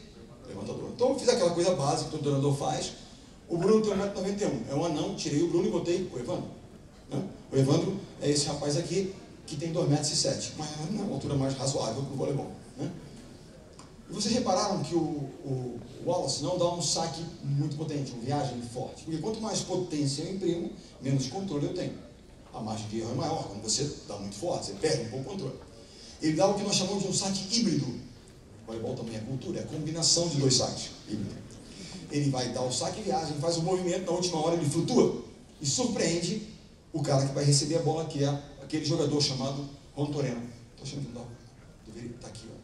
[SPEAKER 1] Levantador. Então eu fiz aquela coisa básica que todo treinador faz. O Bruno tem 1,91 m. É um anão, tirei o Bruno e botei o Evandro. Né? O Evandro é esse rapaz aqui que tem 2,07 m. Mas é uma altura mais razoável para o voleibol. Né? E vocês repararam que o Wallace não dá um saque muito potente, uma viagem forte. Porque quanto mais potência eu imprimo, menos controle eu tenho. A margem de erro é maior. Quando você dá muito forte, você perde um pouco o controle. Ele dá o que nós chamamos de um saque híbrido. O voleibol também é cultura, é a combinação de dois saques híbridos. Ele vai dar o saque e viagem, faz o movimento, na última hora ele flutua e surpreende o cara que vai receber a bola, que é aquele jogador chamado Juan Torena. Estou achando que não dá. Deveria estar aqui, ó.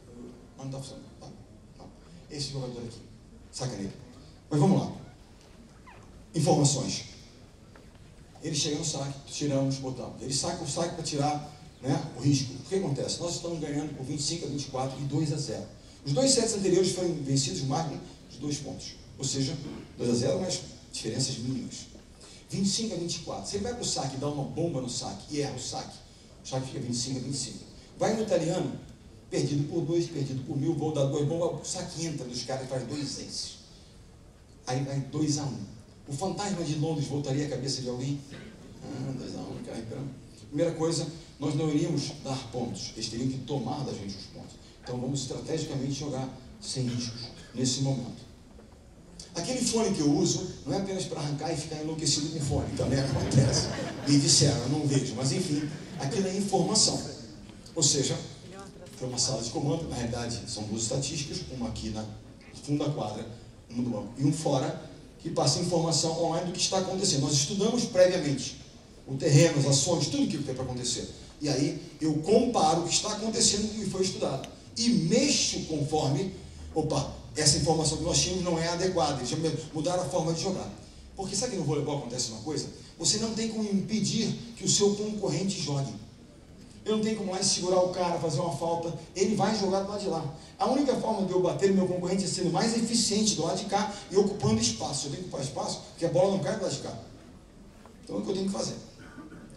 [SPEAKER 1] Mas não está funcionando. Tá? Não. Esse jogador aqui. Saca nele. Mas vamos lá. Informações. Ele chega no saque, tiramos, botamos. Ele saca o saque para tirar, né, o risco. O que acontece? Nós estamos ganhando por 25-24 e 2-0. Os dois sets anteriores foram vencidos, margem de 2 pontos. Ou seja, 2-0, mas diferenças mínimas. 25-24. Se ele vai para o saque e dá uma bomba no saque e erra o saque fica 25-25. Vai no italiano, perdido por 2, perdido por 1000, vou dar 2 bombas, o saque entra dos caras e faz 2 aces. Aí vai 2-1. O fantasma de Londres voltaria à cabeça de alguém? 2-1, cara. Primeira coisa, nós não iríamos dar pontos. Eles teriam que tomar da gente os pontos. Então vamos estrategicamente jogar sem riscos nesse momento. Aquele fone que eu uso não é apenas para arrancar e ficar enlouquecido com o fone, também acontece. Me disseram, eu não vejo, mas enfim, aquilo é informação. Ou seja, foi uma sala de comando, na realidade são 2 estatísticas, uma aqui no fundo da quadra, uma do banco e um fora, que passa informação online do que está acontecendo. Nós estudamos previamente o terreno, as ações, tudo aquilo que tem para acontecer. E aí eu comparo o que está acontecendo com o que foi estudado. E mexo conforme, essa informação que nós tínhamos não é adequada, eles mudaram a forma de jogar. Porque sabe que no voleibol acontece uma coisa? Você não tem como impedir que o seu concorrente jogue. Eu não tenho como mais segurar o cara, fazer uma falta, ele vai jogar do lado de lá. A única forma de eu bater no meu concorrente é sendo mais eficiente do lado de cá e ocupando espaço. Eu tenho que ocupar espaço, porque a bola não cai do lado de cá. Então é o que eu tenho que fazer.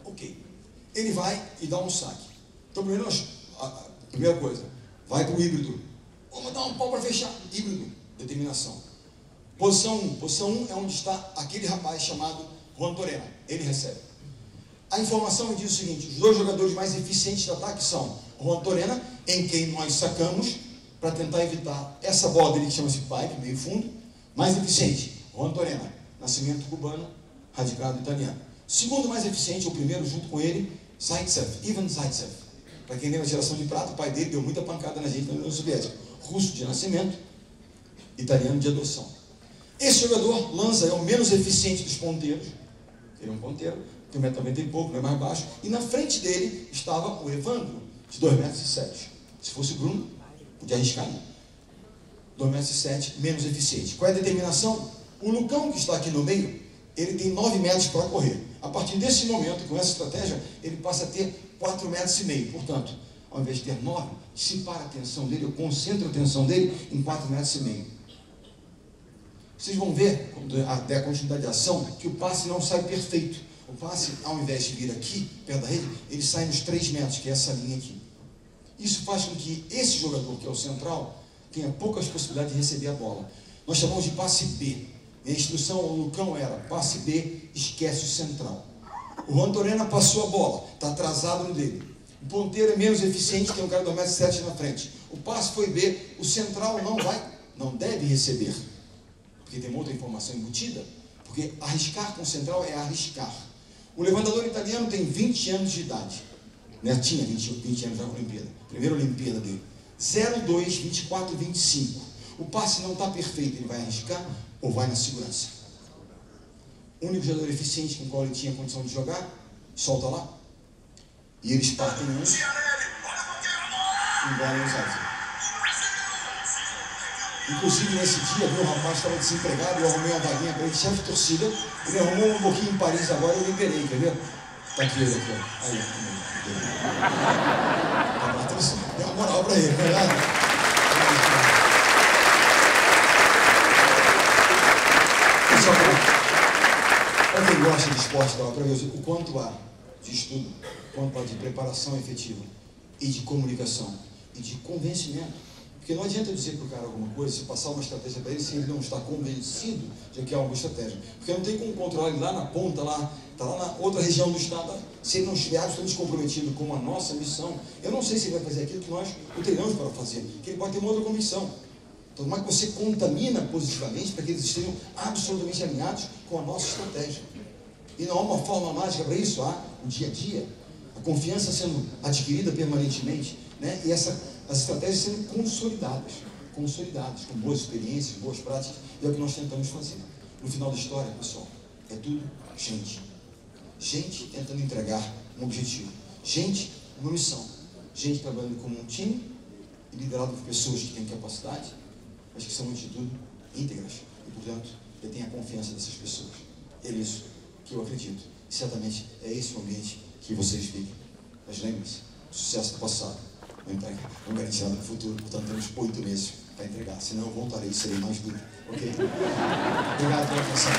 [SPEAKER 1] Ok. Ele vai e dá um saque. Então primeira coisa, vai para o híbrido. Vamos dar um pau para fechar. Híbrido, determinação. Posição 1. Posição 1 é onde está aquele rapaz chamado Juan Torena. Ele recebe. A informação diz o seguinte: os 2 jogadores mais eficientes de ataque são Juan Torena, em quem nós sacamos para tentar evitar essa bola dele que chama-se pipe, meio fundo. Mais eficiente, Juan Torena, nascimento cubano, radicado italiano. Segundo mais eficiente, o primeiro junto com ele, Zaitsev, Ivan Zaitsev. Para quem lembra a geração de prata, o pai dele deu muita pancada na gente na União Soviética. Russo de nascimento, italiano de adoção. Esse jogador, Lanza, é o menos eficiente dos ponteiros. Ele é um ponteiro, tem 1,90 m e pouco, não é mais baixo. E na frente dele estava o Evandro, de 2,7 m. Se fosse o Bruno, podia arriscar. 2,7 m, menos eficiente. Qual é a determinação? O Lucão, que está aqui no meio, ele tem 9 metros para correr. A partir desse momento, com essa estratégia, ele passa a ter 4,5 metros. Portanto, ao invés de ter 9, separa a atenção dele, eu concentro a atenção dele em 4,5 metros. Vocês vão ver, até a continuidade de ação, que o passe não sai perfeito. O passe, ao invés de vir aqui, perto da rede, ele sai nos 3 metros, que é essa linha aqui. Isso faz com que esse jogador, que é o central, tenha poucas possibilidades de receber a bola. Nós chamamos de passe B. A instrução ao Lucão era: passe B, esquece o central. O Juan Torena passou a bola, está atrasado no dele. O ponteiro é menos eficiente, tem um cara de 2,7 m na frente. O passe foi B, o central não deve receber. Porque tem outra informação embutida, porque arriscar com o central é arriscar. O levantador italiano tem 20 anos de idade, né? Tinha 20 anos na Olimpíada, primeira Olimpíada dele. 0,2, 24, 25. O passe não está perfeito, ele vai arriscar ou vai na segurança. O único jogador eficiente com o qual ele tinha condição de jogar, solta lá, e eles partem um, e embora os altos. Inclusive, nesse dia, o rapaz estava desempregado, eu arrumei uma vaguinha para ele, chefe de torcida. Ele arrumou um pouquinho em Paris agora, eu liberei, quer ver? Está aqui ele aqui, ó. Aí, deu uma moral para ele, não é verdade? Pessoal, para quem gosta de esporte, para ver o quanto há de estudo, o quanto há de preparação efetiva, e de comunicação, e de convencimento. Porque não adianta dizer para o cara alguma coisa, se passar uma estratégia para ele, se ele não está convencido de que é uma estratégia. Porque não tem como controlar ele lá na ponta, está lá na outra região do estado, se ele não estiver absolutamente comprometido com a nossa missão. Eu não sei se ele vai fazer aquilo que nós o treinamos para fazer, que ele pode ter uma outra convicção. Então, como é que você contamina positivamente para que eles estejam absolutamente alinhados com a nossa estratégia? E não há uma forma mágica para isso, há o dia a dia, a confiança sendo adquirida permanentemente. né? E as estratégias sendo consolidadas, com boas experiências, boas práticas, e é o que nós tentamos fazer. No final da história, pessoal, é tudo gente. Gente tentando entregar um objetivo. Gente, uma missão. Gente trabalhando como um time, e liderado por pessoas que têm capacidade, mas que são, antes de tudo, íntegras. E, portanto, eu tenho a confiança dessas pessoas. É isso que eu acredito. E, certamente, é esse o ambiente que vocês vivem. Mas lembre-se, o sucesso do passado não garante nada no futuro. Portanto, temos 8 meses para entregar. Senão eu voltarei e serei mais duro. Ok? Obrigado pela atenção.